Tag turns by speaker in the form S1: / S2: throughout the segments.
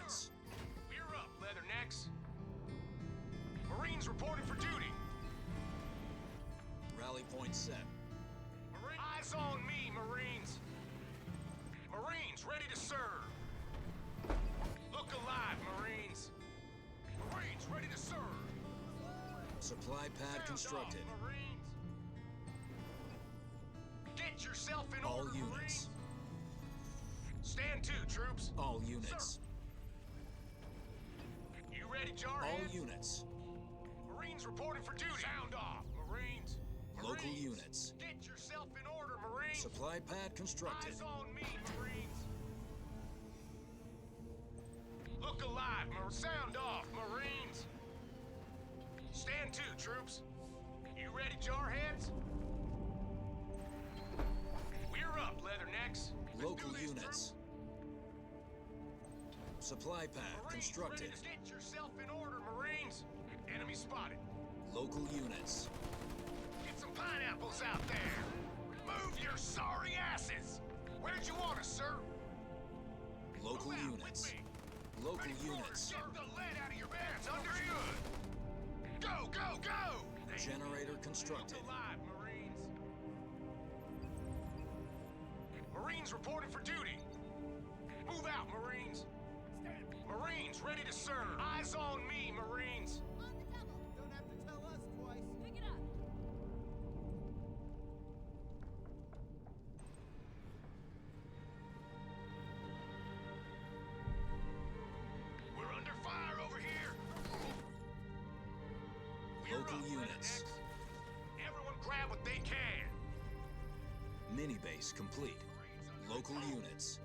S1: units.
S2: We're up, Leathernecks. Marines reporting for duty.
S1: Rally point set.
S2: Eyes on me, Marines. Marines ready to serve. Look alive, Marines. Marines ready to serve.
S1: Supply pad
S2: Sound
S1: constructed.
S2: off, Marines. Get yourself in
S1: All
S2: order,
S1: units.
S2: Marines. Stand to, troops.
S1: All units.
S2: You ready,
S1: All
S2: Jarheads?
S1: units.
S2: Marines reporting for duty. Sound off, Marines.
S1: Local
S2: Marines,
S1: units.
S2: Get yourself in order, Marines.
S1: Supply pad constructed.
S2: Eyes on me, Marines. Look alive, sound off, Marines. Stand to, troops. You ready, Jarheads? We're up, Leathernecks. Let's
S1: Local
S2: do this,
S1: units. Supply pad
S2: Marines,
S1: constructed.
S2: ready to get yourself in order, Marines. Enemy spotted.
S1: Local units.
S2: Get some pineapples out there. Move your sorry asses. Where'd you want us, sir?
S1: Local
S2: Move out
S1: units.
S2: with me.
S1: Local
S2: Ready for
S1: units.
S2: orders, Get the lead out of your pants. Understood. Go, go, go.
S1: Generator constructed.
S2: Look alive, Marines. Marines reporting for duty. Move out, Marines. Marines ready to serve. Eyes on me, Marines.
S3: On the double.
S4: Don't have to tell us twice.
S3: Pick it up.
S2: We're under fire over here. We're
S1: Local
S2: up,
S1: units.
S2: Leathernecks. Everyone grab what they can.
S1: Mini base complete. Local units.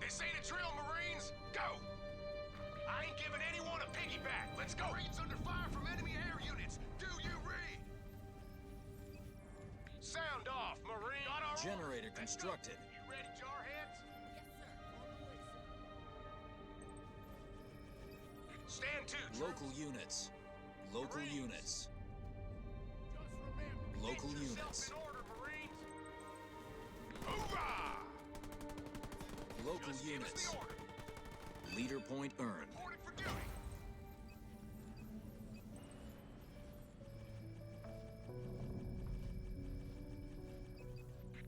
S2: This ain't a drill, Marines. Go! I ain't giving anyone a piggyback. Let's go! Marines under fire from enemy air units. Do you read? Sound off, Marine. Got our
S1: Generator
S2: orders. Let's go.
S1: constructed.
S2: You ready, Jarheads?
S3: Yes, sir.
S4: On the way, sir.
S2: Stand to, troops.
S1: Local units. Local
S2: Marines.
S1: units.
S2: Just remember,
S1: Local
S2: get yourself
S1: units.
S2: in order, Marines. Hoorah!
S1: Local
S2: Just give us
S1: units.
S2: the order.
S1: Leader point earned.
S2: Reporting for duty.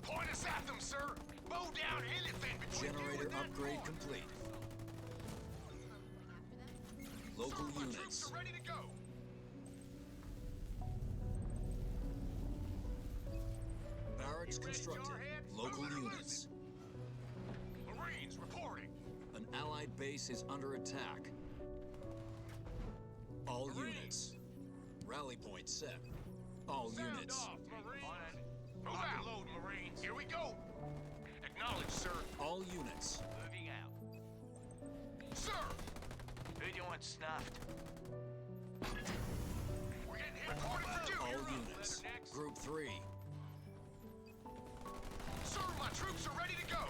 S2: Point us at them, sir. Mow down anything between you
S1: Generator
S2: and that
S1: upgrade
S2: fort.
S1: complete.
S3: After them.
S1: Local
S2: Sir, my troops
S1: units.
S2: are ready to go.
S1: Barracks
S2: You ready,
S1: constructed.
S2: Jarhead?
S1: Local
S2: Move it or lose
S1: units.
S2: it. Marines reporting.
S1: An allied base is under attack. All
S2: Marines.
S1: units. Rally point set. All
S2: Sound
S1: units.
S2: off, Marines. Move out. Load, Marines. Here we go. Acknowledge, sir.
S1: All units.
S5: Moving out.
S2: Sir,
S5: Who do you want snuffed?
S2: we're getting hit. Reporting for duty.
S1: All
S2: You're up,
S1: units.
S2: Leathernecks.
S1: Group 3.
S2: Sir, my troops are ready to go.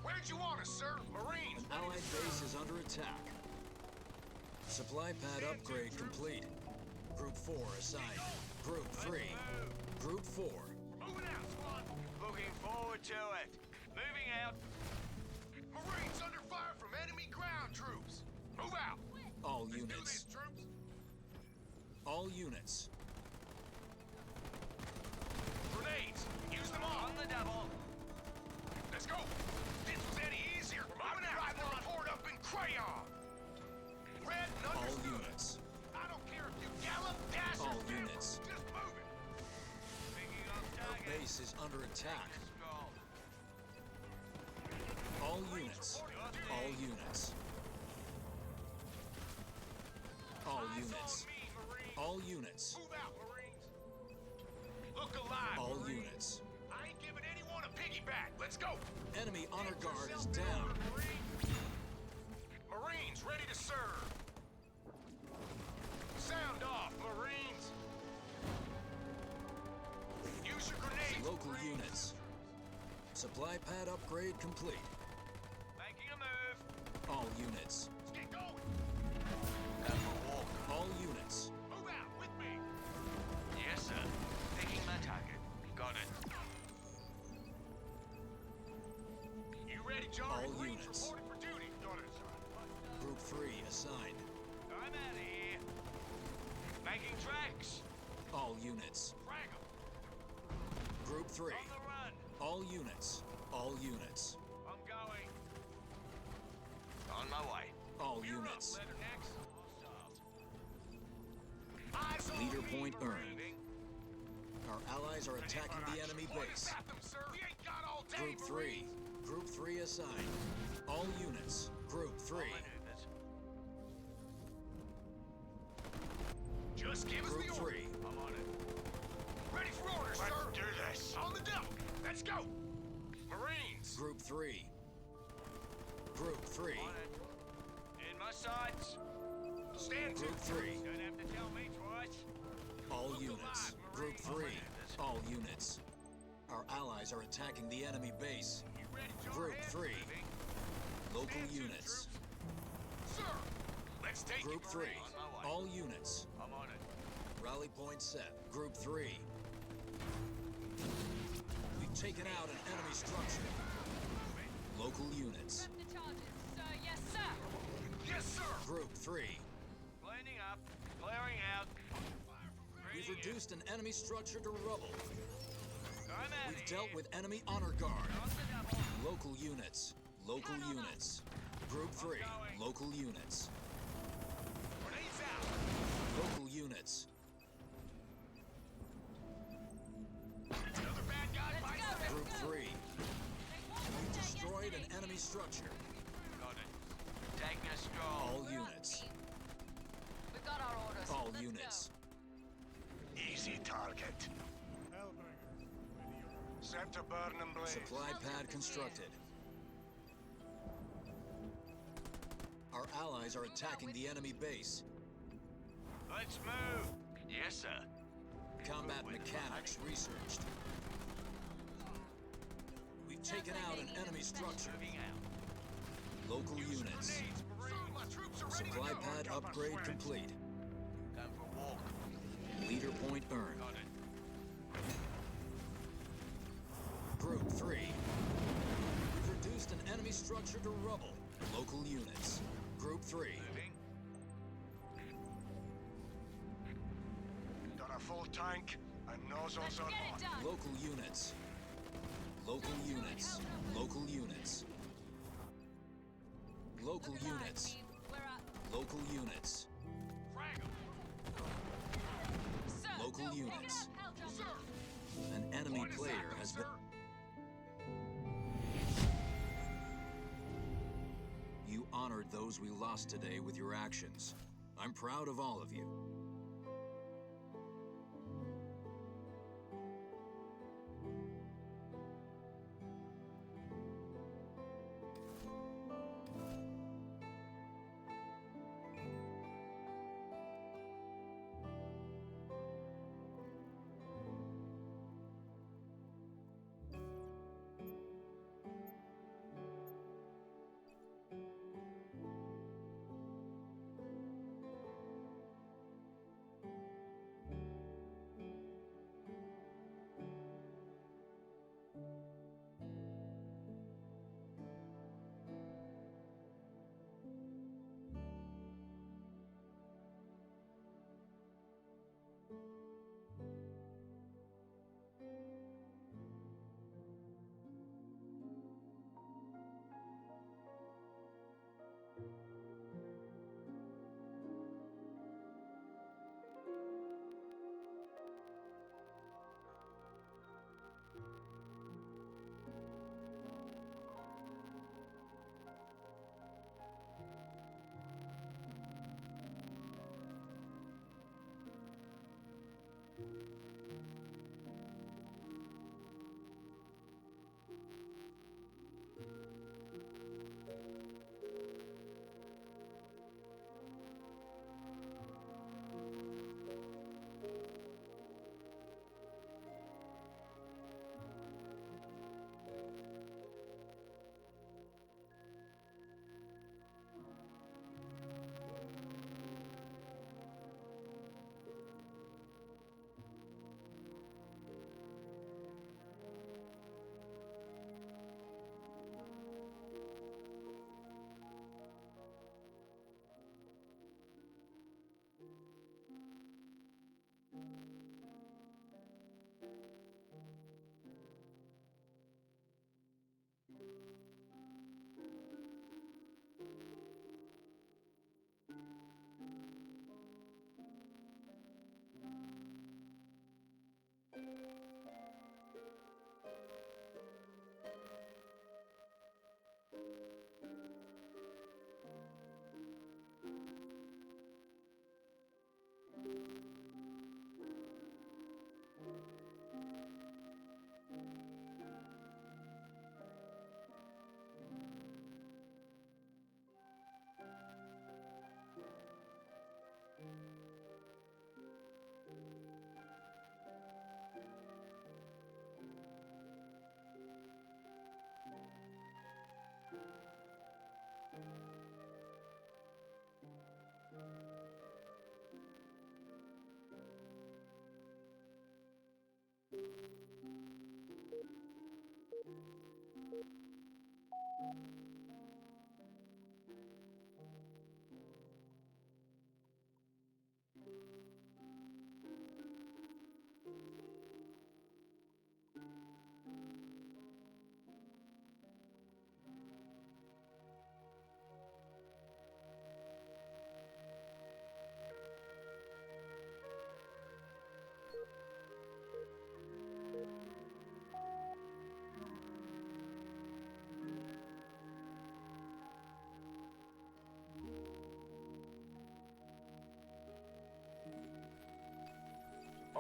S2: Where'd you want us, sir? Marines.
S1: An allied base is under attack. Supply pad
S2: Stand to,
S1: upgrade
S2: troops.
S1: complete. Group 4 assigned. Group 3.
S5: Move.
S1: Group 4.
S2: Moving out, squad.
S5: Looking forward to it. Moving out.
S2: Marines under fire from enemy ground troops. Move out.
S1: All
S2: Let's do this,
S1: units.
S2: troops.
S1: All units.
S2: Grenades. Use them all.
S5: On the double.
S2: Let's go. This was any easier. We're moving out. Write the report up in crayon. Read and
S1: All
S2: understood.
S1: units.
S2: I don't care if you gallop, dash,
S1: All
S2: or scamper.
S1: units.
S2: Just move it.
S5: Picking up
S1: Our
S5: target.
S1: base is under attack.
S5: Scroll.
S1: All units. All units. All
S2: Eyes
S1: units.
S2: on me, Marines.
S1: All units.
S2: Move out, Marines. Look alive,
S1: All
S2: Marines.
S1: units.
S2: I ain't giving anyone a piggyback. Let's go.
S1: Enemy honor
S2: Get
S1: guard is
S2: yourself in
S1: down.
S2: order, Marines. Marines ready to serve. Sound off, Marines. Use your grenades.
S1: Local
S2: Marines.
S1: units. Supply pad upgrade complete.
S5: Making a move.
S1: All units.
S2: Let's get going.
S5: Go for a walk.
S1: All units.
S2: Move out with me.
S5: Yes, sir. Picking my target. Got it.
S1: assigned.
S5: I'm out of here. Making tracks.
S1: All units.
S5: Frag 'em.
S1: Group 3.
S5: On the run.
S1: All units. All units.
S5: I'm going. On my way.
S1: All
S5: You're
S1: units.
S5: up, Leathernecks. Hostiles.
S2: Eyes on
S1: Leader
S2: me,
S1: point
S2: Marine.
S1: earned.
S5: Moving.
S1: Our allies are attacking the enemy
S2: Point
S1: base.
S2: at them, sir. We ain't got all day,
S1: Group 3.
S2: Marines.
S1: Group 3 assigned. All units. Group 3.
S5: All maneuvers.
S2: Just give us
S1: Group
S2: the order.
S1: 3.
S5: I'm on it.
S2: Ready for orders,
S5: Let's
S2: sir.
S5: do this.
S2: On the double. Let's go. Marines.
S1: Group 3. Group 3.
S5: On it. In my sights.
S2: Stand to.
S1: Group 3.
S5: Don't have to tell me twice.
S1: All
S2: Look
S1: units.
S2: alive,
S1: Group
S2: Marines.
S1: 3.
S5: Maneuvers.
S1: All units. Our allies are attacking the enemy base.
S2: You ready,
S1: Group
S2: Jarhead?
S1: 3.
S5: Moving.
S1: Local
S2: Stand to,
S1: units.
S2: troops. Sir. Let's take
S1: Group
S2: it,
S1: 3.
S2: Marines.
S5: On my way.
S1: All units.
S5: I'm on it.
S1: Rally point set. Group 3. We've taken out an enemy structure. Local units.
S3: Prep the charges, sir. Yes, sir.
S2: Yes, sir.
S1: Group 3.
S5: Cleaning up. Clearing out.
S1: We've
S5: Bringing in.
S1: reduced an enemy structure to rubble.
S5: I'm out
S1: We've
S5: of
S1: dealt
S5: here.
S1: with enemy honor guard.
S5: On the double.
S1: Local units. Local
S3: Count on
S1: units. Group 3.
S5: going.
S1: Local units.
S2: Grenades out.
S1: Local units.
S2: Another bad guy
S3: Let's
S2: bites
S3: go,
S2: the
S3: let's
S1: Group
S3: go.
S1: 3.
S3: They won't
S1: We've
S3: stay
S1: destroyed an
S3: yesterday.
S1: enemy structure.
S5: Got it. Taking a stroll.
S1: All
S3: We're up,
S1: units.
S3: team. We've got our orders.
S1: All
S3: Let's
S1: units.
S2: Easy target. Set to burn and blaze.
S1: Supply pad constructed. Our allies are attacking the enemy base.
S5: Let's move. Yes, sir.
S1: Combat mechanics researched. We've taken out an enemy structure.
S5: Moving out.
S1: Local
S2: Use
S1: units.
S2: grenades, Marines. My troops are ready
S1: Supply
S2: to go.
S1: pad upgrade complete.
S5: Going for a walk.
S1: Leader point earned.
S5: Got it.
S1: Group 3. We've reduced an enemy structure to rubble. Local units. Group 3.
S5: Moving.
S2: Got a full tank and
S3: Let's
S2: nozzles on
S3: get it done.
S1: Local units. Local units. Local units. Local
S3: Look alive,
S1: units.
S3: team. We're up.
S1: Local units.
S2: Frag 'em.
S3: Sir,
S1: Local
S3: no, pick it
S1: units.
S3: up, Helljumper.
S2: Sir.
S1: An enemy
S2: Point us at
S1: player
S2: them,
S1: has
S2: sir.
S1: been... You honored those we lost today with your actions. I'm proud of all of you.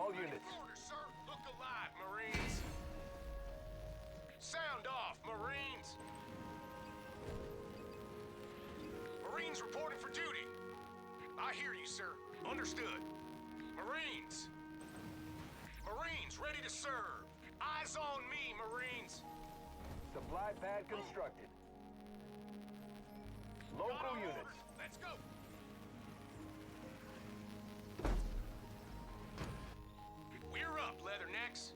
S6: All units.
S2: Orders, sir. Look alive, Marines. Sound off, Marines. Marines reporting for duty. I hear you, sir. Understood. Marines. Marines ready to serve. Eyes on me, Marines.
S6: Supply pad constructed.
S2: Got
S6: Local
S2: our
S6: units.
S2: orders. Let's go. We're up, Leathernecks.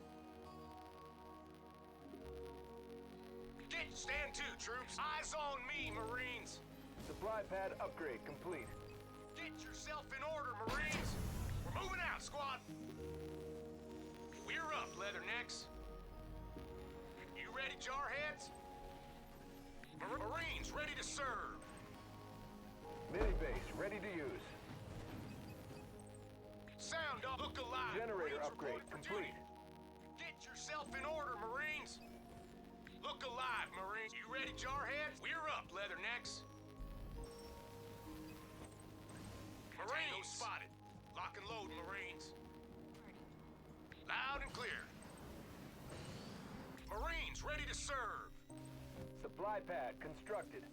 S2: Stand to, troops. Eyes on me, Marines.
S6: Supply pad upgrade complete.
S2: Get yourself in order, Marines. We're moving out, squad. We're up, Leathernecks. You ready, Jarheads? Marines ready to serve.
S6: Mini base ready to use.
S2: Sound off. Look alive.
S6: Generator
S2: Marines
S6: upgrade
S2: reporting for
S6: complete.
S2: duty. Get yourself in order, Marines. Look alive, Marines. You ready, Jarheads? We're up, Leathernecks. Marines spotted. Lock and load, Marines. Loud and clear. Marines ready to serve.
S6: Supply pad constructed.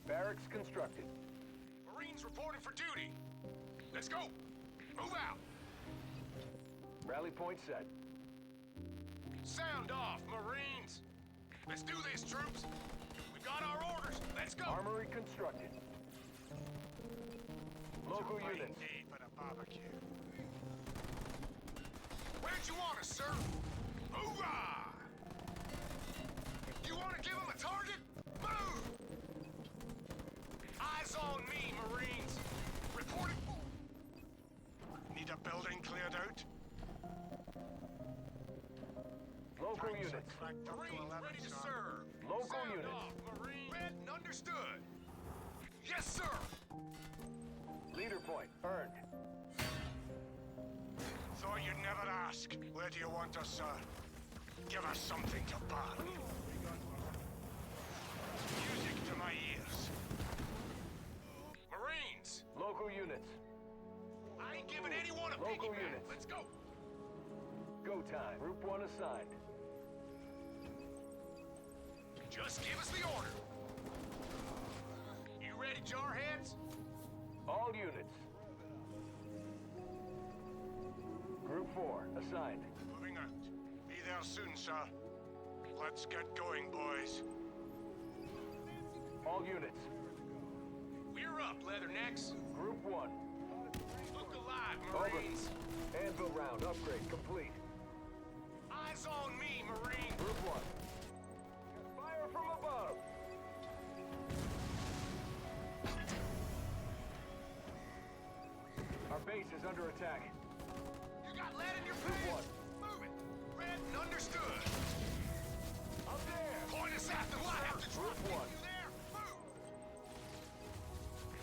S6: Barracks constructed.
S2: Marines reporting for duty. Let's go. Move out.
S6: Rally point set.
S2: Sound off, Marines. Let's do this, troops. We've got our orders. Let's go.
S6: Armory constructed. Local units.
S2: Day for the barbecue. Where'd you want us, sir? Hoorah! You want to give them a target? Move! Eyes on me, Marines. Reporting. Need a building cleared out?
S6: Local units.
S2: Marines ready to serve.
S6: Local
S2: Sound
S6: units.
S2: off, Marine. Read and understood. Yes, sir.
S6: Leader point earned.
S2: Thought you'd never ask. Where do you want us, sir? Give us something to burn. Music to my ears. Marines!
S6: Local units.
S2: I ain't giving anyone a
S6: Local
S2: piggyback.
S6: units.
S2: Let's go.
S6: Go time. Group 1 assigned.
S2: Just give us the order. You ready, Jarheads?
S6: All units. Group 4 assigned.
S2: Moving out. Be there soon, sir. Let's get going, boys.
S6: All units.
S2: We're up, Leathernecks.
S6: Group 1.
S2: Look alive,
S6: Over.
S2: Marines.
S6: Anvil round upgrade complete.
S2: Eyes on me, Marine.
S6: Group 1. Fire from above. Our base is under attack.
S2: You got lead in your
S6: Group
S2: pants? Move it. Read and understood.
S6: Up there.
S2: Point us at the light. Have to drop
S6: Group 1.
S2: you there. Move.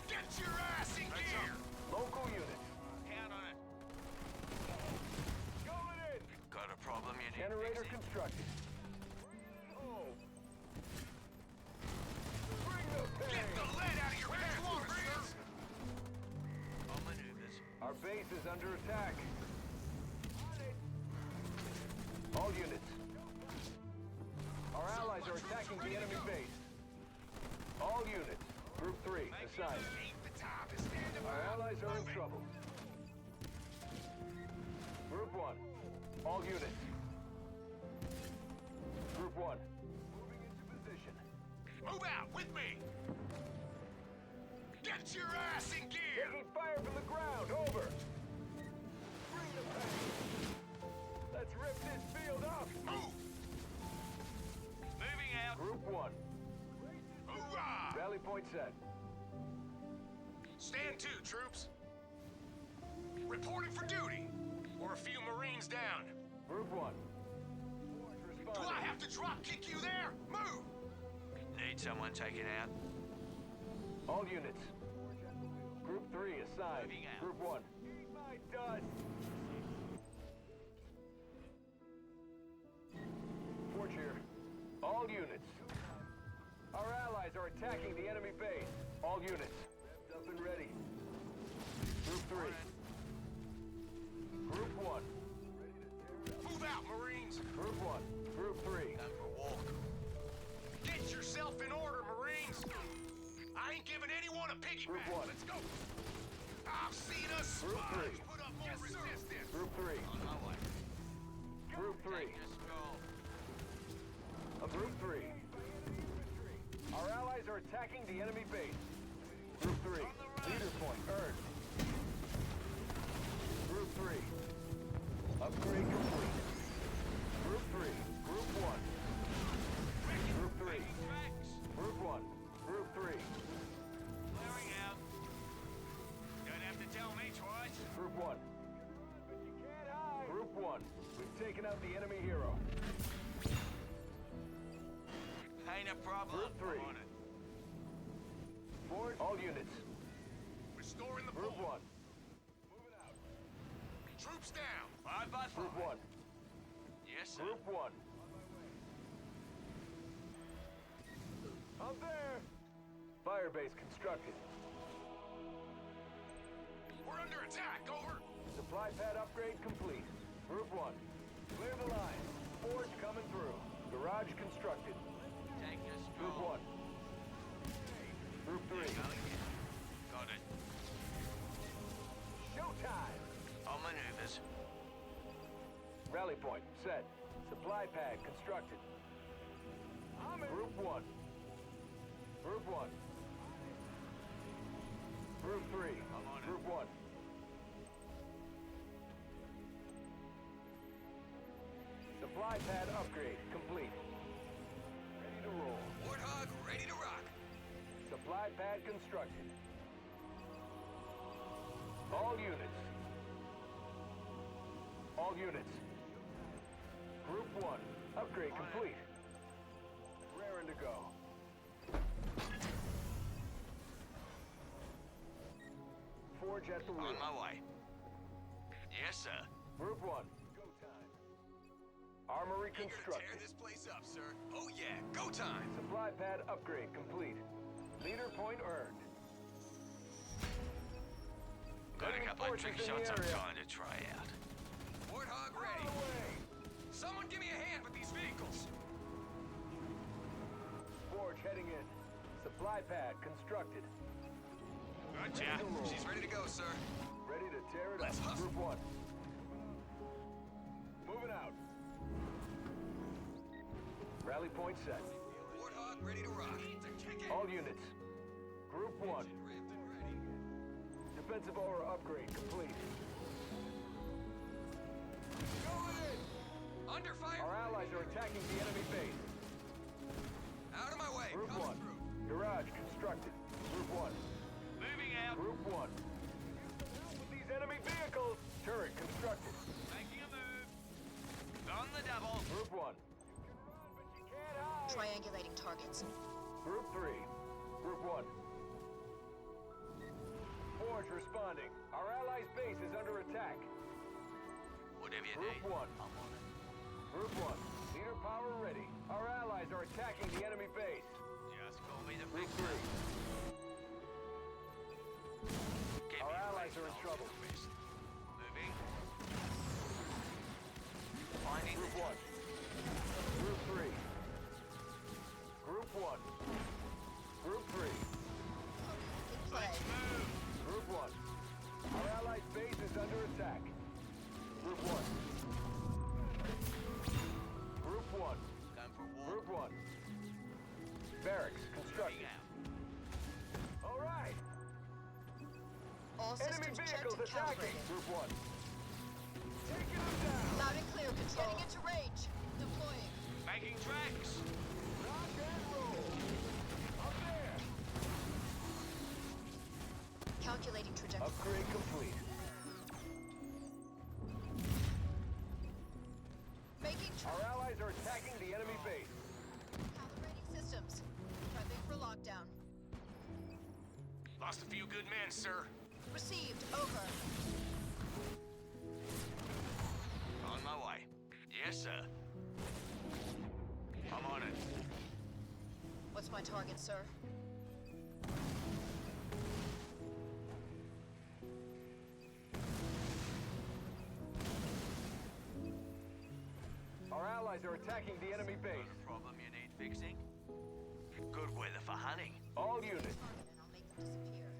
S2: Get your ass in gear.
S6: Local units.
S5: Count on it.
S6: Going in.
S5: Got a problem you need
S6: Generator
S5: fixing?
S6: constructed. Oh. Bring the pain.
S2: Get the lead out of your pants, Marines.
S5: On maneuvers.
S6: Our base is under attack. All units. Our allies are attacking the enemy base. All units. Group 3 assigned.
S2: Ain't the time to stand
S6: Our
S2: around.
S6: allies are in
S2: Move it.
S6: trouble. Group 1. All units. Group 1. Moving into position.
S2: Move out with me. Get your ass in gear.
S6: Taking fire from the ground. Over. Bring the pain. Let's rip this field up.
S2: Move.
S5: Moving out.
S6: Group 1.
S2: Hoorah.
S6: Rally point set.
S2: Stand to, troops. Reporting for duty. We're a few Marines down.
S6: Group 1.
S2: Do
S6: Responding.
S2: I have to drop kick you there? Move.
S5: Need someone taken out.
S6: All units. Group 3 assigned.
S5: Moving out.
S6: Group 1. Eat my dust. Forge here. All units. Our allies are attacking the enemy base. All units, revved up and ready. Group 3. Group 1.
S2: Move out, Marines!
S6: Group 1. Group 3.
S2: Time for a walk. Get yourself in order, Marines! I ain't giving anyone a
S6: Group
S2: piggyback.
S6: 1.
S2: Let's go! I've seen us
S6: Group
S2: spies
S6: 3.
S2: put up more resistance!
S6: Group 3.
S5: On my way.
S6: Group 3.
S5: Let's go.
S6: Group 3. Our allies are attacking the enemy base. Group 3. Leader point earned. Group 3. Upgrade complete. Group 3. Group 1. Group 3.
S5: Tracks.
S6: Group 1. Group 3.
S5: Clearing out. Don't have to tell me twice.
S6: Group 1. Group 1. We've taken out the enemy hero.
S5: Ain't a problem.
S6: Group 3.
S5: I'm on it.
S6: Forward. All units.
S2: Restoring the
S6: Group
S2: point.
S6: 1. Moving out.
S2: Troops down!
S5: 5 by 5.
S6: Group 1.
S5: Yes, sir.
S6: Group 1. I'm there. Firebase constructed.
S2: We're under attack, over!
S6: Supply pad upgrade complete. Group 1. Clear the line. Forge coming through. Garage constructed.
S5: Take us
S6: Group 1. Group 3.
S5: Got it.
S6: Showtime.
S5: On maneuvers.
S6: Rally point set. Supply pad constructed. Group 1. Group 1. Group 3.
S5: I'm on it.
S6: Group 1. Supply pad upgrade complete. Ready to roll.
S2: Warthog, ready to rock!
S6: Supply pad constructed. All units. All units. Group 1. Upgrade complete. Raring to go. Forge at the wheel.
S5: On my way. Yes, sir.
S6: Group 1. Go time. Armory constructed.
S2: this place up, sir. Oh yeah, go time!
S6: Supply pad upgrade complete. Leader point earned.
S5: Got a
S6: Enemy
S5: couple of
S6: forces
S5: trick
S6: in the
S5: shots I'm
S6: area.
S5: trying to try out.
S2: Warthog
S6: Out of the way.
S2: Someone give me a hand with these vehicles!
S6: Forge heading in. Supply pad constructed.
S5: Gotcha.
S6: Ready to roll.
S2: She's ready to go, sir.
S6: Ready to tear it
S2: Let's
S6: up.
S2: hustle.
S6: Group 1. Moving out. Rally point set.
S2: Warthog ready to rock.
S6: All units. Group 1.
S2: Ripped and ready.
S6: Defensive aura upgrade complete. Going in.
S2: Under fire!
S6: Our allies are attacking the enemy base.
S2: Out of my way!
S6: Group
S2: Coming
S6: 1.
S2: through.
S6: Garage constructed. Group 1.
S5: Moving out.
S6: Group 1. With these enemy vehicles. Turret constructed.
S5: Making a move. On the double.
S6: Group 1. Can't hide.
S3: Triangulating targets.
S6: Group 3. Group 1. Forge responding. Our allies' base is under attack.
S5: Whatever you
S6: Group
S5: need.
S6: 1.
S5: I'm on it.
S6: Group 1. Leader power ready. Our allies are attacking the enemy base.
S5: Just call me the
S6: Group
S5: big
S6: 3.
S5: man. Give
S6: Our
S5: me a
S6: allies
S5: break
S6: are in
S5: and I'll
S6: trouble.
S5: do the rest. Moving. Finding
S6: Group
S5: the
S6: 1. Group 3. Group 1. Group 3.
S5: Let's move.
S6: Group 1. Our allies' base is under attack. Group 1. Group 1.
S5: Going for a walk.
S6: Group 1. Barracks constructed.
S5: Moving out.
S6: All right.
S3: All
S6: Enemy
S3: systems checked
S6: vehicles
S3: and
S6: attacking.
S3: calibrated.
S6: Group 1. Taking them down.
S3: Loud and clear, control. Getting into range. Deploying.
S5: Making tracks.
S6: Rock and roll. Up there.
S3: Calculating trajectory.
S6: Upgrade complete.
S3: Making
S6: Our allies are attacking the enemy base.
S3: calibrating systems. Prepping for lockdown.
S2: Lost a few good men, sir.
S3: Received. Over.
S5: On my way. Yes, sir. I'm on it.
S3: What's my target, sir.
S6: Our allies are attacking the enemy base.
S5: Got a problem you need fixing? Good weather for hunting.
S6: All units,
S3: Target and I'll make them disappear.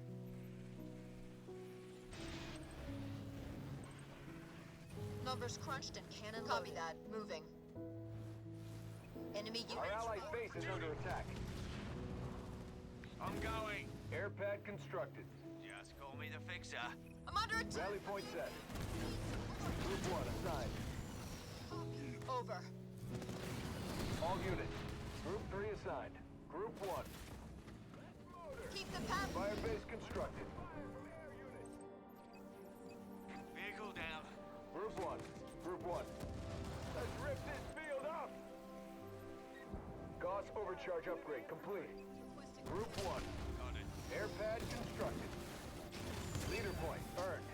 S3: Numbers crunched and cannon Copy loaded. That. Moving. Enemy
S6: our
S3: units.
S6: allies' base is under attack.
S2: I'm going.
S6: Air pad constructed.
S5: Just call me the fixer.
S3: I'm under attack.
S6: Rally point set. Group 1 assigned.
S3: Over.
S6: All units. Group 3 assigned. Group 1.
S3: Keep the path.
S6: Fire base constructed.
S5: Vehicle down.
S6: Group 1. Group 1. Let's rip this field up! Gauss overcharge upgrade complete. Group 1.
S5: Got it.
S6: Air pad constructed. Leader point earned.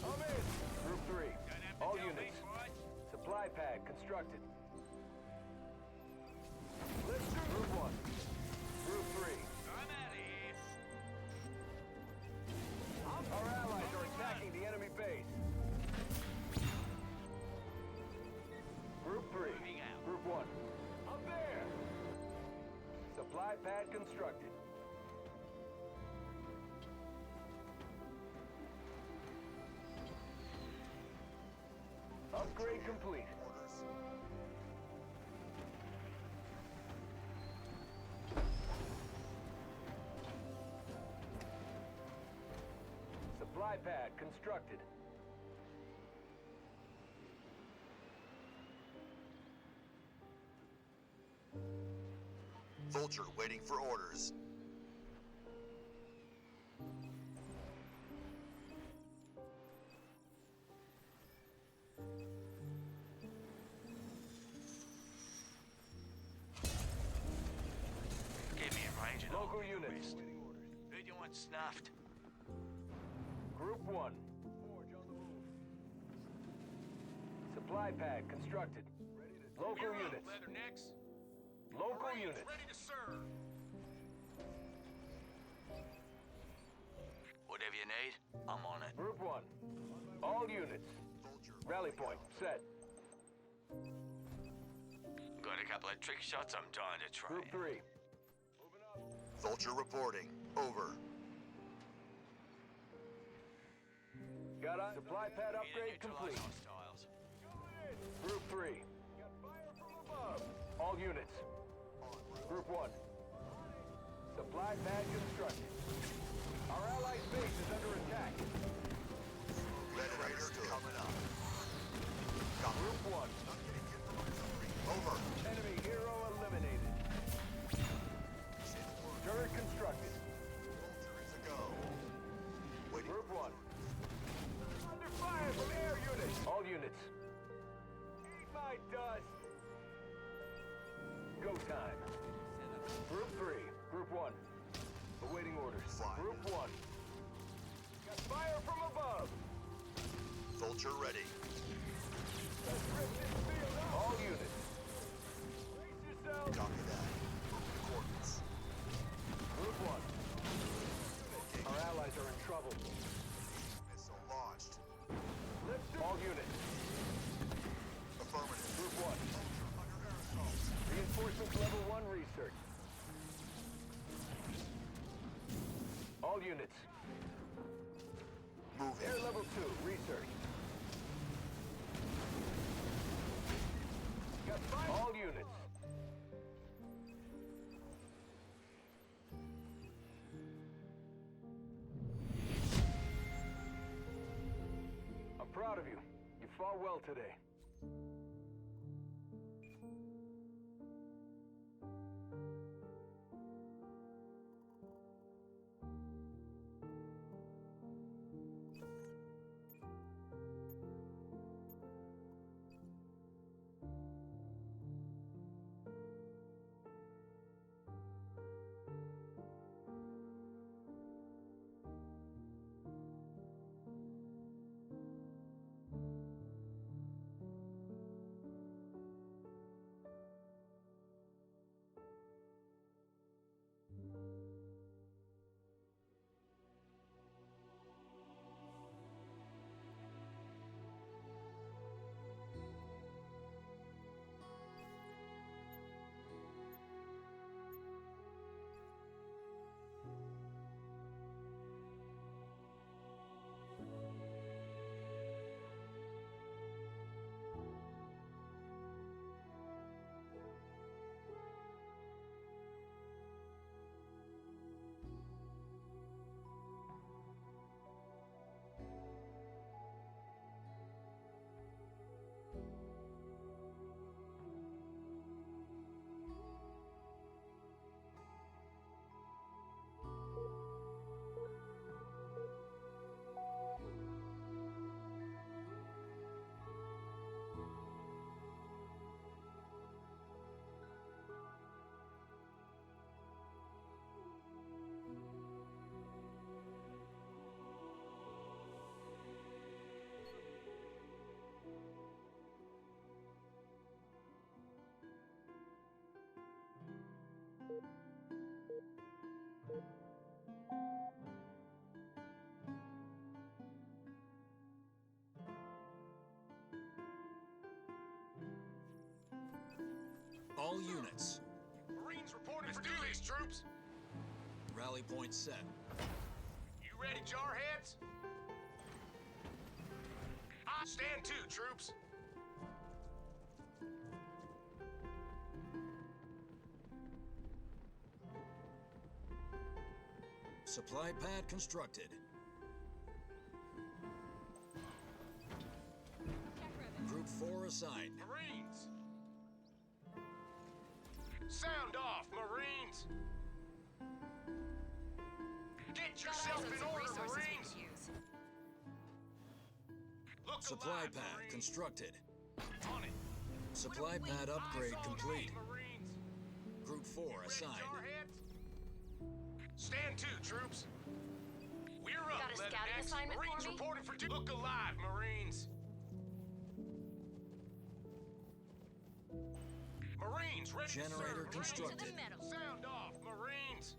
S6: I'm in. Group 3.
S5: Don't have to
S6: All
S5: tell me
S6: units.
S5: twice.
S6: Supply pad constructed. Let's do Group 1. Group 3.
S5: I'm out of here.
S6: Our allies are attacking the enemy base. Group 3.
S5: Moving out.
S6: Group 1. I'm there. Supply pad constructed. Upgrade complete. Supply pad constructed.
S7: Vulture waiting for orders.
S5: Get me a range and
S6: Local
S5: I'll do the
S6: units.
S5: rest. Who do you want snuffed?
S6: Group 1. Supply pad constructed. Local
S2: You're up,
S6: units.
S2: Leathernecks.
S6: Local
S2: Marines
S6: units.
S2: ready to serve.
S5: Whatever you need, I'm on it.
S6: Group 1. All units. Rally point set.
S5: Got a couple of trick shots I'm trying to try.
S6: Group 3.
S7: Vulture reporting. Over.
S6: Got a supply pad upgrade complete.
S5: Hostiles.
S6: Group 3. Got fire from above. All units. Group 1. Supply pad constructed. Our allied base is under attack.
S7: Red Raider coming up. Got
S6: Group 1.
S7: over.
S6: Enemy hero eliminated. Turret constructed.
S7: Vulture is a go. Waiting.
S6: Group 1. Under fire from air units. All units. Eat my dust. Go time. Group 3. Group 1. Awaiting orders.
S7: Fire.
S6: Group 1. Got fire from above.
S7: Vulture ready.
S6: Let's rip this field up. All units. Brace yourselves.
S7: Copy that. Coordinates.
S6: Group 1. Our allies are in trouble.
S7: Missile launched.
S6: Let's do all units.
S7: Affirmative.
S6: Group 1.
S7: Under air assault.
S6: Reinforcements level 1 research. All units.
S7: Moving.
S6: Air level 2 research. Got fire. All units. I'm proud of you. You fought well today.
S1: All units.
S2: Marines reporting for duty, troops.
S1: Rally point set.
S2: You ready, jarheads? I stand to, troops.
S1: Supply pad constructed. Group 4 assigned.
S2: Marines! Sound off, Marines! Get yourself in order, Marines! Look
S1: Supply
S2: alive,
S1: pad
S2: Marines.
S1: constructed.
S2: On it.
S1: Supply pad upgrade
S2: Eyes on
S1: complete.
S2: me, Marines.
S1: Group 4
S2: Ready,
S1: assigned.
S2: jarheads? Stand to, troops. We're up,
S8: Got a scouting
S2: Leatherneck.
S8: assignment for
S2: Marines
S8: me?
S2: reporting for duty. Look alive, Marines. Marines, ready
S1: Generator
S2: to serve. Marines.
S1: constructed.
S8: To the metal.
S2: Sound off, Marines.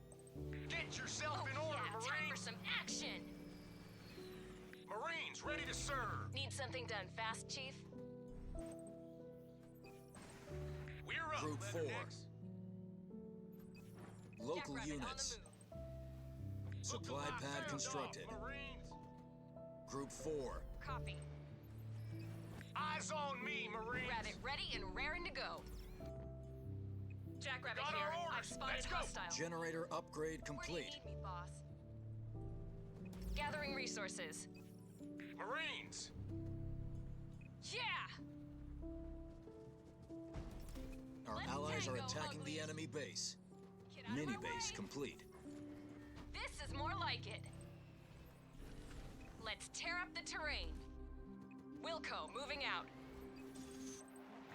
S2: Get yourself
S8: Oh,
S2: in order,
S8: yeah, time for
S2: Marines.
S8: some action.
S2: Marines, ready to serve.
S8: Need something done fast, Chief?
S2: We're up,
S1: Group 4.
S2: Leathernecks.
S1: Local
S8: Jackrabbit
S1: units.
S8: on the
S2: Look
S1: Supply
S2: alive,
S1: pad
S2: sound off,
S1: constructed.
S2: Marines.
S1: Group 4.
S8: move. Copy.
S2: Eyes on me, Marines.
S8: Rabbit ready and raring to go. Jackrabbit
S2: Got our
S8: here. I've
S2: orders.
S8: spotted
S2: Let's go.
S8: hostile.
S1: Generator upgrade
S8: Where do you
S1: complete.
S8: need me, boss? Gathering resources.
S2: Marines.
S8: Yeah!
S1: Our
S8: Let's
S1: allies are
S8: tango,
S1: attacking the
S8: uglies.
S1: enemy base.
S8: Get out of
S1: Mini
S8: my
S1: base
S8: way.
S1: complete.
S8: This is more like it. Let's tear up the terrain. Wilco, moving out.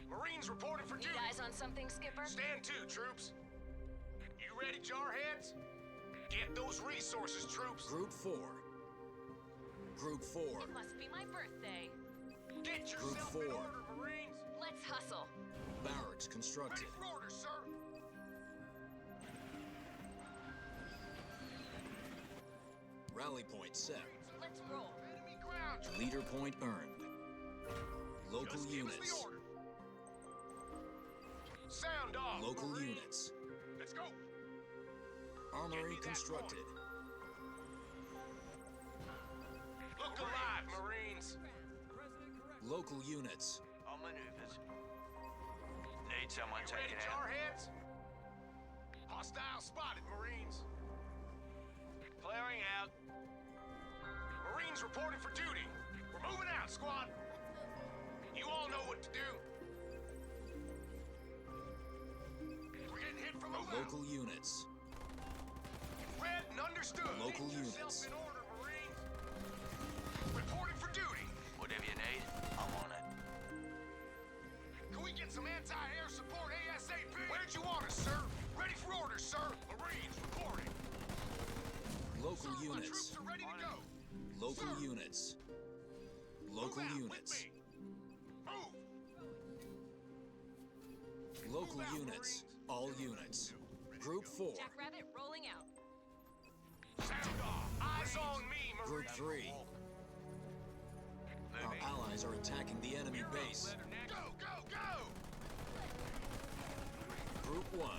S2: Marines reporting for
S8: Need
S2: duty.
S8: eyes on something, Skipper?
S2: Stand to, troops. You ready, jarheads? Get those resources, troops.
S1: Group 4. Group 4.
S8: It must be my birthday.
S2: Get yourself in
S1: four.
S2: order, Marines.
S8: Let's hustle.
S1: Barracks
S2: Ready
S1: constructed.
S2: for orders, sir.
S1: Rally point set.
S8: Let's roll.
S2: Enemy ground, troops.
S1: Leader point earned. Local
S2: Just give us the
S1: units.
S2: order. Sound off,
S1: Local
S2: Marines.
S1: units.
S2: Let's go.
S1: Armory
S2: Give me that
S1: constructed.
S2: Look alive, Marines.
S1: Local units.
S5: All maneuvers. Need someone
S2: You ready,
S5: taken out.
S2: jarheads? Hostile spotted, Marines.
S5: Clearing out.
S2: Marines reporting for duty. We're moving out, squad. You all know what to do. We're getting hit from the left.
S1: Local units.
S2: Read and understood.
S1: Local
S2: Get yourself
S1: units.
S2: in order, Marines. Reporting for duty.
S5: Whatever you need, I'm on it.
S2: Can we get some anti-air support ASAP? Where'd you want us, sir? Ready for orders, sir. Marines reporting.
S1: Local
S2: Sir, my
S1: units.
S2: troops are ready to go.
S1: Local
S2: Sir.
S1: units. Local
S2: Move out
S1: units.
S2: with me. Move.
S1: Local
S2: Move out,
S1: units.
S2: Marines.
S1: All units. Group 4.
S8: Jackrabbit rolling out.
S2: Sound off. Eyes on me,
S1: Group
S2: Marines.
S1: 3. Our
S5: Moving.
S1: allies are attacking the enemy base.
S2: Go, go, go!
S1: Group 1.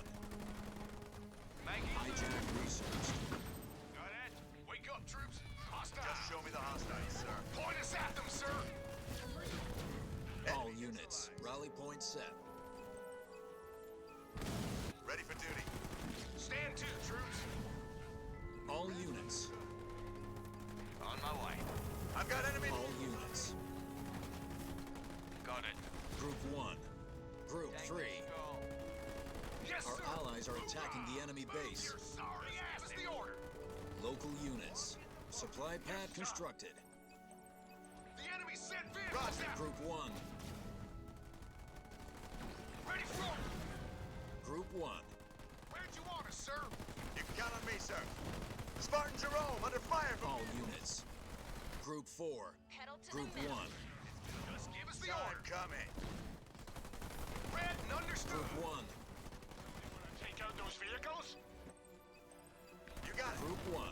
S5: Making
S1: Hijack researched.
S2: Got it. Wake up, troops. Hostile.
S7: Just show me the hostiles, sir.
S2: Point us at them, sir.
S1: All units. Rally point set.
S7: Ready for duty.
S2: Stand to, troops.
S1: All units.
S5: on my way.
S7: I've got enemy.
S1: All units.
S5: Got it.
S1: Group 1. Group 3.
S2: Yes,
S1: Our
S2: sir.
S1: allies are attacking the enemy base.
S2: You're sorry ass. Give us the order.
S1: Local units. Supply pad constructed.
S2: The enemy sent vehicles out.
S1: Group 1.
S2: Ready for order.
S1: Group 1.
S2: Where'd you want us, sir?
S7: You can count on me, sir. Spartan Jerome under fire from
S1: All units. Group 4.
S8: Pedal to
S1: Group
S8: the metal.
S1: 1.
S2: Just give us the
S7: God
S2: order.
S7: coming.
S2: Read and understood.
S1: Group 1.
S2: Take out those vehicles.
S7: You got it.
S1: Group 1.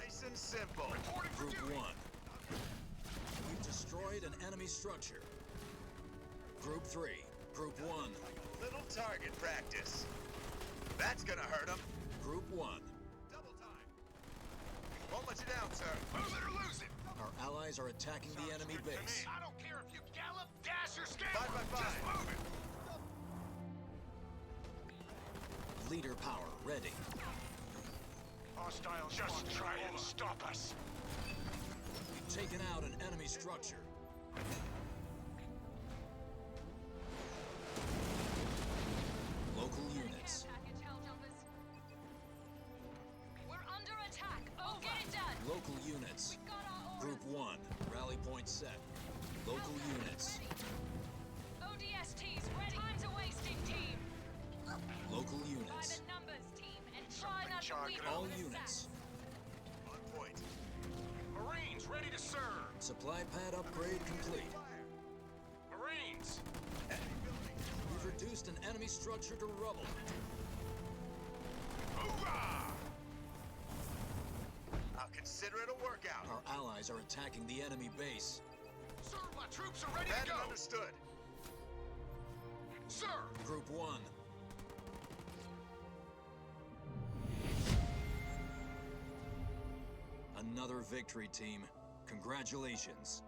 S7: Nice and simple.
S2: Reporting for
S1: Group
S2: duty.
S1: 1. We've destroyed an enemy structure. Group 3. Group 1.
S7: Little target practice. That's gonna hurt them.
S1: Group 1.
S7: Double time. Won't let you down, sir.
S2: Move it or lose it.
S1: Our allies are attacking the enemy base.
S2: I don't care if you gallop, dash, or scamper.
S7: 5 by 5.
S2: Just move it.
S1: Leader power ready.
S2: Hostiles just try and stop us.
S1: We've taken out an enemy structure. Local units.
S8: Package, hell jumpers. We're under attack. Oh, get it done.
S1: Local units.
S8: We've got our orders.
S1: Group 1. Rally point set. Local units.
S8: ODSTs ready. Time to wasting, team.
S1: Local
S8: By
S1: units.
S8: the numbers, team, and try not to
S2: Something
S8: weep
S2: charging
S1: All
S8: over the
S1: units.
S7: On point.
S2: Marines ready to serve.
S1: Supply pad upgrade complete.
S2: Marines.
S7: Enemy building.
S1: We've reduced an enemy structure to rubble.
S2: Hoorah!
S7: I'll consider it a workout.
S1: Our allies are attacking the enemy base.
S2: Sir, my troops are ready
S7: Ready
S2: to go.
S7: understood.
S2: Sir.
S1: Group 1. Another victory, team. Congratulations.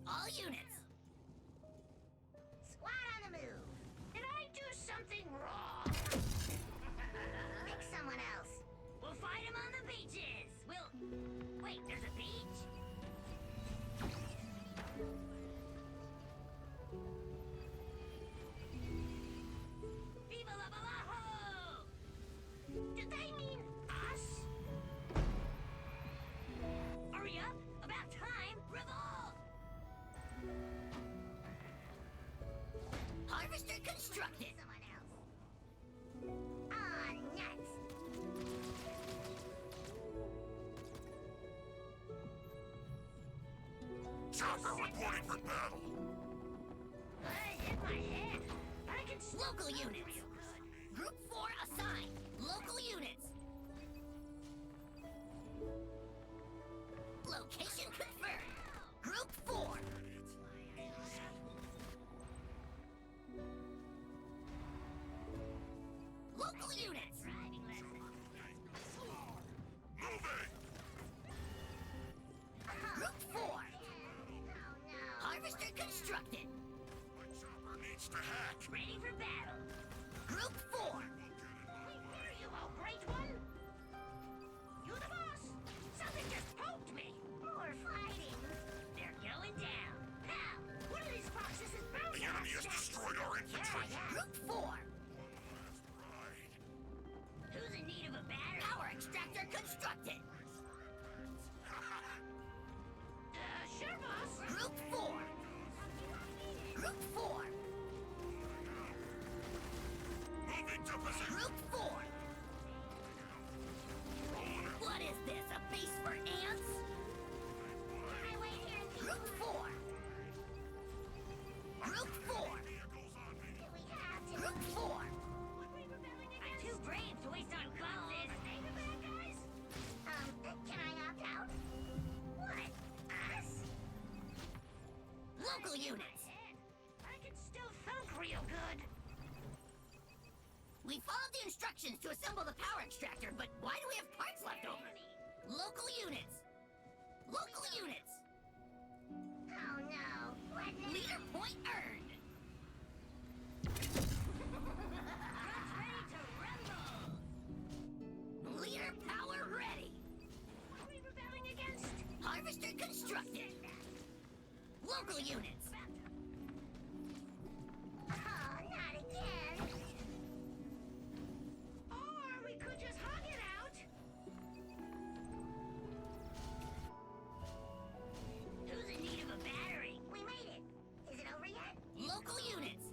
S9: All units. Squad on the move. Did I do something wrong? Pick someone else. We'll fight him on the beaches. Wait, there's a beach? Viva la Balajo! Did they mean us? Hurry up! About time! Revolt! Harvester constructed. Someone else. Ah, nuts.
S2: Chopper reporting for battle.
S9: I hit my head. I can. Local units. Group 4 assigned. Local units. Location confirmed. Group 4. Local units.
S2: wants to hack.
S9: Ready for battle. Group 4. We hear you, oh great one. You the boss. Something just poked me. More fighting. They're going down. Pal, one of these boxes is bound
S2: The
S9: to have
S2: enemy has
S9: stacks.
S2: destroyed our infantry.
S9: Group 4.
S2: Right.
S9: Who's in need of a battery? Power extractor constructed. Sure, boss. Group 4. Group 4.
S2: Moving to position.
S9: Group 4. What is this? A base for ants? Group 4. Group 4. Group 4. I'm too brave to waste on boxes. Can I opt out? What? Us? Local units. I can still thunk real good. We followed the instructions to assemble the power extractor, but why do we have parts left over? Local units. Local units. Oh no. What? Leader point earned. Ready to rumble. Leader power ready. What are we rebelling against? Harvester constructed. Local units. Oh, not again. Or we could just hug it out. Who's in need of a battery? We made it. Is it over yet? Local units.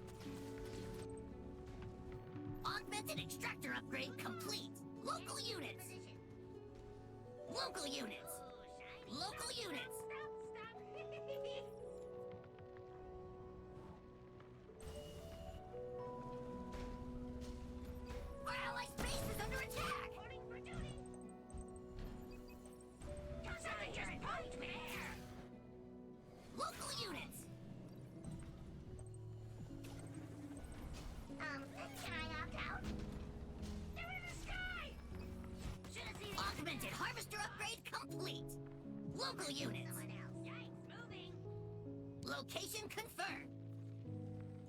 S9: Augmented extractor upgrade complete. Local units. Local units. Local units. Stop. Our allies' base is under attack. Reporting for duty. Something just poked me. Local units. Can I opt out? They're in the sky. Should have seen. Augmented harvester upgrade complete. Local units. Someone else. Yikes, moving. Location confirmed.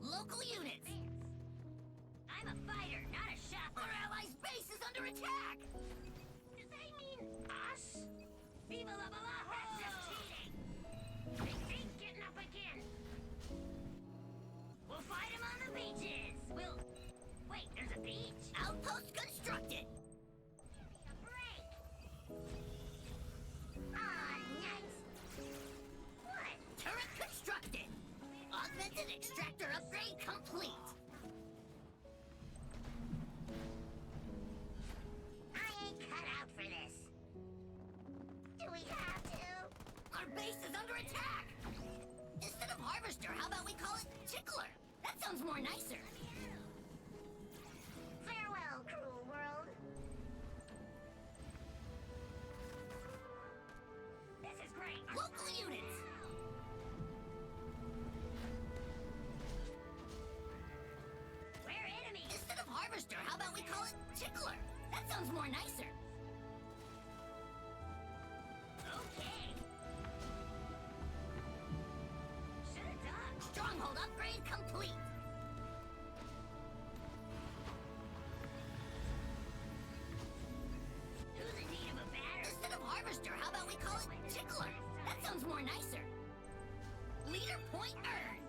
S9: Local units. I'm a fighter, not a shot. Our allies' base is under attack. Do they mean us? Viva la Bala, that's just cheating. Big feet getting up again. We'll fight him on the beaches. We'll... Wait, there's a beach? Outpost constructed. Give me a break. Ah, nice. What? Turret constructed. Augmented extractor upgrade complete. I ain't cut out for this. Do we have to? Our base is under attack. Instead of harvester, how about we call it tickler? That sounds more nicer. Farewell, cruel world. This is great. Local units. We're enemies. Instead of harvester, how about we call it tickler? That sounds more nicer. Okay. Should've done. Stronghold upgrade complete. Who's in need of a battery? Instead of harvester, how about we call it tickler? That sounds more nicer. Leader point earned.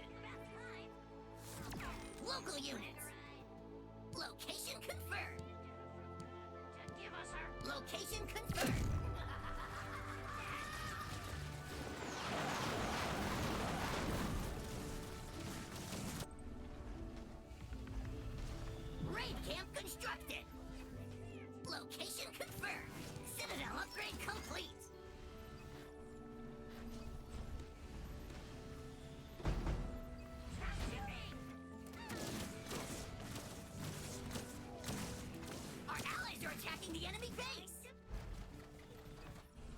S9: Local units. Location confirmed. Give us our location confirmed. Raid camp constructed. Location confirmed. Citadel upgrade complete. Stop shooting! Our allies are attacking the enemy base.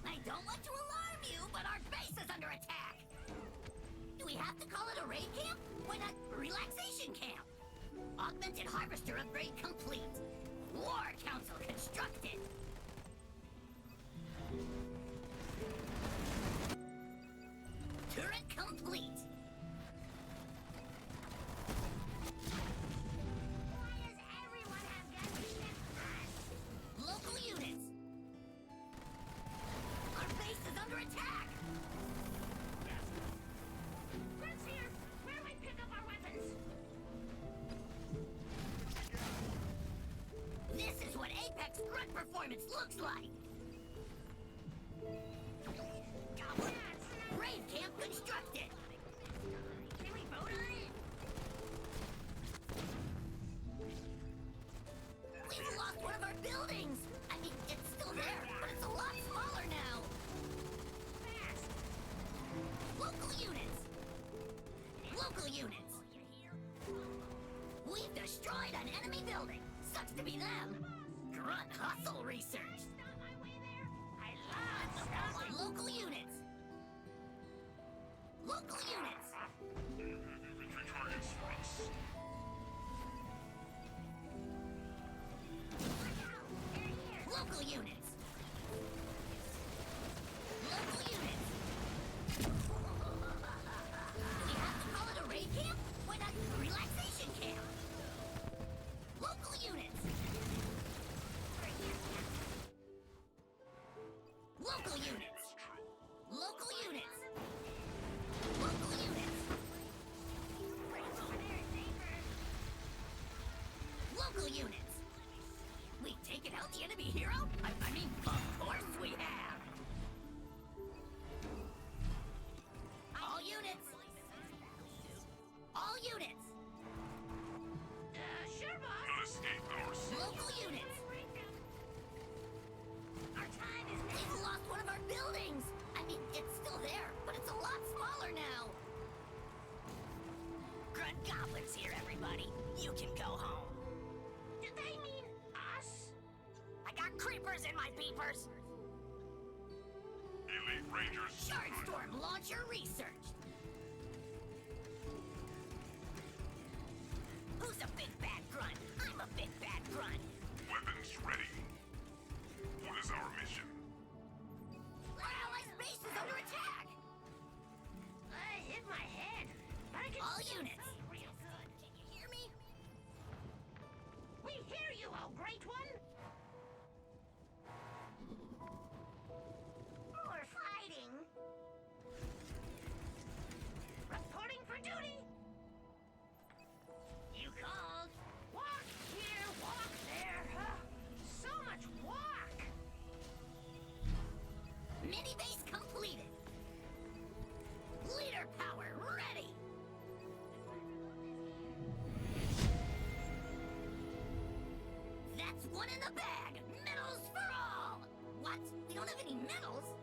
S9: I don't want to alarm you, but our base is under attack. Do we have to call it a raid camp? Why not relaxation camp? Augmented harvester upgrade complete. War council constructed. Turret complete. performance looks like. Raid camp constructed. Can we vote on it? We've lost one of our buildings. I mean, it's still there, but it's a lot smaller now. Fast. Local units. Local units. We've destroyed an enemy building. Sucks to be them. Grunt hustle research. Local units. Local units.
S2: Infantry targets for us.
S9: Local units. Local units. Do we have to call it a raid camp? Why not a relaxation camp? Local units. Local units. Local units. Local units. Local units. We've taken out the enemy hero? I mean, of course we have. All units. All units. Sure, boss.
S2: Escape our
S9: Local units. Our time is now. We've lost one of our buildings. I mean, it's still there, but it's a lot smaller now. Grunt Goblin's here, everybody. You can go home. Did they mean us? I got creepers in my beepers.
S2: elite rangers.
S9: Shardstorm launcher research. Who's a big bad grunt? I'm a big bad grunt.
S2: Weapons ready. What is our mission?
S9: Our allies' base is under attack. I hit my head. All units. Real good. Can you hear me? We hear you, oh great one. We're fighting. Reporting for duty. You called. Walk here, walk there. So much walk. Mini base completed. Leader power ready. That's one in the bag. Medals for all. What? We don't have any medals?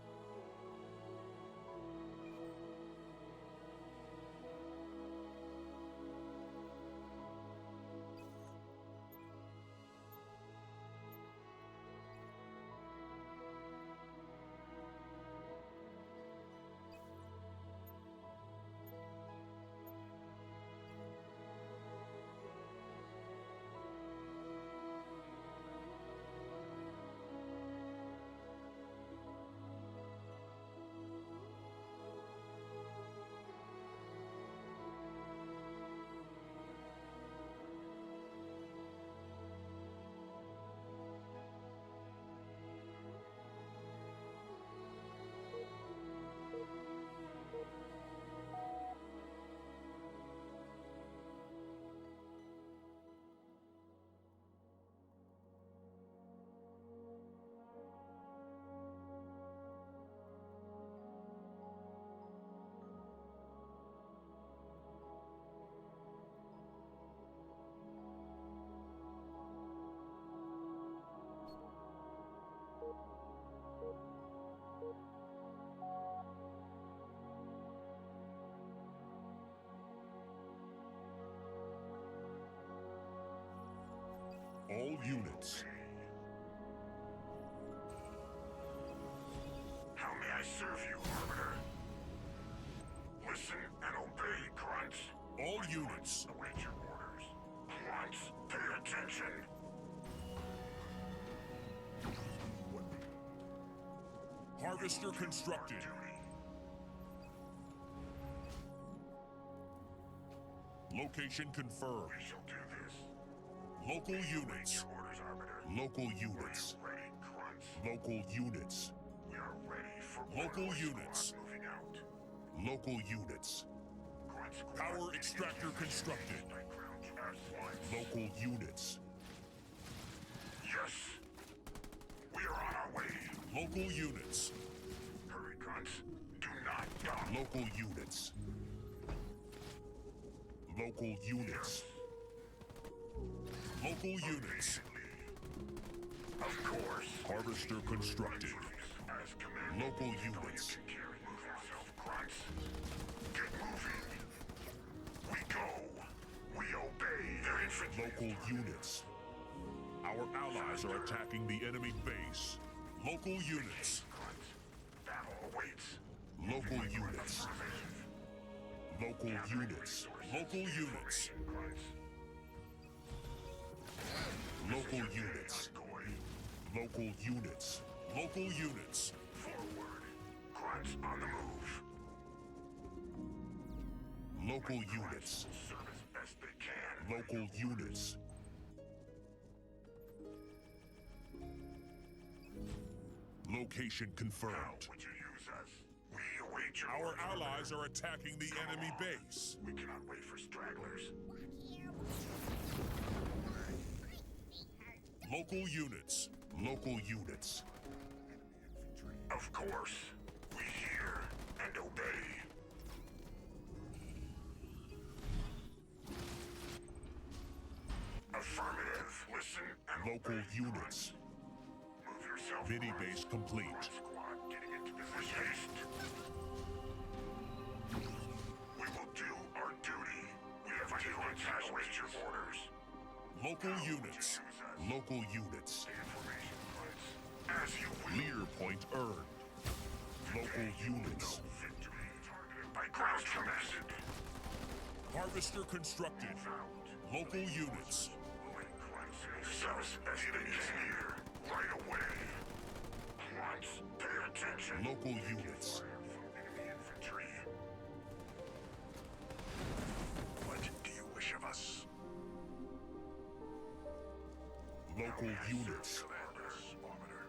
S10: All units.
S2: How may I serve you, Arbiter? Listen and obey, grunts.
S10: All units.
S2: Await your orders. Grunts, pay attention.
S10: Harvester constructed. Location confirmed.
S2: We shall do this.
S10: Local units.
S2: Your orders, Arbiter.
S10: Local units.
S2: Are you ready, grunts?
S10: Local units.
S2: We are ready for
S10: Local
S2: Bravo
S10: units.
S2: Squad moving out.
S10: Local units.
S2: Grunt Squad
S10: Power
S2: is
S10: extractor
S2: engaged
S10: constructed.
S2: by ground air flights.
S10: Local units.
S2: Yes.
S10: Local units.
S2: Hurry, grunts. Do not dawdle.
S10: Local units. Local units. Local units.
S2: Of course.
S10: Harvester constructed.
S2: As commanded.
S10: Local units.
S2: Move yourself, grunts. Get moving. We go. We obey. Their infantry.
S10: Local units. Our allies are attacking the enemy base. Local units.
S2: Grunts. Battle awaits.
S10: Local units. Local units. Local units.
S2: Grunts.
S10: Local units. Local units. Local units.
S2: Forward. Grunts on the move.
S10: Local units.
S2: Serve as best they can.
S10: Local units. Location
S2: How
S10: confirmed.
S2: would you use us? We await your
S10: Our
S2: orders.
S10: allies are attacking the enemy base.
S2: We cannot wait for stragglers.
S10: Local units. Local units.
S2: Of course. We hear and obey. Affirmative. Listen and
S10: Local
S2: obey.
S10: units.
S2: Move yourself.
S10: Mini
S2: Grunts.
S10: base complete.
S2: Grunt squad getting into position. Haste. We will do our duty. We have taken await your orders.
S10: Local units. Local units.
S2: Information, Grunts. As you will.
S10: Leader point earned. Local units.
S2: Victory targeted by ground command.
S10: Harvester constructed. Local units.
S2: Service as they can here. Right away. Grunts, pay attention.
S10: Local units.
S2: Enemy infantry. What do you wish of us?
S10: Local units.
S2: Commanders, Arbiter.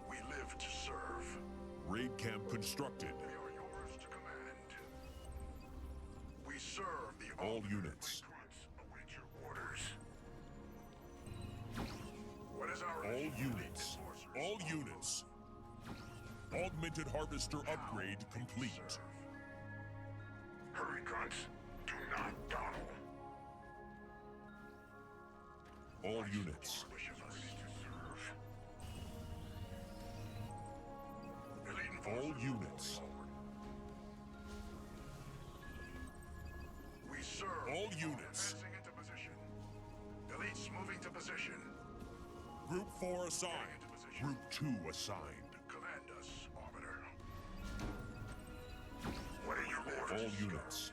S2: We live to serve.
S10: Raid camp constructed.
S2: We are yours to command. We serve the
S10: All
S2: Arbiter.
S10: units.
S2: Grunts, await your orders. What is our
S10: All units. All units. Augmented harvester upgrade complete.
S2: Hurry, grunts. Do not dawdle.
S10: All units.
S2: Wish of us to serve. Elite
S10: All
S2: enforcers
S10: units.
S2: forward. We serve.
S10: All units.
S2: Advancing into position. Elites moving to position.
S10: Group 4 assigned. Group 2 assigned.
S2: Command us, Arbiter. What are your orders?
S10: All units.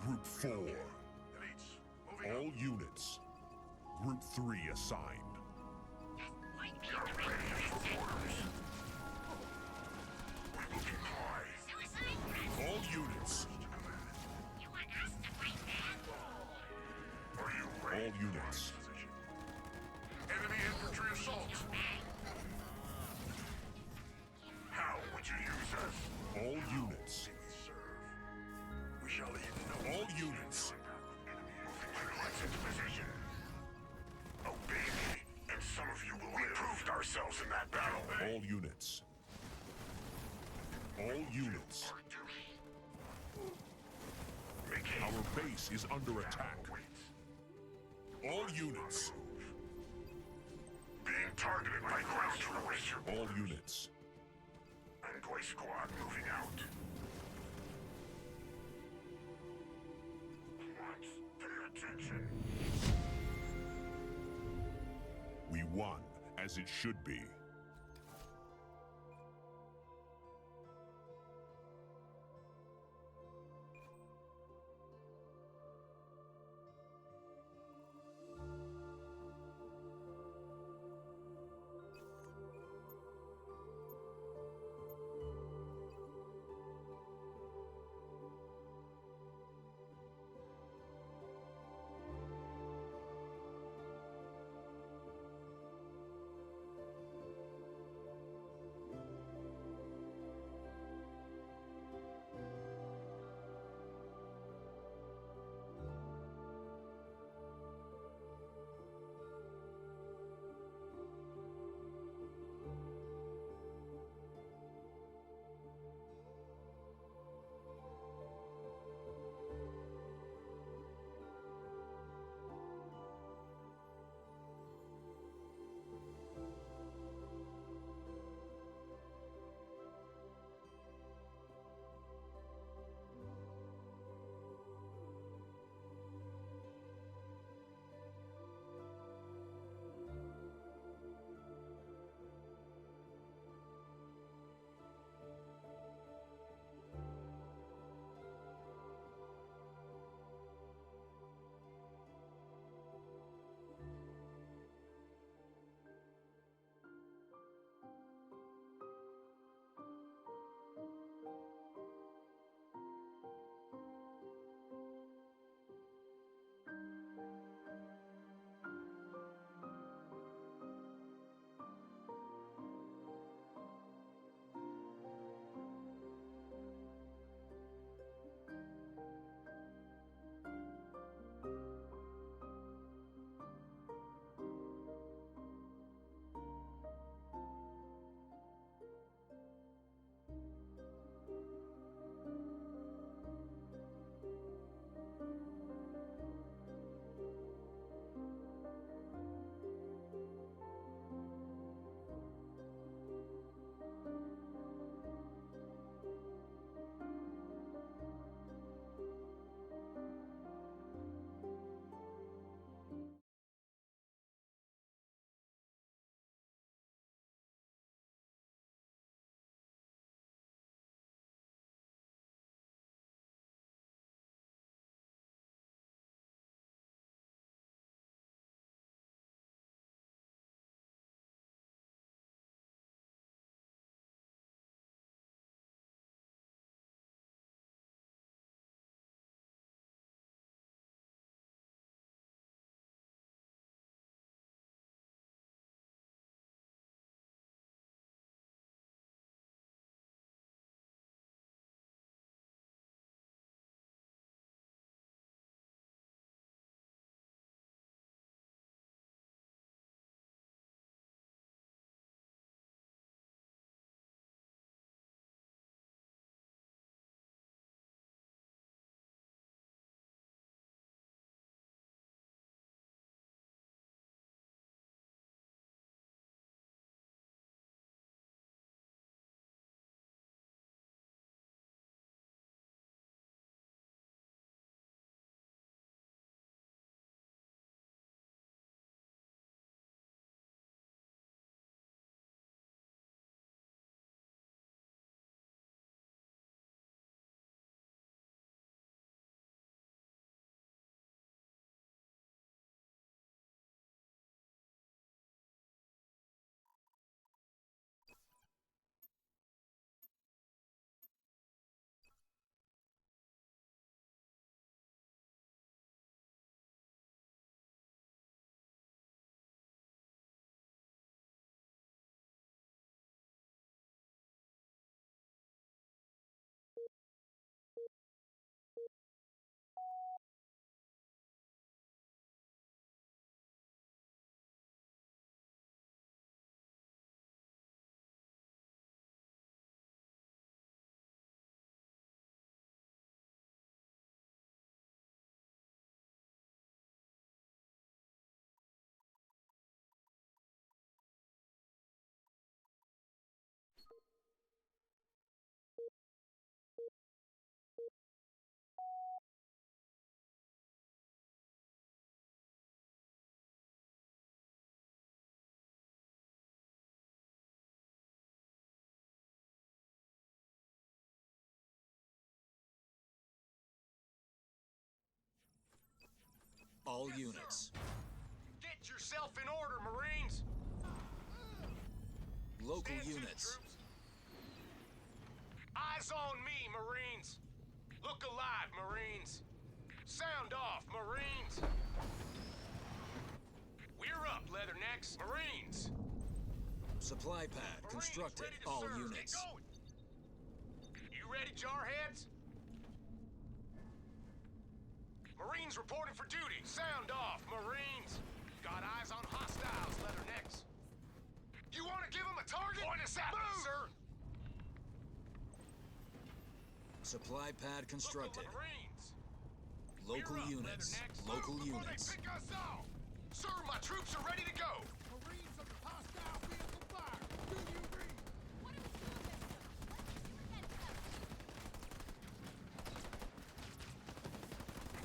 S10: Group 4.
S2: Elites, moving
S10: All
S2: up.
S10: units. Group 3 assigned.
S2: We are ready for orders. We will comply.
S9: Suicide threat.
S10: All units.
S2: To command.
S9: You want us to fight back?
S2: Are you ready?
S10: All units.
S2: Position. Enemy infantry assault. How would you use us?
S10: All units.
S2: We serve. We shall leave no
S10: All units.
S2: enemy moving units into position. Obey me, and some of you will live. We proved ourselves in that battle.
S10: All units. All units.
S2: Our duty. Make haste.
S10: Our base is under attack.
S2: Awaits.
S10: All units.
S2: Being targeted by ground troops.
S10: All units.
S2: Envoy squad moving out. Grunts, pay attention.
S10: We won, as it should be.
S1: All units.
S2: Get yourself in order, Marines!
S1: Local
S2: Stand to,
S1: units.
S2: troops. Eyes on me, Marines! Look alive, Marines! Sound off, Marines! We're up, Leathernecks! Marines!
S1: Supply pad
S2: Marines
S1: constructed.
S2: ready to
S1: All
S2: serve.
S1: units.
S2: Get going. You ready, Jarheads? Marines reporting for duty. Sound off, Marines. Got eyes on hostiles, Leathernecks. You want to give them a target? Point us at them, sir.
S1: Supply pad constructed.
S2: Look, Marines.
S1: Local
S2: We're up,
S1: units.
S2: Leathernecks.
S1: Local
S2: Move before
S1: units.
S2: They pick us off. Sir, my troops are ready to go.
S4: Marines under hostile vehicle fire. Do you read?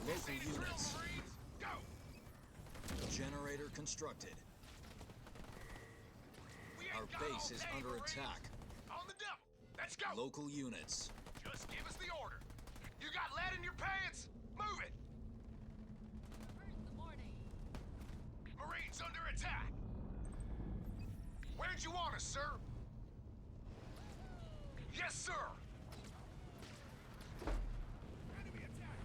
S1: Local
S2: See the drill,
S1: units.
S2: Marines. Go.
S1: Generator constructed.
S2: We ain't
S1: Our
S2: got
S1: base
S2: all
S1: is
S2: day,
S1: under
S2: Marines.
S1: attack.
S2: On the double. Let's go.
S1: Local units.
S2: Just give us the order. You got lead in your pants? Move it. Marines under attack. Where'd you want us, sir? Yes, sir. Enemy attack.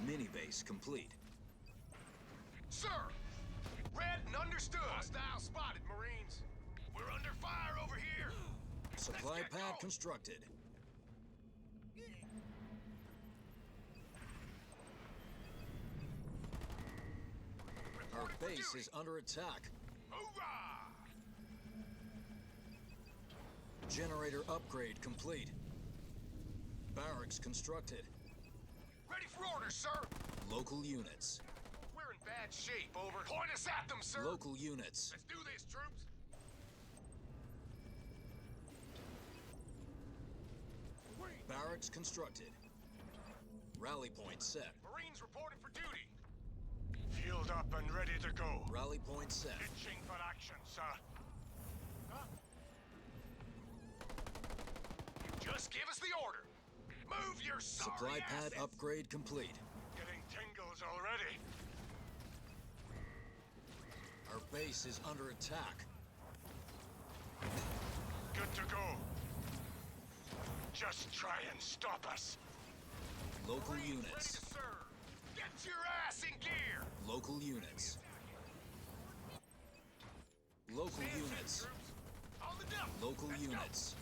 S1: Mini base complete.
S2: Sir. Read and understood. Hostile spotted, Marines. We're under fire over here.
S1: Supply
S2: Let's get
S1: pad
S2: going.
S1: constructed. Our
S2: Reporting for
S1: base
S2: duty.
S1: is under attack.
S2: Hoorah!
S1: Generator upgrade complete. Barracks constructed.
S2: Ready for orders, sir.
S1: Local units.
S2: We're in bad shape, over. Point us at them, sir.
S1: Local units.
S2: Let's do this, troops.
S1: Barracks constructed. Rally point set.
S2: Marines reporting for duty. Fueled up and ready to go.
S1: Rally point set.
S2: Pitching for action, sir. Just give us the order. Move your sorry
S1: Supply pad
S2: asses.
S1: upgrade complete.
S2: Getting tingles already.
S1: Our base is under attack.
S2: Good to go. Just try and stop us.
S1: Local
S2: Marines
S1: units.
S2: ready to serve. Get your ass in gear.
S1: Local units. Local
S2: Stand to,
S1: units.
S2: troops. On the double.
S1: Local
S2: Let's go.
S1: units.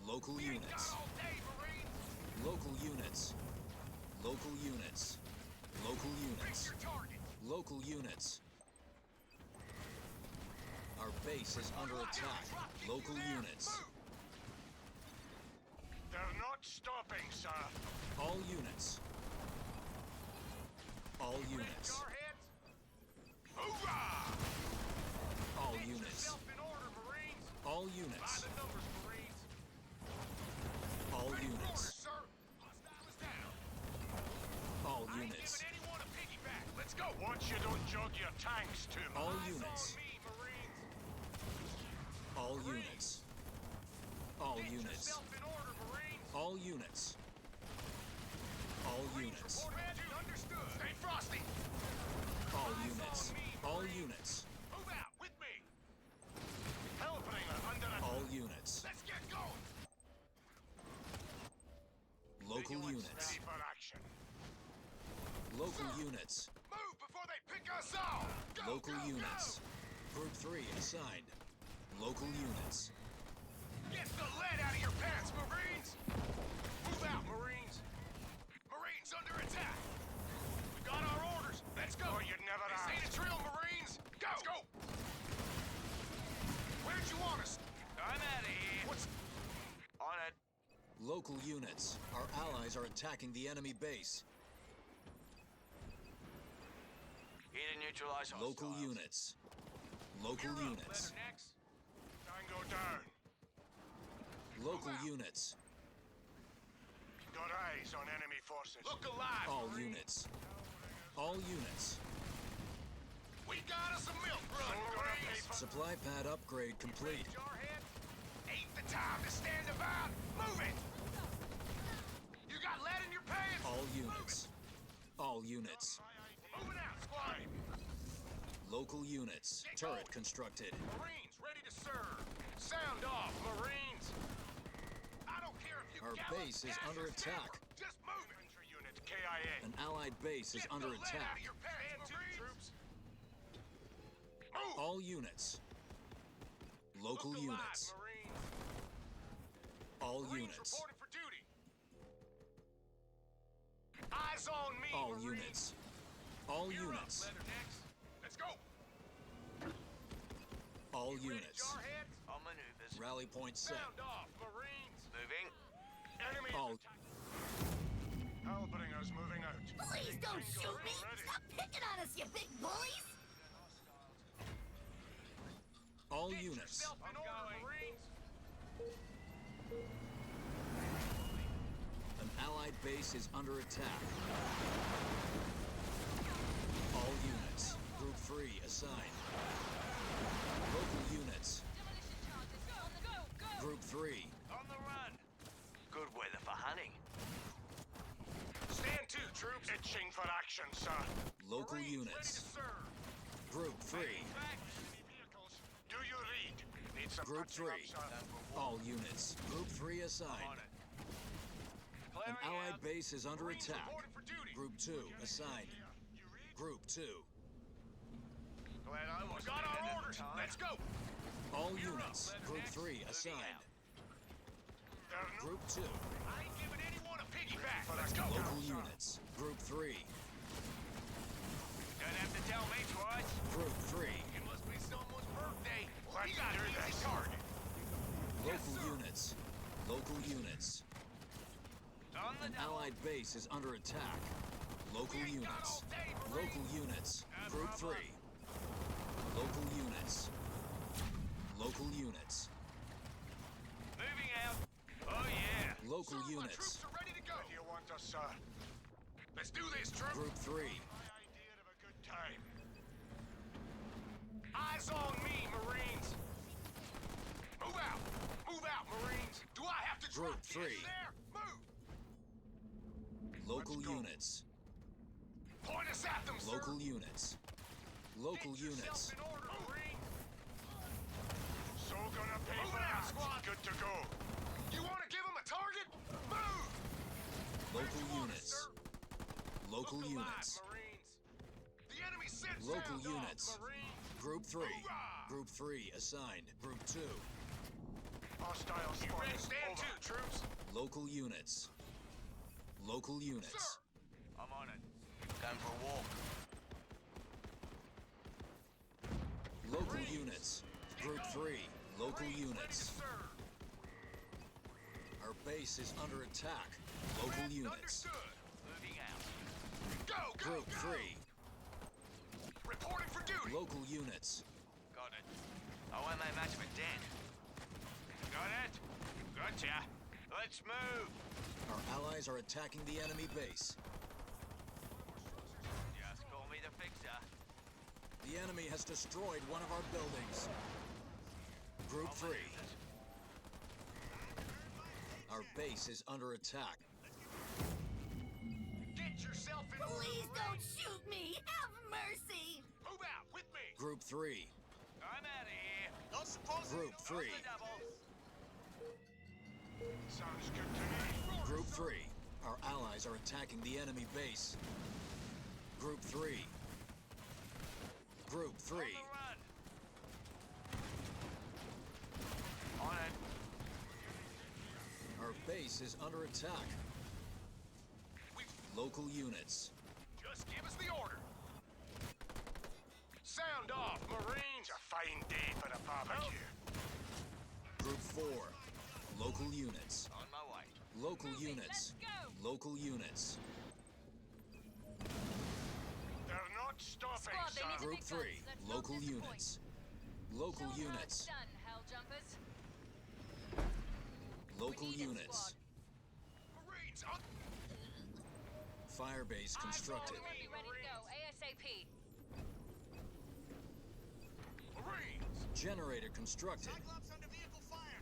S1: Local
S2: We ain't got
S1: units.
S2: all day, Marines.
S1: Local units. Local units. Local
S2: Pick
S1: units.
S2: your target.
S1: Local units. Our base is under attack. Local units.
S2: Move. They're not stopping, sir.
S1: All units. All units.
S2: Jarheads. Hoorah!
S1: All
S2: Get
S1: units.
S2: yourself in order, Marines.
S1: All
S2: By
S1: units.
S2: the numbers, Marines.
S1: All
S2: Ready for orders,
S1: units.
S2: sir. Hostile is down.
S1: All
S2: I ain't
S1: units.
S2: giving anyone a piggyback. Let's go. Watch you don't jog your tanks too much.
S1: All
S2: Eyes
S1: units.
S2: on me, Marines.
S1: All
S2: Marines.
S1: units. All
S2: Get
S1: units.
S2: yourself in order, Marines.
S1: All units. All
S2: Marines
S1: units.
S2: report ready. Understood. Stay frosty.
S1: All
S2: Eyes
S1: units.
S2: on me,
S1: All
S2: Marines.
S1: units.
S2: Move out with me. Hellbringer under attack.
S1: All units.
S2: Let's get going.
S1: Local
S2: Vigilance
S1: units.
S2: ready for action.
S1: Local units.
S2: Move before they pick us off. Go,
S1: Local
S2: go,
S1: units. Group 3 assigned. Local units.
S2: Go. Get the lead out of your pants, Marines. Move out, Marines. Marines under attack. We got our orders. Let's go. Oh, you'd never ask. Ain't a drill, Marines. Go. Let's go. Where'd you want us? I'm out of here. What's on it?
S1: Local units. Our allies are attacking the enemy base.
S5: Here to neutralize hostiles.
S1: Local units. Local
S2: You're up,
S1: units.
S2: Leathernecks. Tango down.
S1: Local
S2: Move out.
S1: units.
S2: Got eyes on enemy forces. Look alive,
S1: All
S2: Marines.
S1: units. All units.
S2: We got us a milk run, Marines.
S1: Supply pad upgrade complete.
S2: Jarhead, ain't the time to stand about. Move it. You got lead in your pants.
S1: All
S2: Move.
S1: units.
S2: Moving out, squad.
S1: Local units. Turret constructed.
S2: Marines ready to serve. Sound off, Marines. I don't care if you
S1: Our
S2: gallop,
S1: base is
S2: dash,
S1: under
S2: or
S1: attack.
S2: scamper. Just move it. Infantry unit KIA.
S1: An allied base is
S2: Get
S1: under
S2: the lead out
S1: attack.
S2: of your pants, troops. Move.
S1: All units. Local
S2: Look alive,
S1: units.
S2: Marines.
S1: All
S2: Marines
S1: units.
S2: reporting for duty. Eyes on me,
S1: All
S2: Marines.
S1: units. All
S2: Gear
S1: units.
S2: Up, Leathernecks. Let's go.
S1: All
S2: Ready,
S1: units.
S2: jarheads?
S5: On maneuvers.
S1: Rally point set.
S2: Sound off, Marines.
S5: Moving.
S2: Enemy
S1: All-
S2: is attacking. Halberdinger's moving out.
S9: Please don't shoot me!
S2: Ready.
S9: Stop picking on us, you big bullies!
S1: All
S2: Get
S1: units.
S2: yourself in order, Marines.
S1: An allied base is under attack. All units. Group 3 assigned. Local units.
S8: Demolition charges. Go.
S1: Group 3.
S5: On the run. Good weather for hunting.
S2: Stand to, troops. Itching for action, sir.
S1: Local
S2: Marines
S1: units.
S2: ready to serve.
S1: Group 3.
S2: Back. Enemy vehicles. Do you read? Need some
S1: Group
S2: patching
S1: 3.
S2: up, sir.
S1: All units. Group 3
S5: On
S1: assigned.
S5: it.
S1: An
S5: Clearing
S1: allied
S5: out.
S1: base is under
S2: Marines
S1: attack.
S2: reporting for duty.
S1: Group 2 assigned.
S2: You read?
S1: Group 2.
S2: Glad I was. Got
S5: in
S2: our
S5: at the
S2: orders.
S5: time.
S2: Let's go.
S1: All
S2: Gear up,
S1: units. Group
S2: Leathernecks.
S1: 3 assigned.
S2: There's no-
S1: Group 2.
S2: I ain't giving anyone a piggyback. Let's go.
S1: Local units. Group 3.
S5: Don't have to tell me twice.
S1: Group 3.
S2: It must be someone's birthday. Let's do this. Target.
S1: Local units. Local units.
S5: On the
S1: An
S5: double.
S1: allied base is under attack. Local
S2: We ain't got
S1: units.
S2: all day, Marines.
S1: Local units. Group 3. Local units. Local units.
S5: Moving out. Oh yeah.
S1: Local
S2: Sir, my
S1: units.
S2: troops are ready to go. Where do you want us, sir? Let's do this, troops.
S1: Group 3.
S2: My idea of a good time. Eyes on me, Marines. Move out. Move out, Marines. Do I have to
S1: Group
S2: drop
S1: 3.
S2: kids there? Move.
S1: Local
S2: Let's go.
S1: units.
S2: Point us at them, sir.
S1: Local units. Local
S2: Get
S1: units.
S2: yourself in order, Marines. So gonna pay for that, squad. Good to go. You want to give them a target? Move.
S1: Local
S2: Where you want us,
S1: units.
S2: sir?
S1: Local
S2: Look alive,
S1: units.
S2: Marines. The enemy sent
S1: Local
S2: sound off,
S1: units.
S2: Marines.
S1: Group 3.
S2: Hoorah!
S1: Group 3 assigned. Group 2.
S2: Hostiles. You ready? Stand to, troops.
S1: Local units. Local units.
S2: Sir.
S5: I'm on it. Going for a walk.
S1: Local units. Group 3. Local
S2: Marines
S1: units.
S2: ready to serve.
S1: Our base is under attack. Local
S2: Command
S1: units.
S2: Understood.
S5: Moving out.
S2: Go, go,
S1: Group
S2: go.
S1: 3.
S2: Reporting for duty.
S1: Local units.
S5: Got it. I won't make much of a dent. Got it. Gotcha. Let's move.
S1: Our allies are attacking the enemy base.
S5: Just call me the fixer.
S1: The enemy has destroyed one of our buildings. Group 3. Our base is under attack.
S2: Get yourself in order.
S9: Please don't
S2: Marines.
S9: shoot me! Have mercy!
S2: Move out with me.
S1: Group 3.
S5: I'm out of here.
S2: Don't suppose
S1: Group
S2: they
S1: 3.
S5: On the double.
S2: Sounds good to me.
S1: Group 3. Our allies are attacking the enemy base. Group 3. Group 3.
S5: On the run. On it.
S1: Our base is under attack. Local units.
S2: Just give us the order. Sound off, Marines. A fine day for the barbecue.
S1: Group 4. Local units.
S5: On my way.
S1: Local
S8: Moving,
S1: units.
S8: let's go.
S1: Local units.
S2: They're not stopping,
S8: Squad, they
S2: son.
S8: need to
S1: Group
S8: big
S1: 3.
S8: guns. Let's not
S1: Local
S8: disappoint.
S1: units. Local
S8: Short
S1: units.
S8: march done, hell jumpers.
S1: Local
S8: We need it,
S1: units.
S8: squad.
S2: Marines, up.
S1: Firebase constructed.
S8: Everyone be ready to go ASAP.
S2: Marines.
S1: Generator constructed.
S4: Cyclops under vehicle fire.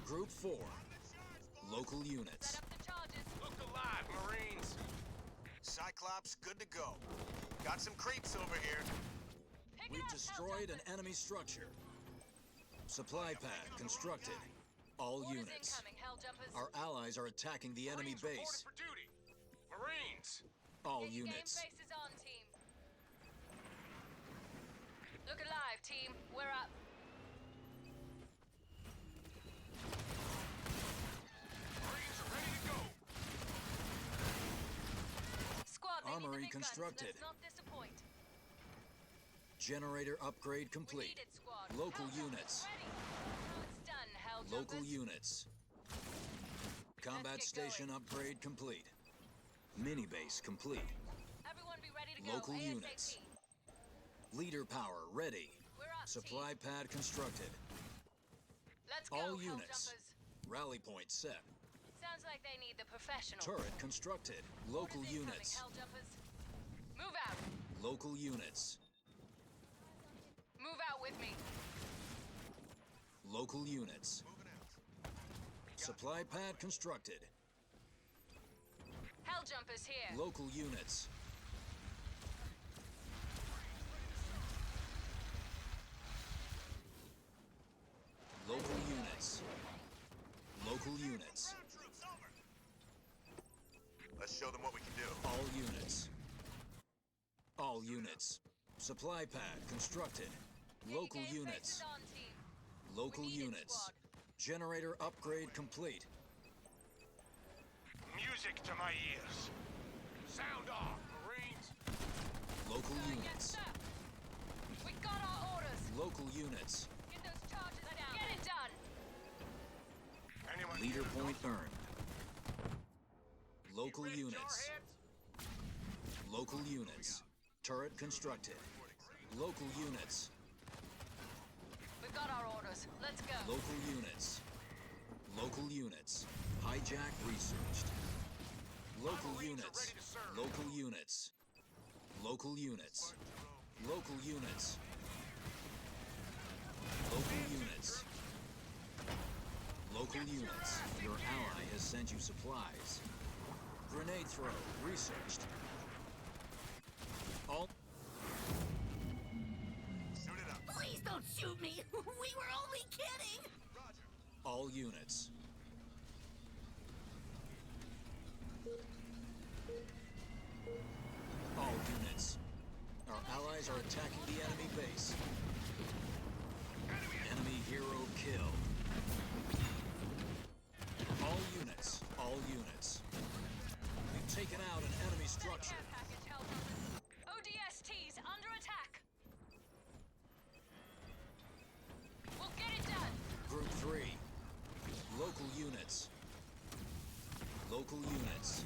S1: Group 4.
S4: On the charge, boys.
S1: Local units.
S8: Set up the charges.
S2: Look alive, Marines.
S4: Cyclops
S7: good to go. Got some creeps over here.
S8: Pick
S1: We've
S8: it up,
S1: destroyed an
S8: Helljumpers.
S1: enemy structure. Supply pad constructed. All
S8: Orders
S1: units.
S8: incoming, Helljumpers.
S1: Our allies are attacking the enemy
S2: Marines reported
S1: base.
S2: for duty. Marines!
S1: All
S8: Get your
S1: units.
S8: game faces on, team. Look alive, team. We're up.
S2: Marines are ready to go.
S8: Squad, they need
S1: Armory
S8: the big
S1: constructed.
S8: guns. Let's not disappoint.
S1: Generator upgrade
S8: We
S1: complete.
S8: need it, squad.
S1: Local
S8: Helljumpers
S1: units.
S8: ready. Now it's done, Helljumpers.
S1: Local units. Combat
S8: get
S1: station
S8: going.
S1: upgrade complete. Mini base complete.
S8: Everyone be ready to go.
S1: Local
S8: ASAP.
S1: units. Leader power ready.
S8: We're up,
S1: Supply
S8: team.
S1: pad constructed.
S8: Let's go,
S1: All units.
S8: Helljumpers.
S1: Rally point set.
S8: Sounds like they need the professional.
S1: Turret constructed. Local
S8: Orders incoming,
S1: units.
S8: Helljumpers. Move out.
S1: Local units.
S8: Move out with me.
S1: Local units.
S7: Moving out.
S1: Supply pad constructed.
S8: Helljumpers here.
S1: Local units. Local units. Local units.
S7: Ground troops, over. Let's show them what we can do.
S1: All units. All units. Supply pad constructed.
S8: Get your
S1: Local
S8: game
S1: units.
S8: faces on, team.
S1: Local
S8: We need it,
S1: units.
S8: squad.
S1: Generator upgrade complete.
S2: Music to my ears. Sound off, Marines.
S1: Local
S8: Yes,
S1: units.
S8: sir. We got our orders.
S1: Local units.
S8: Get those charges down. Get it done.
S2: Anyone
S1: Leader
S2: need a
S1: point
S2: note?
S1: earned. Local
S2: Ready,
S1: units.
S2: jarheads?
S1: Local units. Turret constructed. Local units.
S8: We got our orders. Let's go.
S1: Local units. Local units. Hijack researched. Local
S2: Marines are
S1: units.
S2: ready to serve.
S1: Local units. Local units. Local units. Local units. Local units. Your ally has sent you supplies. Grenade throw researched. All
S7: Shoot it up.
S9: Please don't shoot me. We were only kidding.
S7: Roger.
S1: all units. All units. Our allies are attacking the enemy base. Enemy hero killed. All units. All units. We've taken out an enemy structure.
S8: Care package, Helljumpers. ODST's under attack. We'll get it done.
S1: Group 3. Local units. Local units.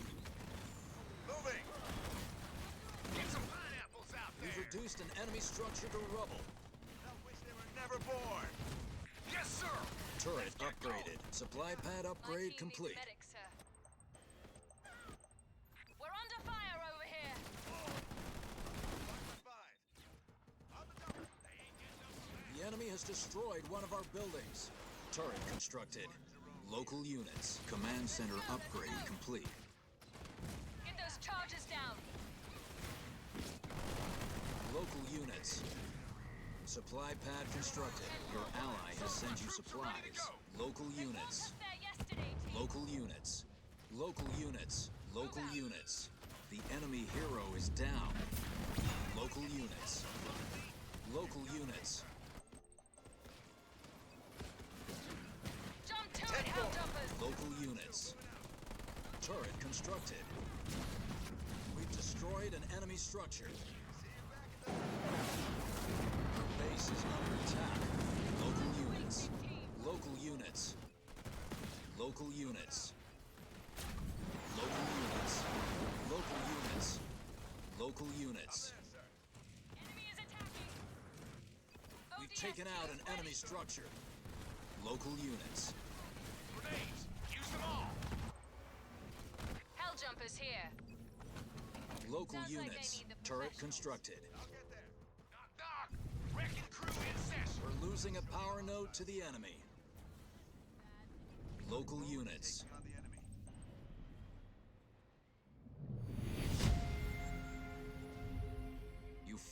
S7: Moving.
S2: Get some pineapples out there.
S1: We've reduced an enemy structure to rubble.
S7: I wish they were never born.
S2: Yes, sir.
S1: Turret
S2: Let's get
S1: upgraded. Supply pad
S8: My
S1: upgrade
S8: team
S1: complete.
S8: needs medics, sir. We're under fire over here.
S7: 5. On the double. They ain't getting no slack.
S1: The enemy has destroyed one of our buildings. Turret constructed. Local units. Command center upgrade complete.
S8: Get those charges down.
S1: Local units. Supply pad constructed. Your ally has sent you supplies. Local units.
S8: Us there yesterday, team.
S1: Local units. Local units. Local units. The enemy hero is down. Local units. Local units.
S8: Jump to it, Helljumpers.
S1: Local units. Turret constructed. We've destroyed an enemy structure. Our base is under attack. Local units. Local units. Local units. Local units. Local units. Local units.
S8: Enemy is attacking.
S1: We've taken out an enemy structure. Local units.
S2: Grenades. Use them all.
S8: Helljumpers here.
S1: Local
S8: Sounds like they
S1: units.
S8: need the
S1: Turret
S8: professionals.
S1: constructed.
S7: I'll get there.
S2: Knock, knock. Wrecking crew in session.
S1: We're losing a power node to the enemy. Local units.
S7: On the enemy.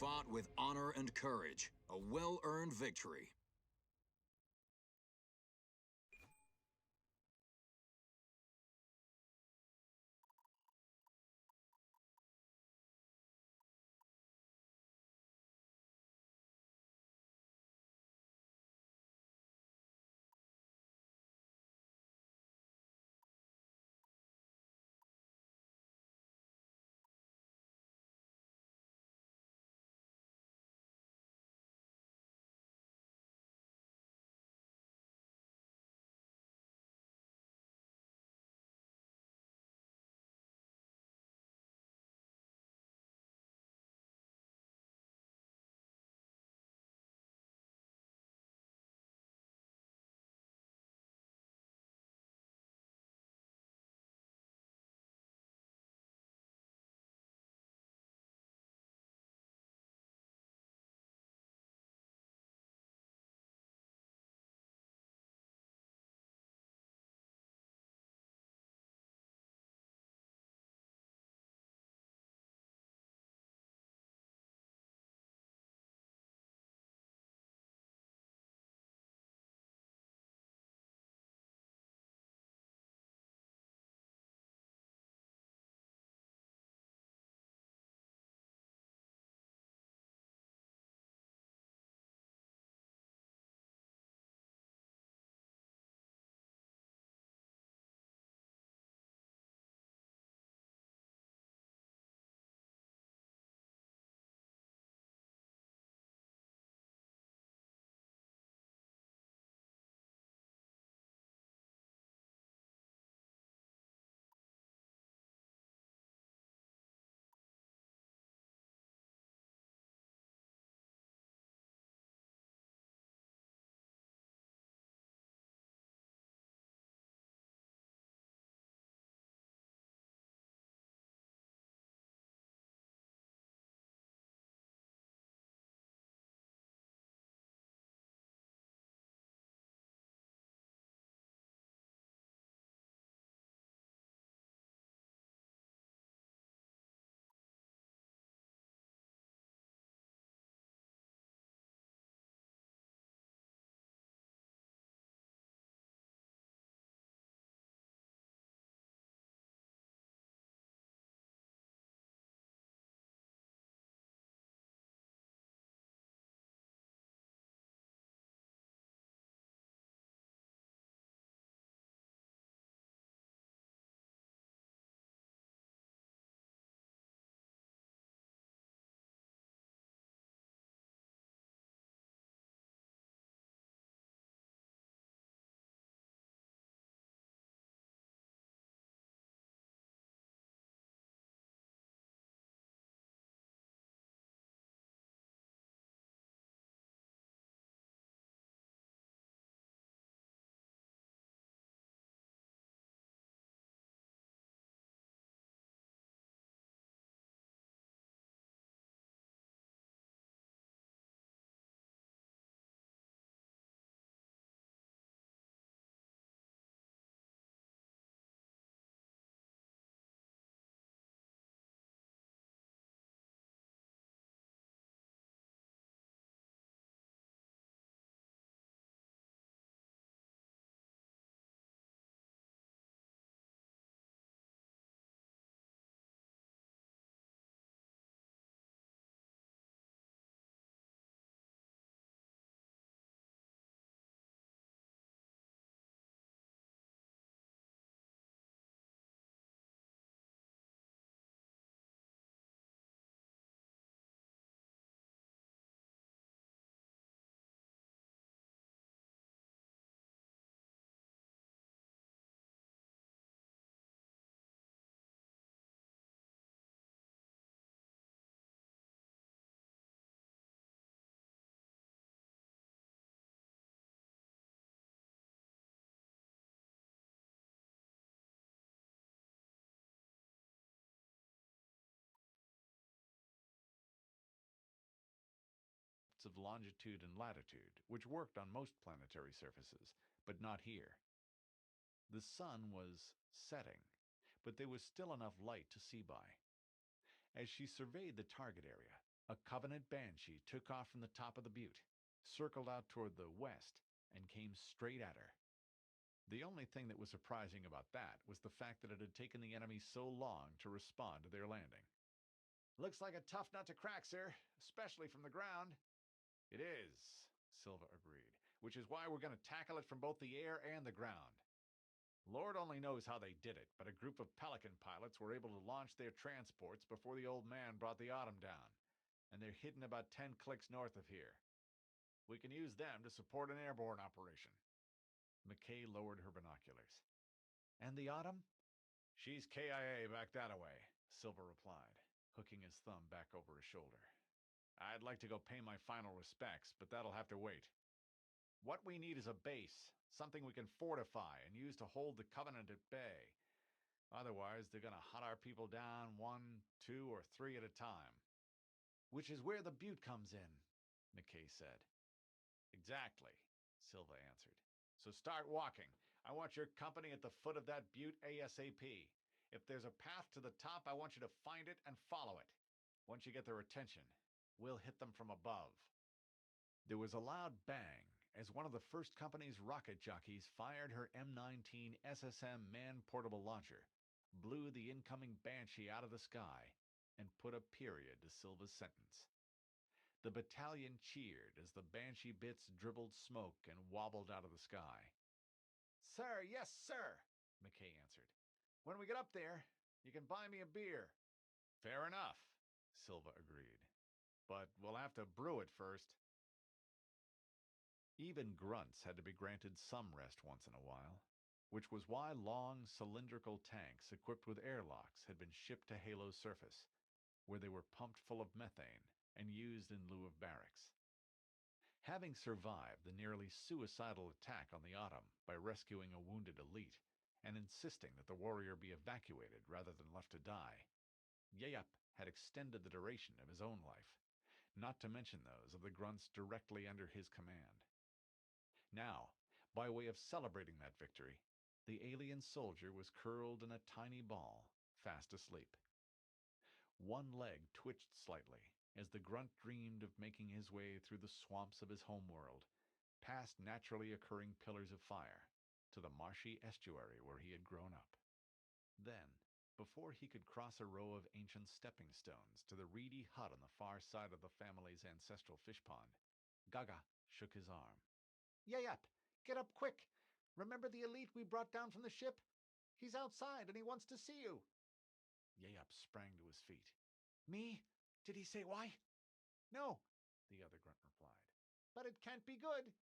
S1: fought with honor and courage, a well-earned victory.
S11: Of longitude and latitude, which worked on most planetary surfaces, but not here. The sun was setting, but there was still enough light to see by. As she surveyed the target area, A Covenant Banshee took off from the top of the butte, circled out toward the west, and came straight at her. The only thing that was surprising about that was the fact that it had taken the enemy so long to respond to their landing. "Looks like a tough nut to crack, sir, especially from the ground." "It is," Silva agreed, "which is why we're going to tackle it from both the air and the ground. Lord only knows how they did it, but a group of Pelican pilots were able to launch their transports before the old man brought the Autumn down, and they're hidden about 10 clicks north of here. We can use them to support an airborne operation." McKay lowered her binoculars. "And the Autumn?" "She's KIA back that-a-way," Silva replied, hooking his thumb back over his shoulder. "I'd like to go pay my final respects, but that'll have to wait. What we need is a base, something we can fortify and use to hold the Covenant at bay. Otherwise, they're going to hunt our people down 1, 2, or 3 at a time." "Which is where the butte comes in," McKay said. "Exactly," Silva answered. "So start walking. I want your company at the foot of that butte ASAP. If there's a path to the top, I want you to find it and follow it. Once you get their attention, we'll hit them from above." There was a loud bang as one of the first company's rocket jockeys fired her M19 SSM man-portable launcher, blew the incoming Banshee out of the sky, and put a period to Silva's sentence. The battalion cheered as the Banshee bits dribbled smoke and wobbled out of the sky. "Sir, yes, sir," McKay answered. "When we get up there, you can buy me a beer." "Fair enough," Silva agreed. "But we'll have to brew it first." Even grunts had to be granted some rest once in a while, which was why long cylindrical tanks equipped with airlocks had been shipped to Halo's surface, where they were pumped full of methane and used in lieu of barracks. Having survived the nearly suicidal attack on the Autumn by rescuing a wounded elite and insisting that the warrior be evacuated rather than left to die, Yeyup had extended the duration of his own life, not to mention those of the grunts directly under his command. Now, by way of celebrating that victory, the alien soldier was curled in a tiny ball, fast asleep. One leg twitched slightly as the grunt dreamed of making his way through the swamps of his homeworld, past naturally occurring pillars of fire, to the marshy estuary where he had grown up. Then, before he could cross a row of ancient stepping stones to the reedy hut on the far side of the family's ancestral fish pond, Gaga shook his arm. "Yeyup, get up quick! Remember the elite we brought down from the ship? He's outside and he wants to see you." Yeyup sprang to his feet. "Me? Did he say why?" "No," the other grunt replied. "But it can't be good."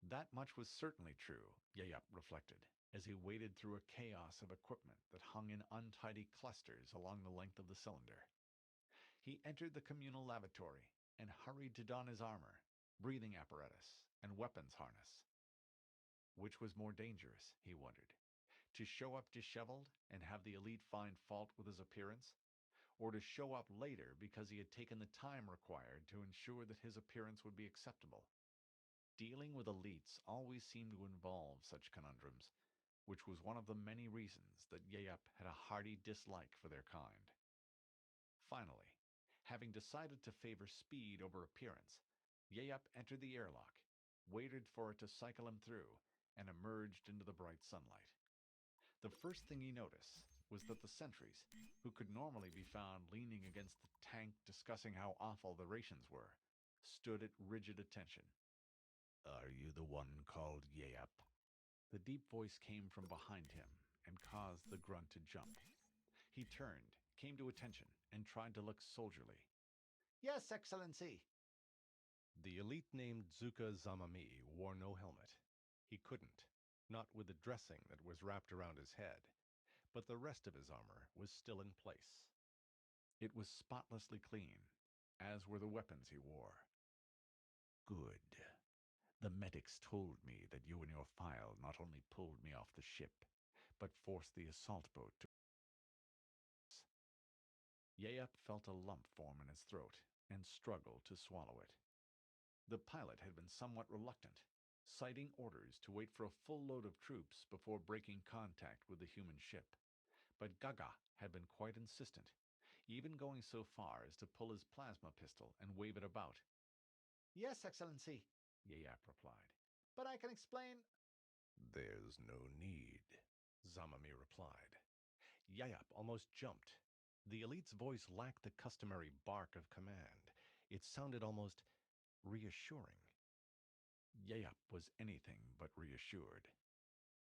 S11: That much was certainly true, Yeyup reflected, as he waded through a chaos of equipment that hung in untidy clusters along the length of the cylinder. He entered the communal lavatory and hurried to don his armor, breathing apparatus, and weapons harness. Which was more dangerous, he wondered, to show up disheveled and have the elite find fault with his appearance, or to show up later because he had taken the time required to ensure that his appearance would be acceptable. Dealing with elites always seemed to involve such conundrums, which was one of the many reasons that Yeyup had a hearty dislike for their kind. Finally, having decided to favor speed over appearance, Yeyup entered the airlock, waited for it to cycle him through, and emerged into the bright sunlight. The first thing he noticed was that the sentries, who could normally be found leaning against the tank discussing how awful the rations were, stood at rigid attention. "Are you the one called Yeyup?" The deep voice came from behind him and caused the grunt to jump. He turned, came to attention, and tried to look soldierly. "Yes, Excellency."
S12: The elite named Zuka Zamami wore no helmet. He couldn't, not with the dressing that was wrapped around his head, but the rest of his armor was still in place. It was spotlessly clean, as were the weapons he wore. "Good. The medics told me that you and your file not only pulled me off the ship, but forced the assault boat to..." Yeyup felt a lump form in his throat and struggled to swallow it. The pilot had been somewhat reluctant, citing orders to wait for a full load of troops before breaking contact with the human ship. But Gaga had been quite insistent,
S11: even going so far as to pull his plasma pistol and wave it about. "Yes, Excellency," Yayap replied. "But I can explain—"
S12: "There's no need," Zamami replied. Yayap almost jumped. The elite's voice lacked the customary bark of command. It sounded almost reassuring. Yayap was anything but reassured.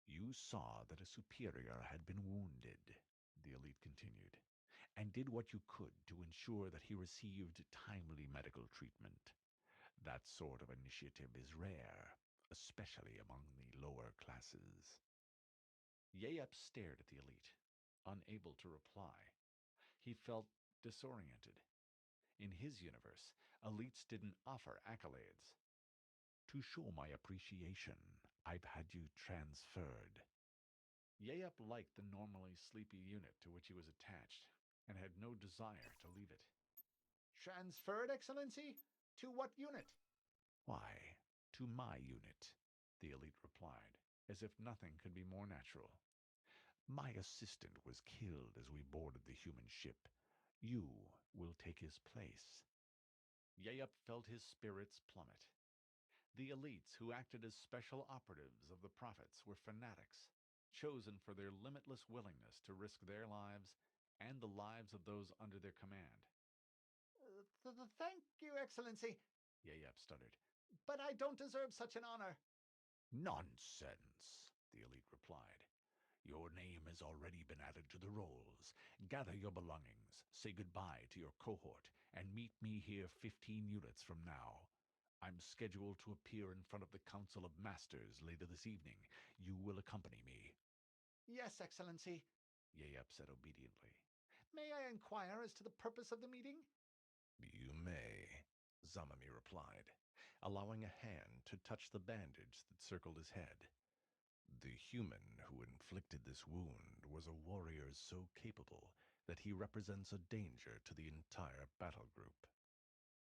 S12: "You saw that a superior had been wounded," the elite continued, "and did what you could to ensure that he received timely medical treatment. That sort of initiative is rare, especially among the lower classes." Yayap stared at the elite, unable to reply. He felt disoriented. In his universe, elites didn't offer accolades. "To show my appreciation, I've had you transferred." Yayap liked the normally sleepy unit to which he was attached, and had no desire to leave it. "Transferred, Excellency? To what unit?" "Why, to my unit," the elite replied, as if nothing could be more natural. "My assistant was killed as we boarded the human ship. You will take his place." Yayap felt his spirits plummet. The elites who acted as special operatives of the prophets were fanatics, chosen for their limitless willingness to risk their lives and the lives of those under their command. "Thank you, Excellency," Yayap stuttered, "but I don't deserve such an honor." "Nonsense," the elite replied. "Your name has already been added to the rolls. Gather your belongings, say goodbye to your cohort, and meet me here 15 units from now. I'm scheduled to appear in front of the Council of Masters later this evening. You will accompany me." "Yes, Excellency," Yayap said obediently. "May I inquire as to the purpose of the meeting?" "You may," Zamami replied, allowing a hand to touch the bandage that circled his head. "The human who inflicted this wound was a warrior so capable that he represents a danger to the entire battle group.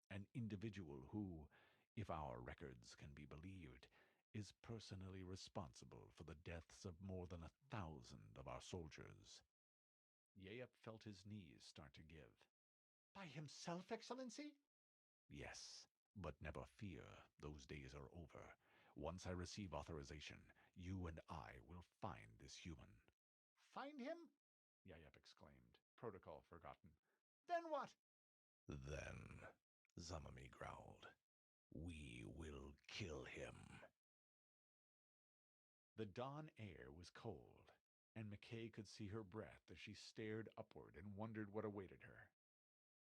S12: An individual who, if our records can be believed, is personally responsible for the deaths of more than 1,000 of our soldiers." Yayap felt his knees start to give. "By himself, Excellency?" "Yes, but never fear, those days are over. Once I receive authorization, you and I will find this human." "Find him?" Yayap exclaimed, protocol forgotten. "Then what?" "Then," Zamami growled, "we will kill him." The dawn air was cold, and McKay could see her breath as she stared upward and wondered what awaited her.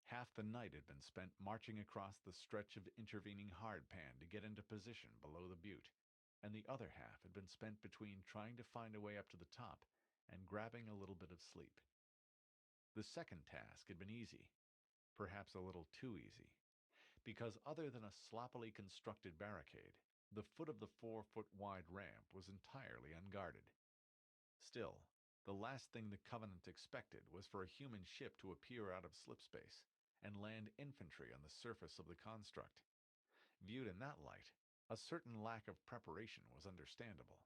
S12: Half the night had been spent marching across the stretch of intervening hardpan to get into position below the butte, and the other half had been spent between trying to find a way up to the top and grabbing a little bit of sleep. The second task had been easy, perhaps a little too easy, because other than a sloppily constructed barricade, the foot of the 4-foot-wide ramp was entirely unguarded. Still, the last thing the Covenant expected was for a human ship to appear out of slipspace and land infantry on the surface of the construct. Viewed in that light, a certain lack of preparation was understandable.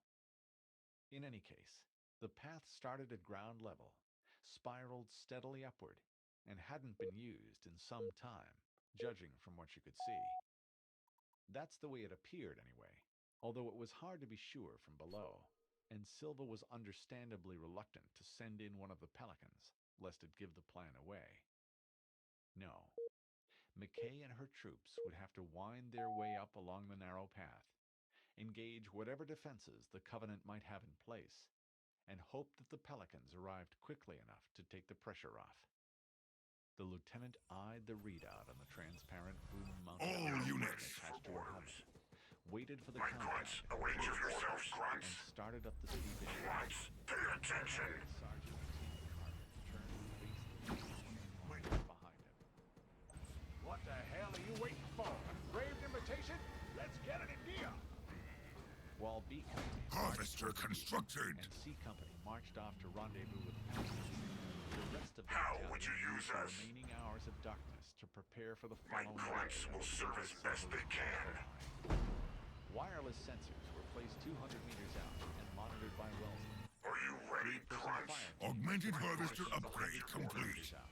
S12: In any case, the path started at ground level, spiraled steadily upward, and hadn't been used in some time, judging from what you could see. That's the way it appeared anyway, although it was hard to be sure from below, and Silva was understandably reluctant to send in one of the Pelicans, lest it give the plan away. No. McKay and her troops would have to wind their way up along the narrow path, engage whatever defenses the Covenant might have in place, and hope that the Pelicans arrived quickly enough to take the pressure off. The lieutenant eyed the readout on the transparent boom-mounted attached to her helmet, waited for the countdown, and started up the steep incline.
S2: Pay attention!
S11: Behind him.
S4: What the hell are you waiting for? A engraved invitation? Let's get it in gear!
S11: While B Company
S10: Harvester constructed!
S11: and C Company marched off to rendezvous with Pelicans, the rest of the
S2: How
S11: battalion
S2: would you use
S11: used the
S2: us?
S11: remaining hours of darkness to prepare for the
S2: My
S11: following
S2: grunts
S11: day
S2: will
S11: of
S2: serve as best they can.
S11: Wireless sensors were placed 200 meters out and monitored by Wellesley.
S2: Are you ready,
S11: 3-person
S2: grunts?
S11: fire teams
S10: Augmented
S11: were
S10: harvester
S11: positioned
S10: upgrade
S11: 400
S10: complete.
S11: meters out.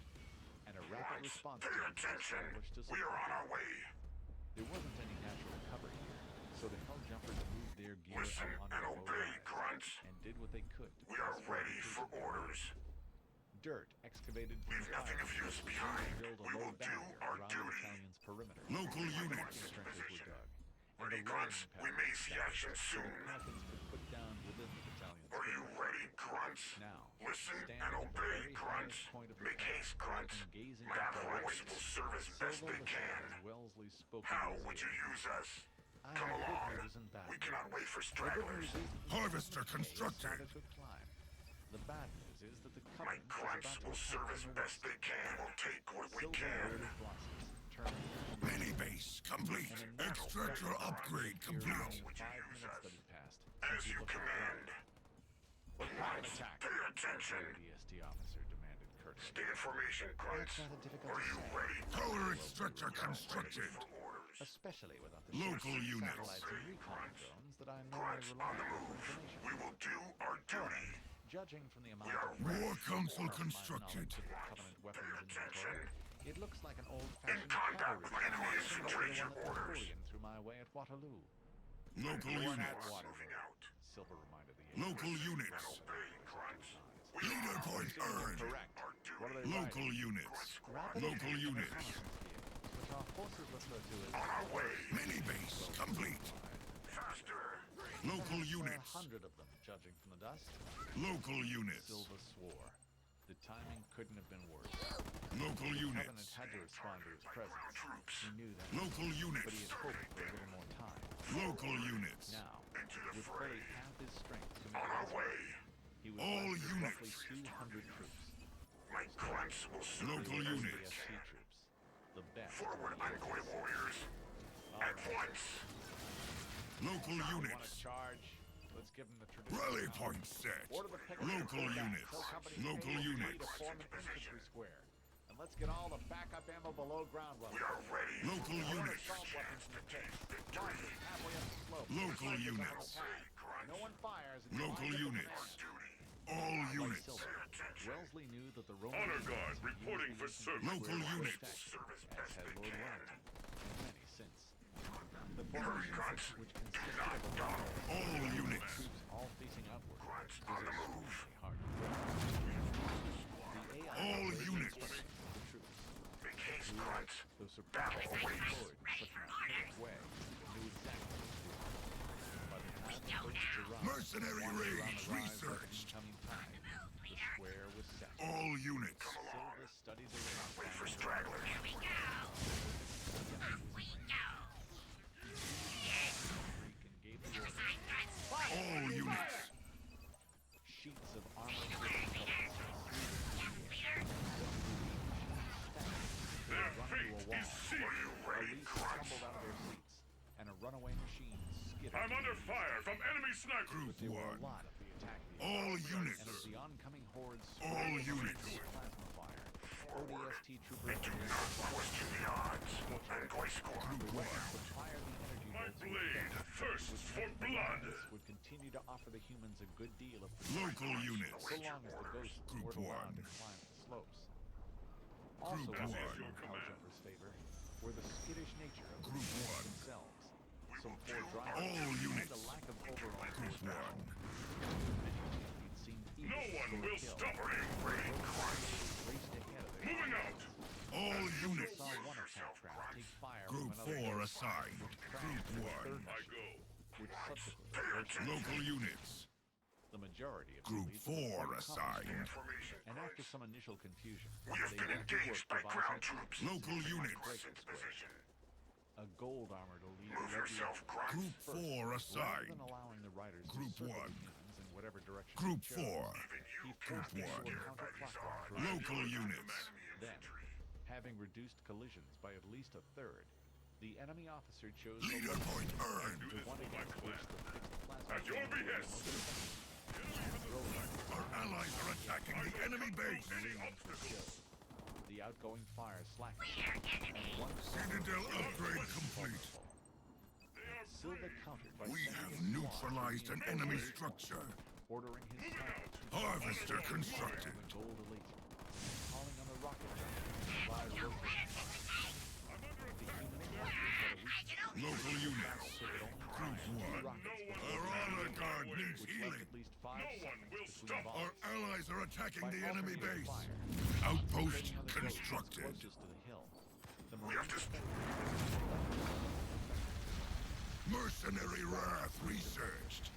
S11: rapid response
S2: Pay
S11: team was
S2: attention.
S11: established to
S2: We are
S11: support
S2: on our
S11: them.
S2: way.
S11: There wasn't any natural cover here, so the Helljumpers moved their gear
S2: Listen
S11: up onto
S2: and
S11: the low
S2: obey,
S11: rise
S2: grunts.
S11: and did what they could to
S2: We are
S11: transfer
S2: ready
S11: the
S2: for
S11: troops.
S2: orders.
S11: Dirt excavated from
S2: Leave
S11: the
S2: nothing of
S11: fire
S2: use
S11: pits
S2: behind.
S11: build a
S2: We
S11: low
S2: will do
S11: barrier
S2: our
S11: around
S2: duty.
S11: the battalion's perimeter.
S10: Local
S11: Walking
S10: units.
S11: trenches were dug, and
S2: Ready,
S11: a
S2: grunts?
S11: lowering
S2: We
S11: path
S2: may
S11: was
S2: see
S11: established
S2: action
S11: so
S2: soon.
S11: the Pelicans could put down within the battalion's
S2: Are you
S11: perimeter.
S2: ready, grunts?
S11: Now,
S2: Listen
S11: standing
S2: and
S11: at the
S2: obey,
S11: very
S2: grunts.
S11: highest point of the
S2: Make
S11: path
S2: haste, grunts.
S11: and gazing
S2: My
S11: up the
S2: grunts
S11: ranks,
S2: will serve as best
S11: Silva
S2: they
S11: listened
S2: can.
S11: as Wellesley spoke
S2: How
S11: in his
S2: would you
S11: ear.
S2: use us?
S11: I
S2: Come
S11: have
S2: along.
S11: good news and bad
S2: We cannot
S11: news.
S2: wait for
S11: The good
S2: stragglers.
S11: news is that the
S10: Harvester
S11: Covenant
S10: constructed.
S11: started to climb. The bad news is that the
S2: My
S11: Covenant is
S2: grunts
S11: about to
S2: will
S11: attack
S2: serve
S11: from
S2: as
S11: the
S2: best
S11: west.
S2: they can. We'll take what we
S11: Silva
S2: can.
S11: loaded blossoms, turned
S10: Mini base complete. Extractor upgrade complete.
S2: Would you
S11: 5
S2: use
S11: minutes
S2: us?
S11: that had passed.
S2: As
S11: since he
S2: you
S11: looked at
S2: command.
S11: What kind of attack?
S2: Pay attention.
S11: The DST officer demanded curtly.
S2: Stay in formation, grunts.
S11: That's rather difficult
S2: Are
S11: to
S2: you
S11: say.
S2: ready?
S10: Power extractor constructed.
S2: For orders.
S11: Especially without the
S10: Local
S11: ships,
S10: units.
S11: satellites, and recon drones that I normally
S2: Grunts
S11: rely
S2: on the
S11: on for
S2: move.
S11: information.
S2: We will do our duty.
S11: Judging from the amount
S2: We are
S11: of
S10: War Council
S11: my
S10: constructed.
S11: knowledge of the Covenant weapons
S2: Pay attention.
S11: inventory, it looks like an old-fashioned
S2: In contact with
S11: cavalry
S2: enemy
S11: similar to the
S2: infantry.
S11: one that
S2: Orders.
S11: Napoleon threw my way at Waterloo.
S10: Local
S11: We're
S10: units.
S11: at Waterloo,
S2: Moving out.
S11: Silver reminded the
S10: Local
S11: agent.
S10: units.
S2: Obey, grunts. We
S10: Leader
S2: are
S10: point earned.
S11: Correct.
S2: our duty.
S11: What are they
S10: Local
S11: riding?
S10: units.
S11: Rapid
S10: Local
S11: attack
S10: units.
S11: reconnaissance vehicles, which our forces refer to as
S2: On our way.
S10: Mini base complete.
S2: Faster.
S10: Local
S11: Perhaps
S10: units.
S11: 100 of them, judging from the dust.
S10: Local units.
S11: Silva swore. The timing couldn't have been worse.
S10: Local
S11: The Covenant
S10: units.
S11: had to respond to his presence.
S2: Troops.
S11: He knew that,
S10: Local
S11: but he
S10: units.
S11: had hoped for a little more time.
S10: Local units.
S11: Now,
S2: Into the
S11: with
S2: fray.
S11: fully half his strength to
S2: On
S11: make
S2: our
S11: this
S2: way.
S11: work, he was
S10: All
S11: left with roughly
S10: units.
S11: 200 troops.
S2: My grunts will serve
S10: Local
S2: you as
S10: units.
S11: DST troops. The best.
S2: Forward,
S11: in the
S2: ungoy
S11: air.
S2: warriors.
S11: All
S2: At
S11: right.
S2: once.
S10: Local
S11: You want
S10: units.
S11: to charge? Let's give them the traditional.
S10: Rally
S11: power.
S10: point set.
S11: Order the pickets to
S10: Local
S11: pull back.
S10: units.
S11: Tell company
S10: Local
S11: A and B
S10: units.
S11: to form an infantry square. And let's get all the backup ammo below ground level.
S2: We are ready.
S10: Local
S11: I want
S10: units.
S11: assault weapons in the pits. Launchers halfway up the slope.
S10: Local
S11: Snipers on the
S10: units.
S11: path. No one fires until
S10: Local
S11: I get the
S10: units.
S11: command.
S10: All
S11: Like
S10: units.
S11: Silver, Wellesley knew that the Roman
S10: Honor
S11: legions
S10: guard
S11: would
S10: reporting
S11: use
S10: for
S11: the
S10: service.
S11: infantry
S10: Local
S11: square
S10: units.
S11: tactic,
S2: Serve as
S11: as
S2: best
S11: had
S2: they
S11: Lord
S2: can.
S11: Wellington, and many since. The formation,
S2: grunts.
S11: which
S2: Do
S11: consisted
S2: not
S11: of a
S2: dawdle.
S10: All units.
S11: troops all facing outward,
S2: Grunts
S11: was
S2: on the move.
S11: extremely hard to grasp. The AI
S10: All
S11: raised
S10: units.
S11: instructions to the troops.
S2: Make haste, grunts.
S11: Though surprised that they deployed in such an archaic way, knew exactly what to do. By the time the posts arrived,
S10: Mercenary
S11: wandered around
S10: raids
S11: the rise like an
S10: researched.
S11: incoming tide. The square was set.
S10: All units.
S11: Silva studied the range.
S2: Wait for stragglers.
S9: Here we go. We go.
S11: And gave the order.
S9: Side guns.
S10: All units.
S11: Sheets of armor
S10: Their
S11: run
S10: fate
S11: into a wall.
S10: is sealed.
S2: Are you ready,
S11: Police
S2: grunts?
S11: tumbled out of their seats, and a runaway machine skidded.
S10: I'm under fire from enemy sniper. Group
S11: There were a
S10: 1.
S11: lot of the attack
S10: All
S11: vehicles,
S10: units.
S11: and as the oncoming hordes
S10: All
S11: swarmed
S10: units.
S11: with plasma fire, ODST troopers
S2: And do not question the odds. Ungoy squad.
S10: Group 1.
S11: would fire the energy
S10: My
S11: bolts
S10: blade thirsts for blood.
S11: would continue to offer the humans a good deal of
S10: Local units.
S11: so long as the ghosts
S10: Group
S11: weren't allowed
S10: 1.
S11: to climb the slopes. Also
S10: Group
S11: working
S10: 1.
S11: in Helljumper's favor were the skittish nature of the
S10: Group
S11: units
S10: 1.
S11: themselves, some poor drivers,
S10: All
S11: and
S10: units.
S11: a lack of overall
S10: Group 1.
S11: Many champions seemed eager
S10: No
S11: to
S10: one
S11: score a
S10: will
S11: kill.
S10: stop her.
S2: Ready, grunts.
S11: Raced ahead of their
S10: Moving out. All units.
S11: saw one attack craft take fire
S10: Group
S11: from another
S10: 4
S11: ghost,
S10: assigned.
S11: which crashed
S10: Group
S11: into a third
S10: 1. I
S11: machine,
S10: go.
S11: which subsequently burst.
S10: Local units.
S11: The majority of
S10: Group
S11: the lead
S10: 4
S11: was
S10: assigned.
S2: Formation,
S11: and after
S2: grunts.
S11: some initial confusion,
S2: We have
S11: they
S2: been
S11: went to
S2: engaged
S11: work
S2: by
S11: devising
S2: ground
S11: a
S2: troops.
S10: Local units.
S2: Grunts into position.
S11: A gold armored elite
S2: Move
S11: led the
S2: yourself,
S11: effort.
S2: grunts.
S10: Group 4
S11: Rather
S10: assigned.
S11: than allowing the riders
S10: Group
S11: to circle
S10: 1.
S11: the humans in whatever direction
S10: Group
S11: they chose,
S10: 4.
S2: Even you
S11: he
S2: can't
S11: forced
S2: be
S11: them to a
S2: scared by these
S11: counterclockwise
S2: odds.
S11: direction.
S10: Local units.
S11: Then, having reduced collisions by at least a third, the enemy officer chose the
S10: Leader
S11: left,
S10: point earned.
S11: the one against which the fixed plasma
S10: At your
S11: cannon was
S10: behest.
S11: most effective.
S10: Our allies are attacking the enemy base.
S11: The outgoing fire slackened.
S9: We're enemy.
S11: One
S10: Citadel upgrade complete.
S11: Silva countered by
S10: We
S11: sending
S10: have
S11: his squad
S10: neutralized
S11: to
S10: an
S11: the
S10: enemy
S11: infantry,
S10: structure.
S11: ordering his snipers to
S10: Harvester constructed.
S11: the Gold Elite, calling on the rocket jumpers to provide
S10: attacking
S11: By
S10: the enemy
S11: alternating
S10: base.
S11: fire,
S10: Outpost
S11: concentrating on the buildings
S10: constructed.
S11: closest to the hill, the
S10: We have
S11: Marines
S10: to... Mercenary Wrath researched.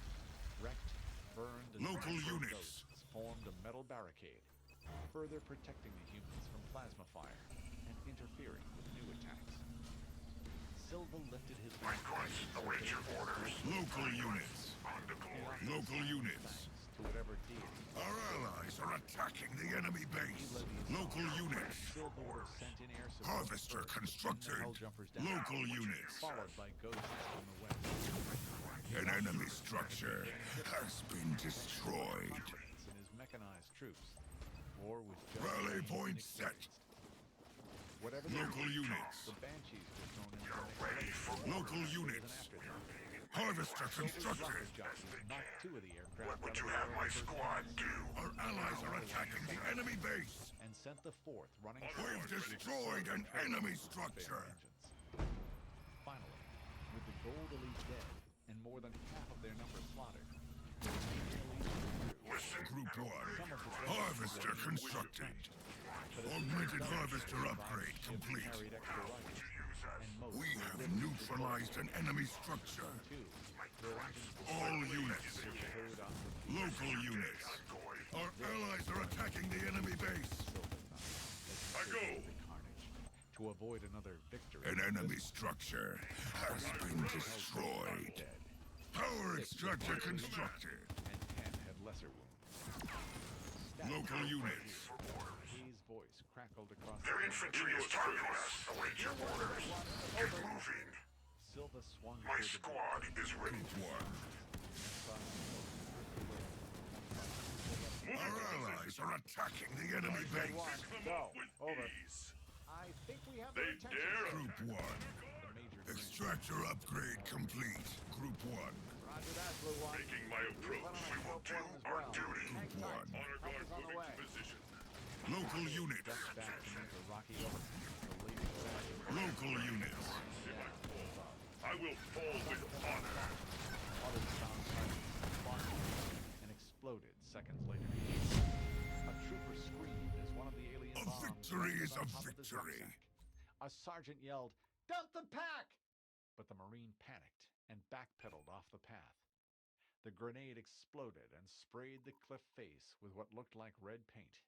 S11: wrecked, burned, and
S10: Local
S11: transferred
S10: units.
S11: ghosts formed a metal barricade, further protecting the humans from plasma fire and interfering with new attacks. Silva lifted his
S10: Request, await your orders. Local units. Local units.
S11: To whatever deity
S10: Our allies are attacking the enemy base. Local units.
S11: Silva would have sent in air support
S10: Harvester
S11: first,
S10: constructed.
S11: then the Helljumpers down,
S10: Local units.
S11: followed by ghosts from the west.
S10: An enemy structure has been destroyed.
S11: And his mechanized troops, or with just
S10: Rally
S11: trained
S10: point
S11: and
S10: set.
S11: experienced. Whatever the
S10: Local
S11: reason,
S10: units.
S11: the Banshees were thrown in the
S10: Ready for local units. Harvester constructed.
S11: knocked two of the aircraft
S10: What would
S11: out
S10: you
S11: of
S10: have
S11: the
S10: my
S11: air
S10: squad do? Our allies are attacking the enemy base.
S11: and sent the fourth running.
S10: We've destroyed an enemy structure.
S11: Finally, with the Gold Elite dead and more than half of their number slaughtered,
S10: Listen, Group 1. Harvester constructed. Augmented harvester upgrade complete. We have neutralized an enemy structure. All units. Local units. Our allies are attacking the enemy base. I go.
S11: To avoid another victory,
S10: An enemy structure has been destroyed. Power extractor constructed.
S11: and 10 had lesser wounds.
S10: Local units.
S11: His voice crackled across
S10: Their
S11: the
S10: infantry is targeting us. Await your orders. Get moving.
S11: Silva swung
S10: My
S11: toward the
S10: squad is ready. Our allies are attacking the enemy base.
S4: Go. Over. I think we have their attention.
S10: Group 1. Extractor upgrade complete. Group 1.
S4: Roger that, Blue One.
S10: Making my approach. We will do our duty. Group 1.
S4: Honor guard
S2: on the way.
S10: Position. Local units.
S11: back to meet the rocky overpass, the lady savage
S10: Local units. I will fall with honor.
S11: Others found and exploded seconds later. A trooper screamed as one of the alien
S10: A
S11: bombs
S10: victory
S11: landed
S10: is
S11: on
S10: a
S11: top of his
S10: victory.
S11: rucksack. A sergeant yelled, "Dump the pack!" But the Marine panicked and backpedaled off the path. The grenade exploded and sprayed the cliff face with what looked like red paint.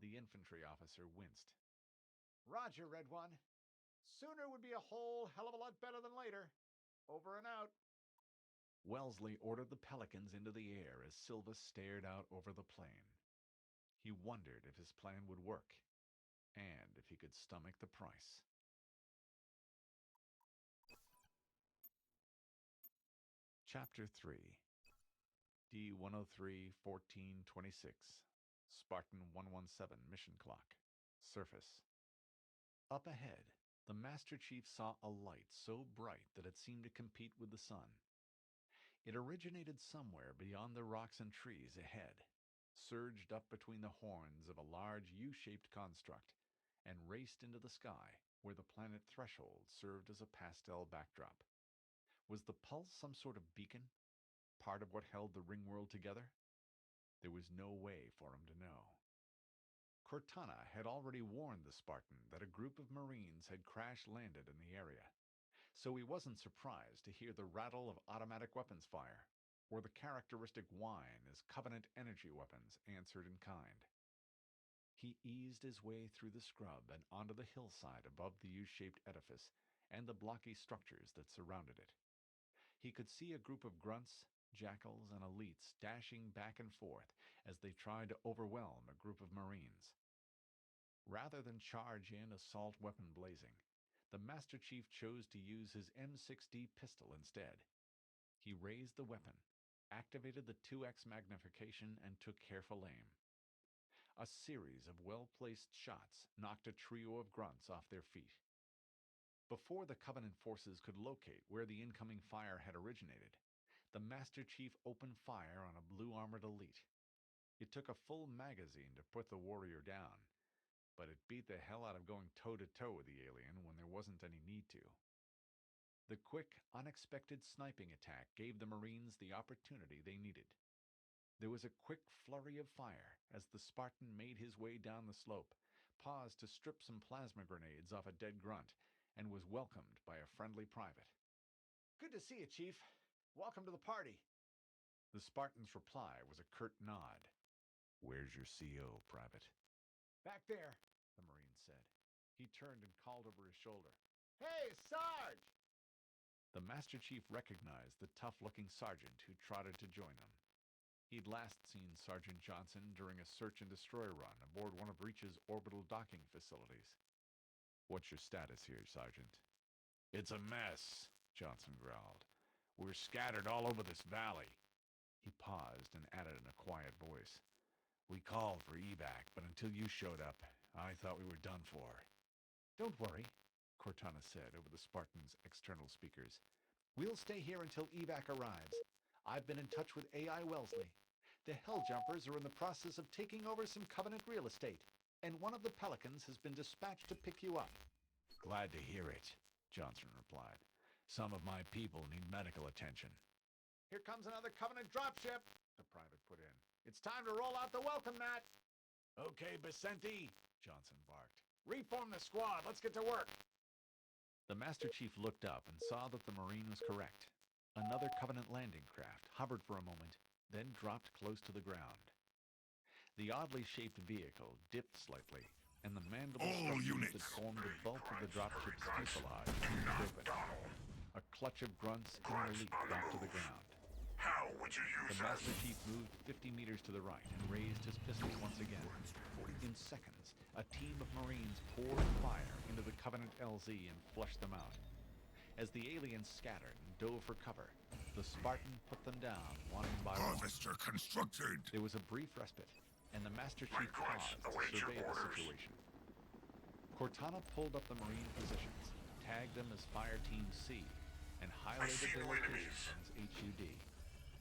S11: The infantry officer winced.
S4: Roger, Red One. Sooner would be a whole hell of a lot better than later. Over and out.
S11: Wellesley ordered the Pelicans into the air as Silva stared out over the plain. He wondered if his plan would work, and if he could stomach the price. Chapter 3 D-103-1426 Spartan 117 Mission Clock Surface. Up ahead, the Master Chief saw a light so bright that it seemed to compete with the sun. It originated somewhere beyond the rocks and trees ahead, surged up between the horns of a large U-shaped construct, and raced into the sky where the planet Threshold served as a pastel backdrop. Was the pulse some sort of beacon? Part of what held the Ringworld together? There was no way for him to know. Cortana had already warned the Spartan that a group of Marines had crash-landed in the area, so he wasn't surprised to hear the rattle of automatic weapons fire, or the characteristic whine as Covenant energy weapons answered in kind. He eased his way through the scrub and onto the hillside above the U-shaped edifice and the blocky structures that surrounded it. He could see a group of grunts, jackals, and elites dashing back and forth as they tried to overwhelm a group of Marines. Rather than charge in assault weapon blazing, the Master Chief chose to use his M6D pistol instead. He raised the weapon, activated the 2x magnification, and took careful aim. A series of well-placed shots knocked a trio of grunts off their feet. Before the Covenant forces could locate where the incoming fire had originated, the Master Chief opened fire on a blue-armored elite. It took a full magazine to put the warrior down, but it beat the hell out of going toe-to-toe with the alien when there wasn't any need to. The quick, unexpected sniping attack gave the Marines the opportunity they needed. There was a quick flurry of fire as the Spartan made his way down the slope, paused to strip some plasma grenades off a dead grunt, and was welcomed by a friendly private.
S4: Good to see you, Chief. Welcome to the party.
S11: The Spartan's reply was a curt nod. "Where's your CO, Private?"
S4: Back there,
S11: the Marine said. He turned and called over his shoulder.
S4: "Hey, Sarge!"
S11: The Master Chief recognized the tough-looking sergeant who trotted to join them. He'd last seen Sergeant Johnson during a search and destroy run aboard one of Reach's orbital docking facilities. "What's your status here, Sergeant?" "It's a mess," Johnson growled. "We're scattered all over this valley." He paused and added in a quiet voice. "We called for evac, but until you showed up, I thought we were done for." "Don't worry," Cortana said over the Spartan's external speakers. "We'll stay here until evac arrives. I've been in touch with AI Wellesley. The Helljumpers are in the process of taking over some Covenant real estate, and one of the Pelicans has been dispatched to pick you up." "Glad to hear it," Johnson replied. "Some of my people need medical attention."
S4: "Here comes another Covenant dropship," the private put in. "It's time to roll out the welcome mat."
S11: "Okay, Vicente," Johnson barked.
S4: "Reform the squad. Let's get to work."
S11: The Master Chief looked up and saw that the Marine was correct. Another Covenant landing craft hovered for a moment, then dropped close to the ground. The oddly shaped vehicle dipped slightly, and the mandible structures that formed the bulk of the dropship's fuselage moved open. A clutch of grunts in a leap got to the ground.
S7: How would you use
S11: The Master Chief moved 50 meters to the right and raised his pistols once again. In seconds, a team of Marines poured fire into the Covenant LZ and flushed them out. As the aliens scattered and dove for cover, the Spartan put them down one by one.
S10: Harvester constructed!
S11: There was a brief respite, and the Master Chief paused to survey the situation. Cortana pulled up the Marine positions, tagged them as Fire Team C, and highlighted their locations on his HUD.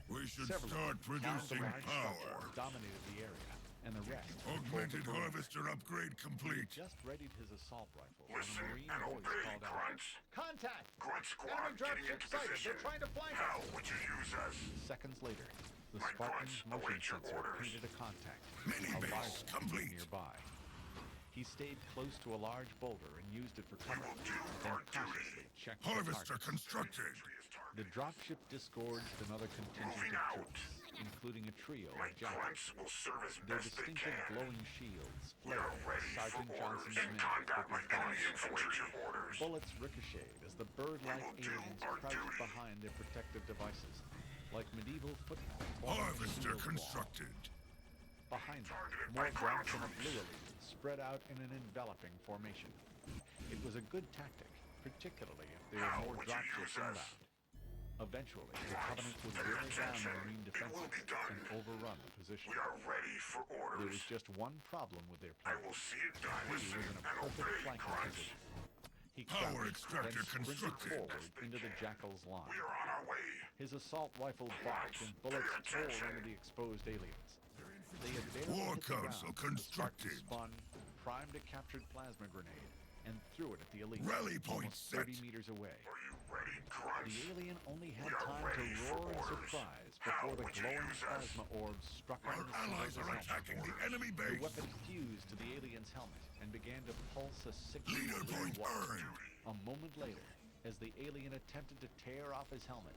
S10: We should
S11: Several
S10: start producing
S11: large
S10: power.
S11: structures dominated the area, and the rest
S10: Augmented
S11: pulled the
S10: harvester upgrade
S11: He
S10: complete.
S11: had just readied his assault rifle when
S7: Listen
S11: a Marine
S7: and
S11: voice
S7: obey,
S11: called out.
S7: grunts.
S4: "Contact!
S7: Grunt squad
S4: Enemy
S7: getting
S4: dropship
S7: into
S4: sighted.
S7: position.
S4: They're trying to flank
S7: How
S4: us."
S7: would you use us?
S11: Seconds later, the
S7: My
S11: Spartan's
S7: grunts
S11: motion
S7: await your
S11: sensor
S7: orders.
S11: painted a contact,
S10: Mini
S11: a
S10: base
S11: large
S10: complete.
S11: nearby. He stayed close to a large boulder and used it for cover,
S7: will do
S11: then
S7: our
S11: cautiously
S7: duty.
S11: checked the
S10: Harvester
S11: target.
S10: constructed.
S11: The dropship disgorged another contingent
S7: Moving
S11: of
S7: out.
S11: troops, including a trio
S7: My
S11: of jackals.
S7: grunts will serve as
S11: Their
S7: best they
S11: distinctive
S7: can.
S11: glowing shields
S7: We are
S11: flared
S7: ready
S11: as Sergeant
S7: for
S11: Johnson's
S7: orders. In
S11: men
S7: combat, my
S11: opened
S7: enemy
S11: fire.
S7: infantry orders.
S11: Bullets ricocheted as the bird-like
S7: We will do
S11: aliens
S7: our
S11: crouched
S7: duty.
S11: behind their protective devices, like medieval footmen forming a
S10: Harvester
S11: shield wall.
S10: constructed.
S11: Behind them,
S7: Targeted
S11: more
S7: by ground
S11: grunts and a
S7: troops.
S11: blue elite spread out in an enveloping formation. It was a good tactic, particularly if there
S7: How
S11: were more
S7: would you
S11: dropships
S7: use us?
S11: inbound. Eventually, the Covenant would wear down the Marine
S7: It will
S11: defenses
S7: be done.
S11: and overrun the position.
S7: We are ready for orders.
S11: There was just one problem with their
S7: I
S11: plan.
S7: will see it done.
S11: He was
S7: Listen
S11: in a
S7: and
S11: perfect
S7: obey,
S11: flanking
S7: grunts.
S11: position. He
S10: Power
S11: crouched,
S10: extractor
S11: then sprinted
S10: constructed.
S11: forward into the Jackal's line.
S7: We are on our way.
S11: His assault rifle barked and bullets
S7: Pay
S11: tore
S7: attention.
S11: into the exposed aliens. They had barely
S10: War
S11: hit the ground
S10: Council
S11: when the Spartan
S10: constructed.
S11: spun, primed a captured plasma grenade, and threw it at the elite.
S10: Rally point
S11: almost
S10: set.
S11: 30 meters away.
S7: Are you ready, grunts?
S11: The alien only had
S7: We are
S11: time
S7: ready
S11: to
S7: for
S11: roar in
S7: orders.
S11: surprise
S7: How
S11: before the
S7: would you
S11: glowing
S7: use us?
S11: plasma orbs struck
S10: Our
S11: on the
S10: allies
S11: civilian's
S10: are
S11: helmet.
S10: attacking the enemy
S11: The
S10: base.
S11: weapon fused to the alien's helmet and began to pulse a sickly
S10: Leader
S11: blue
S10: point
S11: wall.
S10: earned.
S11: A moment later, as the alien attempted to tear off his helmet,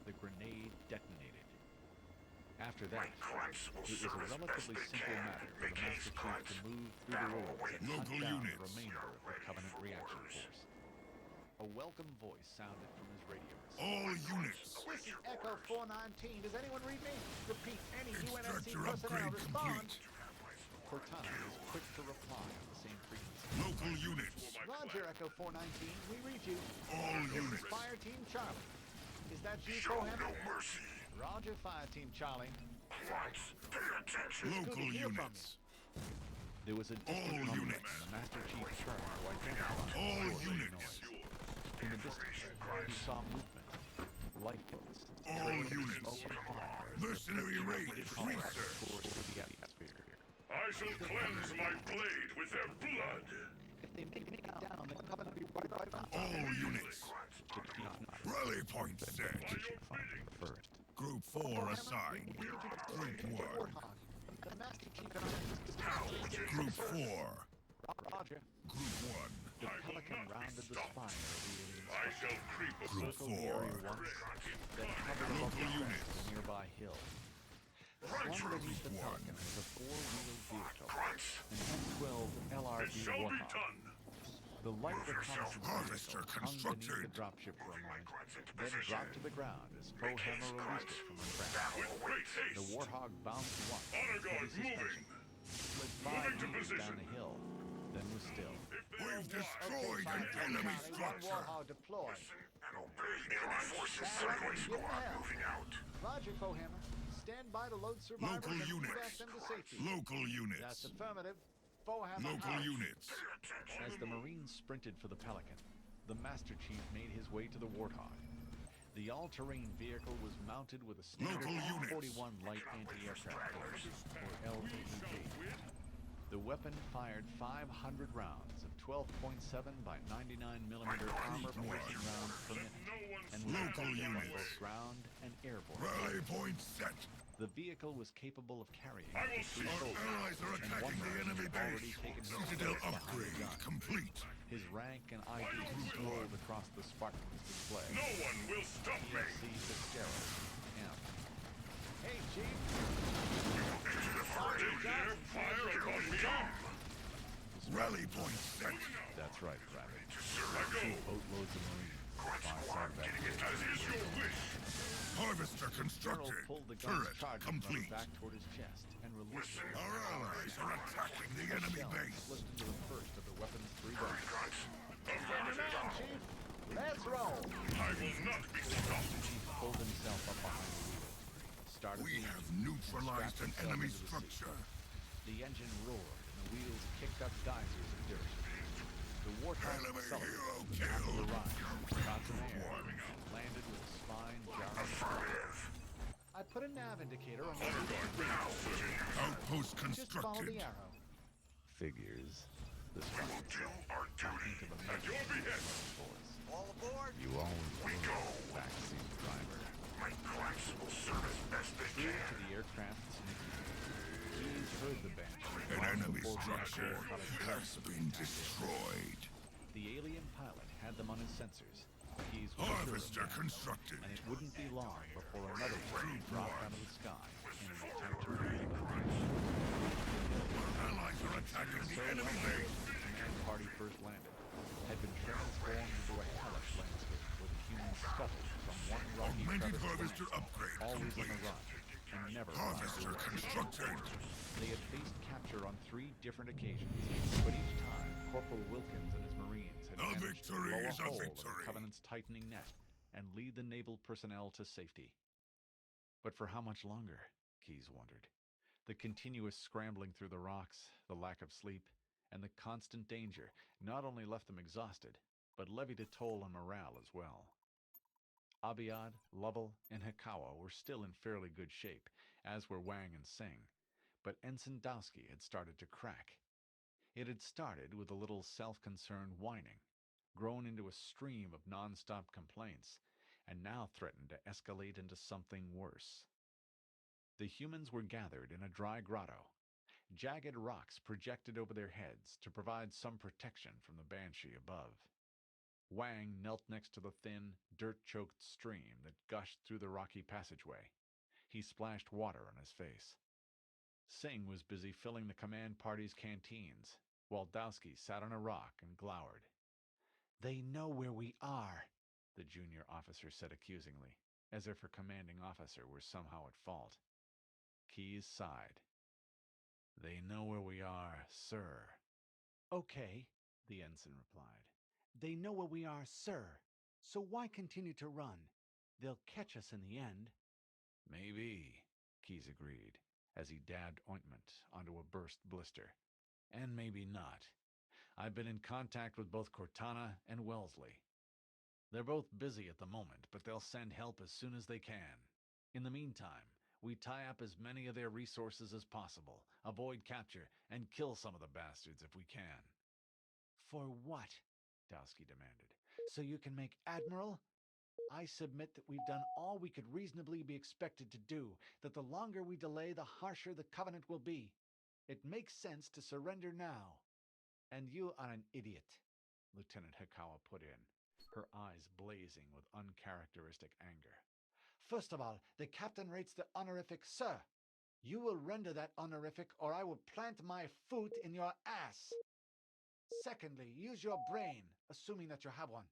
S11: the grenade detonated. After that,
S7: My grunts will
S11: it was
S7: serve
S11: a
S7: as best
S11: relatively
S7: they
S11: simple
S7: can.
S11: matter for
S7: Make
S11: the
S7: haste,
S11: Master Chief
S7: grunts.
S11: to move through the
S7: Battle
S11: woods
S7: awaits.
S11: and hunt
S10: Local
S11: down
S10: units.
S11: the remainder
S7: We are
S11: of the
S7: ready
S11: Covenant
S7: for
S11: reaction
S7: orders.
S11: force. A welcome voice sounded from his radio receiver.
S10: All units.
S4: "This is Echo 419. Does anyone read me? Repeat, any UNSC
S10: Extractor
S4: personnel
S10: upgrade
S4: respond."
S10: complete.
S11: Cortana was quick to reply on the same frequency.
S10: Local units.
S4: "Roger, Echo 419. We read you.
S10: All
S4: This is
S10: units.
S4: Fire Team Charlie. Is that you,
S7: Show
S4: Cohen?
S7: no mercy.
S4: Roger, Fire Team Charlie.
S7: Grunts, pay attention.
S10: Local
S4: Good to hear from
S10: units.
S11: There was a distant
S10: All
S11: rumbling,
S10: units.
S11: and the Master Chief turned to identify
S10: All
S11: the
S10: units.
S11: noise. In the distance, he saw movement. Lifeboats.
S10: All
S11: trailing
S10: units.
S11: smoke and fire as the
S10: Mercenary raid
S11: column
S10: research.
S11: poured through the atmosphere.
S2: I shall cleanse my blade with their blood.
S4: If they make it down, the Covenant will be right on.
S10: All units. Rally point set.
S2: By your bidding.
S11: First,
S10: Group 4 assigned. Group 1.
S4: The Master Chief and I...
S10: Group 4.
S4: Roger.
S10: Group 1.
S11: The Pelican rounded the spine of the alien
S10: I shall creep Group
S11: circled the
S10: 4.
S11: area once, then hovered above the crest of a nearby hill. Slung beneath the Pelican was a four-wheeled vehicle, an M12 LRV Warthog. The light reconnaissance
S10: Harvester
S11: vehicle hung beneath
S10: constructed.
S11: the dropship for a moment, then dropped to the ground as Poe Hammer released it from the ground. The Warthog bounced once, heavy suspension, slid 5 meters down the hill, then was still.
S10: We've destroyed an enemy structure.
S4: Warthog deployed.
S2: And obey enemy forces signal squad moving out.
S4: Roger, Pohammer. Stand by to load survivors
S10: Local
S4: and
S10: units.
S4: evac them to safety.
S10: Local
S4: That's
S10: units.
S4: affirmative. Pohammer
S10: Local
S4: out.
S10: units.
S11: As the Marines sprinted for the Pelican, the Master Chief made his way to the Warthog. The all-terrain vehicle was mounted with a standard
S10: Local units.
S11: 41 light anti-aircraft gun, or LAAG. The weapon fired 500 rounds of 12.7 by 99 millimeter armor-piercing rounds per minute, and was
S10: Local
S11: effective on
S10: units.
S11: both ground and airborne.
S10: Rally point set.
S11: The vehicle was capable of carrying
S10: I
S11: up to
S10: will see.
S11: 3
S10: Our
S11: soldiers,
S10: allies are
S11: and one
S10: attacking the
S11: Marine
S10: enemy
S11: had already
S10: base.
S11: taken his
S10: Citadel
S11: place behind the
S10: upgrade
S11: gun.
S10: complete.
S11: His rank and ID scrolled across the Spartan's display.
S10: No one will stop
S11: PFC Fitzgerald, M.
S4: Hey, Chief.
S10: Fire upon me. Rally point set.
S11: That's right, Rabbit. Two boatloads of Marines. Far south back here.
S10: As is your wish. Harvester
S11: Gerald
S10: constructed.
S11: pulled the gun's
S10: Turret
S11: charging
S10: complete.
S11: rudder back toward his chest and released it.
S10: Our allies are attacking the
S11: A
S10: enemy
S11: shell
S10: base.
S11: slipped into the first of the weapon's 3 darts.
S4: Stand your man, Chief. Let's roll.
S10: I will not be stopped.
S11: Chief pulled himself up behind the wheel, started
S10: We
S11: the
S10: have
S11: engine,
S10: neutralized an
S11: strapped himself
S10: enemy
S11: into the seat.
S10: structure.
S11: The engine roared and the wheels kicked up geysers of dirt. The Warthog
S10: Enemy
S11: accelerated
S10: hero
S11: to the top of the
S10: killed.
S11: ride, caught some air, and landed with a spine jarring.
S4: I put a nav indicator on the
S10: Outpost
S4: Just follow
S10: constructed.
S4: the arrow.
S11: Figures. The Spartan
S2: Do
S11: said,
S2: our
S11: talking
S2: duty.
S11: to the
S2: At your behest.
S11: voice.
S7: All aboard?
S11: You always were the backseat driver.
S2: My cranks will serve as best they
S11: True
S2: can.
S11: to the aircraft's nickname, Keys heard the Banshee
S10: An
S11: long
S10: enemy
S11: before
S10: structure
S11: Blackboard had a
S10: has been destroyed.
S11: The alien pilot had them on his sensors. Keys was sure of
S10: Harvester
S11: that,
S10: constructed.
S11: and it wouldn't be long before another plane dropped out of the sky in an attempt to bring them out.
S10: Our allies are attacking the enemy base.
S11: The command party first landed had been transformed into a hellish landscape where the humans scuttled from one rocky
S10: Augmented
S11: crevice
S10: harvester
S11: to the next,
S10: upgrade
S11: always on the
S10: complete.
S11: run, and never
S10: Harvester
S11: found food.
S10: constructed.
S11: They had faced capture on 3 different occasions, but each time Corporal Wilkins and his Marines had
S10: A
S11: managed to
S10: victory
S11: blow a
S10: is a
S11: hole in
S10: victory.
S11: the Covenant's tightening net and lead the naval personnel to safety. But for how much longer? Keyes wondered. The continuous scrambling through the rocks, the lack of sleep, and the constant danger not only left them exhausted, but levied a toll on morale as well. Abiad, Lovell, and Hikawa were still in fairly good shape, as were Wang and Singh, but Ensign Dowski had started to crack. It had started with a little self-concerned whining, grown into a stream of non-stop complaints, and now threatened to escalate into something worse. The humans were gathered in a dry grotto. Jagged rocks projected over their heads to provide some protection from the Banshee above. Wang knelt next to the thin, dirt-choked stream that gushed through the rocky passageway. He splashed water on his face. Singh was busy filling the command party's canteens, while Dowski sat on a rock and glowered. "They know where we are," the junior officer said accusingly, as if her commanding officer were somehow at fault. Keyes sighed. "They know where we are, sir."
S13: "Okay," the ensign replied. "They know where we are, sir. So why continue to run? They'll catch us in the end."
S11: "Maybe," Keyes agreed, as he dabbed ointment onto a burst blister. "And maybe not. I've been in contact with both Cortana and Wellesley. They're both busy at the moment, but they'll send help as soon as they can. In the meantime, we tie up as many of their resources as possible, avoid capture, and kill some of the bastards if we can."
S13: "For what?" Dowski demanded. "So you can make Admiral?" I submit that we've done all we could reasonably be expected to do, that the longer we delay, the harsher the Covenant will be. It makes sense to surrender now. And you are an idiot, Lieutenant Hikawa put in, her eyes blazing with uncharacteristic anger. First of all, the captain rates the honorific Sir. You will render that honorific, or I will plant my foot in your ass. Secondly, use your brain, assuming that you have one.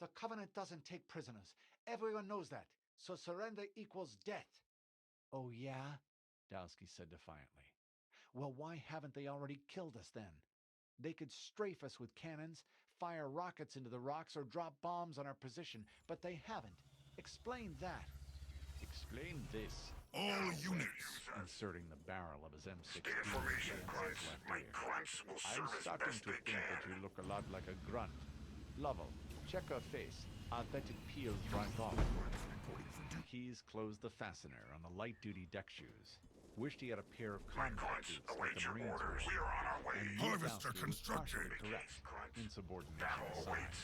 S13: The Covenant doesn't take prisoners. Everyone knows that. So surrender equals death. Oh, yeah? Dowski said defiantly. Well, why haven't they already killed us then? They could strafe us with cannons, fire rockets into the rocks, or drop bombs on our position, but they haven't. Explain that. Explain this.
S10: All units.
S11: Inserting the barrel of his M16
S7: Stay in formation,
S11: into
S7: grunts.
S11: his left
S7: My
S11: ear.
S7: grunts will
S11: I'm
S7: serve as
S11: starting
S7: best
S11: to
S7: they
S11: think that
S7: can.
S11: you look a lot like a grunt. Lovell, check her face. I'll bet it peels right off. Keys closed the fastener on the light-duty deck shoes. Wished he had a pair of
S7: My
S11: combat
S7: grunts
S11: boots like
S7: await
S11: the
S7: your
S11: Marines
S7: orders.
S11: wore.
S7: We are on our way.
S11: And
S10: Harvester
S11: Mudowski was partially
S10: constructed.
S11: correct.
S7: Grunts.
S11: Insubordination
S7: Battle
S11: aside.
S7: awaits.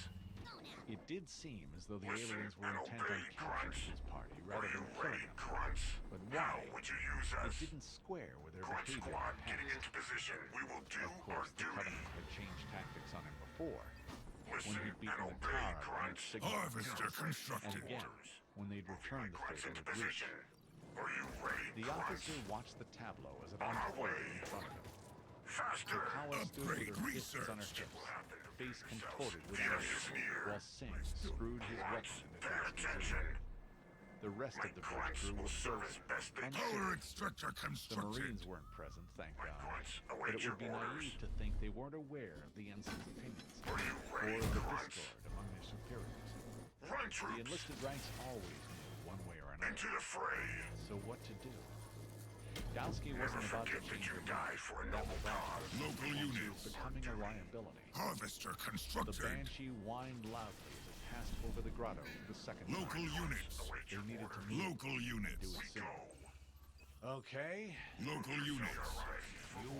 S11: It did seem as though the
S7: Listen
S11: aliens were
S7: and
S11: intent
S7: obey,
S11: on capturing
S7: grunts.
S11: his party
S7: Are
S11: rather
S7: you
S11: than killing
S7: ready,
S11: them.
S7: grunts?
S11: But
S7: How
S11: why?
S7: would you use
S11: It
S7: us?
S11: didn't square with their
S7: Grunt
S11: behavior
S7: squad,
S11: in the
S7: getting
S11: past.
S7: into position. We will do
S11: Of
S7: our
S11: course, the
S7: duty.
S11: Covenant had changed tactics on him before.
S7: Listen
S11: When he'd beaten
S7: and
S11: the
S7: obey,
S11: tar out of
S7: grunts.
S11: each signal.
S10: Harvester
S11: And
S10: constructed.
S11: again, when they'd returned the
S7: Grunts
S11: favor
S7: into
S11: with Reach.
S7: position. Are you ready,
S11: The
S7: grunts?
S11: officer watched the tableau as it
S7: On our
S11: unfolded
S7: way.
S11: in front of him.
S7: Faster.
S11: Hikawa stood with
S10: Upgrade
S11: her fists on her
S10: researched.
S11: hips, face contorted with
S7: The enemy
S11: rage,
S7: is near.
S11: while Singh screwed his weapon into
S7: Pay
S11: Dowski's
S7: attention.
S11: ear. The rest
S7: My
S11: of the bridge
S7: grunts
S11: crew
S7: will
S11: was
S7: serve as
S11: frozen,
S7: best they
S11: uncertain.
S10: Power extractor
S11: The
S10: constructed.
S11: Marines weren't present, thank
S7: My
S11: God.
S7: grunts
S11: But
S7: await
S11: it
S7: your
S11: would be
S7: orders.
S11: naive to think they weren't aware of the ensign's opinions,
S7: Are you
S11: or
S7: ready,
S11: of the
S7: grunts?
S11: discord among their superiors.
S7: Run,
S11: The
S7: troops.
S11: enlisted ranks always knew one way or another.
S7: Into the fray.
S11: So what to do? Dowski
S7: Never
S11: wasn't about to
S7: forget that
S11: change
S7: you
S11: the
S7: died for a noble cause.
S10: Local units.
S11: becoming a liability.
S10: Harvester
S11: The
S10: constructed.
S11: Banshee whined loudly as it passed over the grotto for the second
S10: Local
S11: time.
S10: units.
S7: Await
S11: They
S7: your
S11: needed to
S7: orders.
S11: move.
S10: Local units.
S11: Do it soon. Okay.
S10: Local units.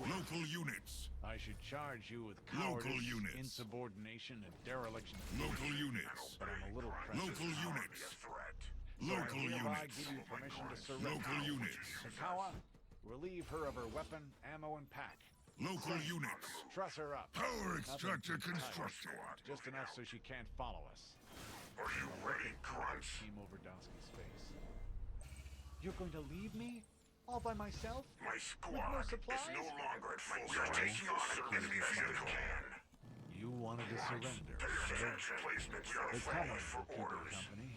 S10: Local units.
S11: I should charge you with
S10: Local
S11: cowardice,
S10: units.
S11: insubordination, and dereliction.
S10: Local units.
S11: But I'm a little pressed.
S10: Local units.
S7: Threat.
S10: Local
S11: I hereby
S10: units.
S11: give you permission to surrender.
S10: Local units.
S11: Hikawa, relieve her of her weapon, ammo, and pack.
S10: Local units.
S11: Truss her up.
S10: Power
S11: Nothing
S10: extractor
S11: too tight.
S10: constructed.
S11: Just enough so she can't follow us.
S7: Are you ready, grunts?
S11: Came over Dowski's face.
S13: You're going to leave me? All by myself?
S7: My squad is
S13: supplies?
S7: no longer at full strength. Taking on enemy as they can.
S11: You wanted to surrender.
S7: Pay attention. Placements are
S11: The
S7: followed
S11: Covenant
S7: for
S11: will keep her
S7: orders.
S11: company.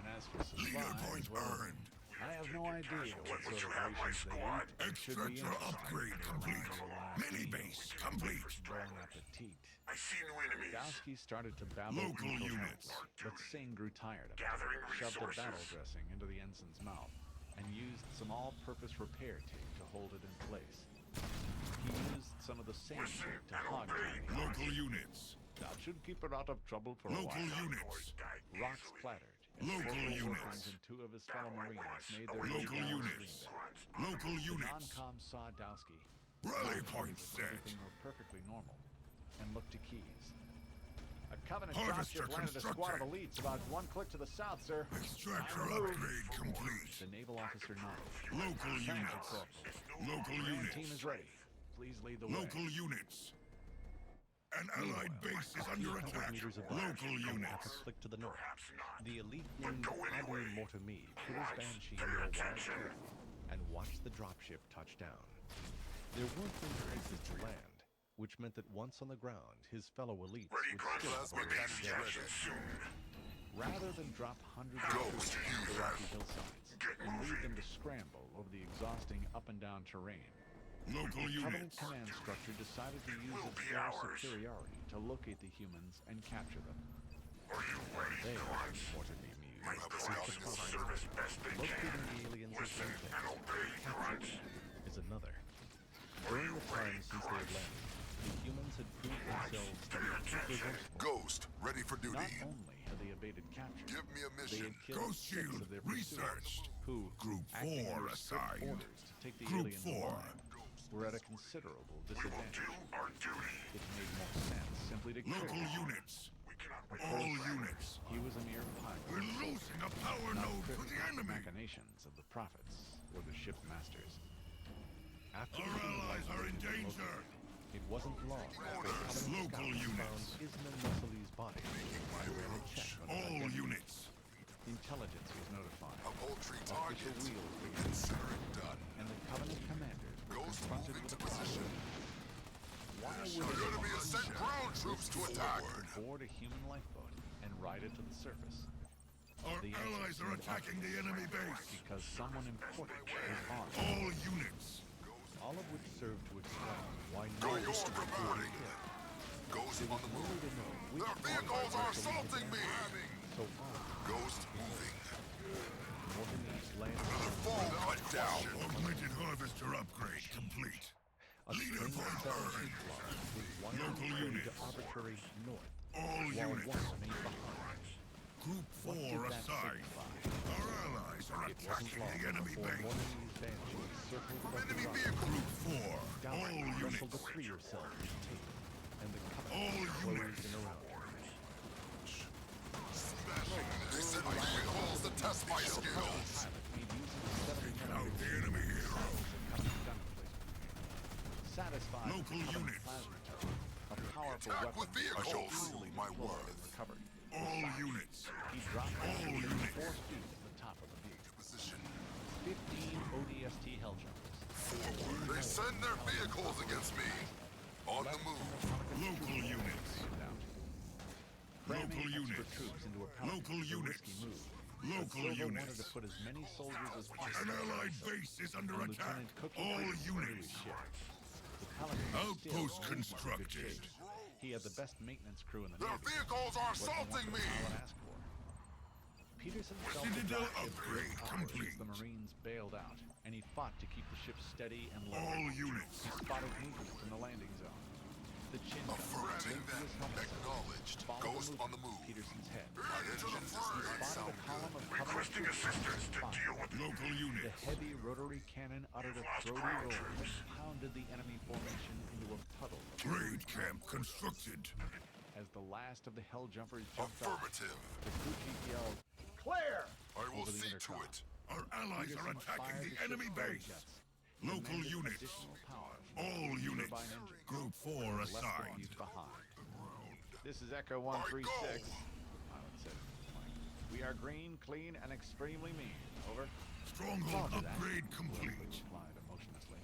S11: And as for
S10: Leader
S11: supplies,
S10: point
S11: well,
S10: earned.
S11: I have no idea what sort of
S7: have, my
S11: rations they
S7: squad.
S11: eat. It should be
S10: Extractor
S11: interesting.
S10: upgrade complete. Mini base complete.
S11: Bon appetit.
S7: I see new enemies.
S11: Dowski started to babble
S10: Local
S11: incoherence,
S10: units.
S11: but Singh grew tired of it,
S7: Gathering
S11: shoved a battle
S7: resources.
S11: dressing into the ensign's mouth, and used some all-purpose repair tape to hold it in place. He used some of the same
S7: Listen
S11: tape to
S7: and
S11: hog
S7: obey.
S11: it.
S10: Local units.
S11: That should keep her out of trouble for a
S10: Local
S11: while.
S10: units.
S11: Rocks clattered. as
S10: Local
S11: Corporal
S10: units.
S11: Wilkins and two of his fellow Marines made their
S10: Local
S11: way down the
S10: units.
S11: stream.
S10: Local
S11: The
S10: units.
S11: non-com saw Dowski.
S10: Rally
S11: nodded
S10: point
S11: as if
S10: set.
S11: everything were perfectly normal, and looked to Keys. A Covenant
S10: Harvester
S11: dropship landed a squad of
S10: constructed.
S11: elites about 1 click to the south, sir.
S10: Extractor
S11: On the move.
S10: upgrade complete.
S11: The naval officer nodded.
S10: Local
S11: Thank you,
S10: units.
S11: Corporal.
S10: Local
S11: Grand team
S10: units.
S11: is ready. Please lead the way.
S10: Local units. An allied base is under
S12: A couple
S10: attack.
S12: meters above,
S10: Local
S12: half a
S10: units.
S12: click to the north.
S7: Perhaps not.
S12: The elite
S7: But
S12: named
S7: go
S12: Abu
S7: anyway.
S12: Mortami put his Banshee
S7: Pay
S12: near a wild
S7: attention.
S12: cliff and watched the dropship touch down. There weren't many places to land, which meant that once on the ground, his fellow elites
S7: Ready,
S12: would
S7: grunts?
S12: still
S7: We'll
S12: be
S7: be
S12: dead.
S7: extraction soon.
S11: Rather than drop hundreds of
S7: Ghost,
S11: troops
S7: you
S11: on the
S7: have-
S11: rocky hillsides
S7: Get
S11: and lead
S7: moving.
S11: them to scramble over the exhausting up and down terrain,
S10: Local
S11: the Covenant
S10: units.
S11: command structure decided to use
S7: will
S11: its
S7: be
S11: air
S7: ours.
S11: superiority to locate the humans and capture them.
S7: Are you ready,
S11: They,
S7: grunts?
S11: Mortamy
S7: My
S11: mused,
S7: scouts will serve as best they
S12: Locating
S7: can.
S12: the aliens is
S7: Listen
S12: one thing.
S7: and obey, grunts.
S12: Is another. During the time since they had landed, the humans had proved themselves to be too resourceful.
S7: Ghost, ready for duty.
S11: Not only had they evaded capture,
S7: Give me a
S11: they
S7: mission.
S11: had killed
S10: Ghost
S11: 6
S10: shield
S11: of their
S10: researched.
S11: pursuers, who,
S10: Group
S11: acting
S10: 4
S11: under strict
S10: assigned.
S11: orders to take the
S10: Group
S11: aliens
S10: 4.
S11: alive, were at a considerable
S7: We will
S11: disadvantage.
S7: do our duty.
S11: It made more sense simply to kill
S10: Local
S11: them.
S10: units.
S7: We cannot
S10: All units.
S11: He was a mere pilot.
S10: We're losing a power
S11: not
S10: node to
S11: privy
S10: the
S11: to
S10: enemy.
S11: machinations of the prophets or the ship masters. After
S10: Our
S11: the human
S10: allies are in
S11: lifeboat was
S10: danger.
S11: located, it wasn't long before Covenant
S10: Local
S11: scouts
S10: units.
S11: found Ismail Mussoli's body. They ran a check on his
S10: All
S11: identity.
S10: units.
S11: Intelligence was notified.
S7: Upholstery
S11: Official
S7: target.
S11: wheels were used,
S7: Consider it done.
S11: and the Covenant commanders were
S7: Ghost
S11: confronted
S7: moving
S11: with
S7: to
S11: a problem.
S7: position.
S11: Why
S7: The
S11: would
S7: enemy has sent ground troops to attack.
S11: board a human lifeboat and ride it to the surface?
S10: Our
S11: The answer
S10: allies are
S11: seemed
S10: attacking the
S11: obvious.
S10: enemy base.
S11: Because someone important was on.
S10: All units.
S12: All of which served to explain why
S7: Ghost reporting. Ghost on the move. Their vehicles are assaulting me.
S12: so armed.
S7: Ghost moving.
S12: Morgan East landed
S7: Another foe cut down.
S10: Augmented harvester upgrade complete.
S12: a string of
S10: Leaderboard
S12: bells
S10: earned.
S12: and flags with one
S10: Local
S12: carried to
S10: units.
S12: arbitrary north,
S10: All
S12: while
S10: units.
S12: one remained behind.
S10: Group
S11: What
S10: 4
S11: did that
S10: aside.
S11: signify?
S10: Our allies are
S12: It wasn't
S10: attacking
S12: long
S10: the enemy
S12: before
S10: base.
S12: Morganese banshees circled above the
S7: Enemy
S12: rock.
S7: vehicle.
S10: Group 4.
S12: Gallant
S10: All
S12: wrestled
S10: units.
S12: to free yourself from tape, and the
S10: All
S12: Covenant closed
S10: units.
S12: in around you.
S7: They sent vehicles to test my skills.
S11: Pilot made use of the 70
S10: Out the enemy hero.
S11: Covenant gun replacement. Satisfied with
S10: Local
S11: the Covenant
S10: units.
S11: plasma tower, a powerful
S7: Attack
S11: weapon
S7: with vehicles.
S11: that
S7: I shall
S11: easily
S7: prove my
S11: deployed
S7: worth.
S11: and recovered.
S10: All units.
S11: He dropped
S10: All
S11: down and
S10: units.
S11: forced you to the top of the vehicle.
S7: Position.
S11: 15 ODST Helljumpers.
S7: Forward. They send their vehicles against me. On the move.
S10: Local units.
S11: Cramming
S10: Local
S11: extra
S10: units.
S11: troops into a pelican
S10: Local
S11: was a
S10: units.
S11: risky move.
S10: Local
S11: Silva wanted
S10: units.
S11: to put as many soldiers as
S10: An
S11: possible.
S10: allied base is under
S11: and
S10: attack.
S11: Lieutenant Cookie
S10: All
S11: Prince knew
S10: units.
S11: his ship. The Pelican was still
S10: Outpost
S11: in good
S10: constructed.
S11: shape. He had the best maintenance crew in the
S7: Their
S11: Navy.
S7: vehicles are
S11: What more
S7: assaulting
S11: could
S7: me.
S11: the pilot ask for? Peterson felt the
S10: Citadel
S11: dropship
S10: upgrade
S11: grew power
S10: complete.
S11: as the Marines bailed out, and he fought to keep the ship steady and level.
S10: All units.
S11: He spotted movement in the landing zone. The chin gun
S7: Affirmative.
S11: linked to his helmet sight.
S7: Acknowledged.
S11: Followed
S7: Ghost on the move.
S11: Peterson's head.
S7: My engines is
S11: He
S7: great.
S11: spotted
S7: Sound
S11: a column
S7: good.
S11: of Requesting assistance to deal with
S10: Local
S11: The
S10: units.
S11: heavy rotary cannon uttered a throaty roar that pounded the enemy formation into a puddle.
S10: Raid camp constructed.
S11: As the last of the hell jumpers jumped off,
S7: Affirmative.
S11: the crew chief yelled,
S4: Clear!
S7: I will
S11: Over the
S7: see to
S11: intercom.
S7: it.
S10: Our allies are
S11: Peterson
S10: attacking
S11: fired
S10: the
S11: ship's
S10: enemy
S11: probe
S10: base.
S11: jets,
S10: Local
S11: demanded
S10: units.
S11: additional power from
S10: All
S11: the
S10: units.
S11: turbine engine.
S10: Group 4
S11: and left the
S10: assigned.
S11: fuse behind. This is Echo 136. The pilot said into his mic. We are green, clean, and extremely mean. Over.
S10: Stronghold
S11: Roger that.
S10: upgrade
S11: Wilbur
S10: complete.
S11: replied emotionlessly.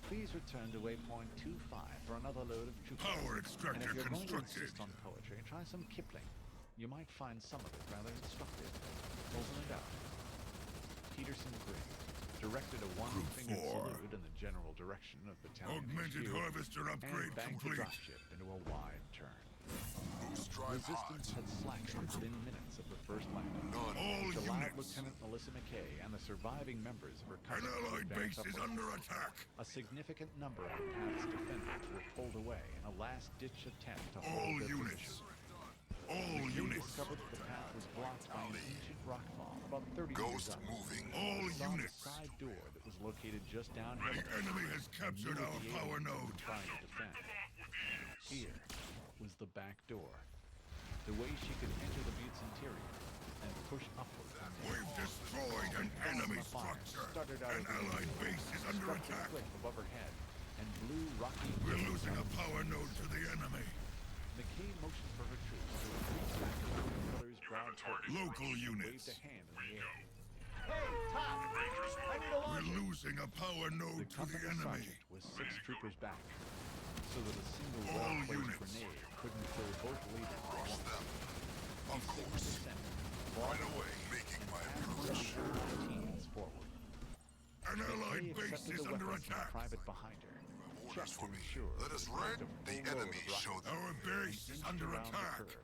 S11: Please return to waypoint 25 for another load of troopers.
S10: Power
S11: And
S10: extractor
S11: if you're going to
S10: constructed.
S11: insist on poetry, try some Kipling. You might find some of it rather instructive. Open it out. Peterson grinned, directed a one-fingered
S10: Group 4.
S11: salute in the general direction of battalion
S10: Augmented
S11: HQ,
S10: harvester upgrade
S11: and banked the
S10: complete.
S11: dropship into a wide turn.
S7: Boost drive hot.
S11: Resistance had slackened within minutes of the first landing.
S7: None.
S10: All
S11: Which allowed
S10: units.
S11: Lieutenant Melissa McKay and the surviving members of her
S10: An
S11: company to
S10: allied
S11: advance
S10: base is
S11: upward.
S10: under attack.
S11: A significant number of the path's defenders were pulled away in a last-ditch attempt to
S10: All
S11: hold their
S10: units.
S11: position.
S10: All
S11: McKay
S10: units.
S11: discovered that the path was blocked by an ancient rock fall about 30
S7: Ghost
S11: meters up.
S7: moving.
S10: All
S11: He saw the
S10: units.
S11: side door that was located just downhill.
S10: The enemy has captured
S11: Knew
S10: our
S11: that the
S10: power
S11: aliens
S10: node.
S11: were trying to defend. Here was the back door. The way she could enter the Butte's interior and push upward from there.
S10: We've destroyed an enemy
S11: Fire
S10: structure.
S11: started out
S10: An
S11: of the
S10: allied
S11: interior,
S10: base is under
S11: struck the
S10: attack.
S11: cliff above her head and blew rocky.
S10: We're
S11: gates
S10: losing a
S11: out.
S10: power node to the enemy.
S11: McKay motioned for her troops to retreat back to the Miller's broad turret.
S10: Local
S11: Waved
S10: units.
S11: a hand in the air.
S4: Hey, Top! I need a
S10: We're
S4: launcher!
S10: losing a power
S11: The
S10: node to the
S11: company
S10: enemy.
S11: sergeant was 6 troopers back, so that a single
S10: All
S11: well-placed
S10: units.
S11: grenade couldn't kill both leaders at
S7: Cross
S11: once.
S7: them.
S11: He
S7: Of
S11: signaled
S7: course.
S11: descent,
S7: Right away. Making my approach.
S11: teams forward.
S10: An allied
S11: McKay
S10: base
S11: accepted
S10: is
S11: the
S10: under
S11: weapons from the
S10: attack.
S11: private behind her.
S7: Orders
S11: Checked
S7: for
S11: to
S7: me.
S11: ensure
S7: Let
S11: that
S7: us
S11: he
S7: rid
S11: packed a
S7: the
S11: full load
S7: enemy.
S11: of
S7: Show
S11: rockets
S7: them.
S10: Our base is
S11: and
S10: under
S11: around the
S10: attack.
S11: curve.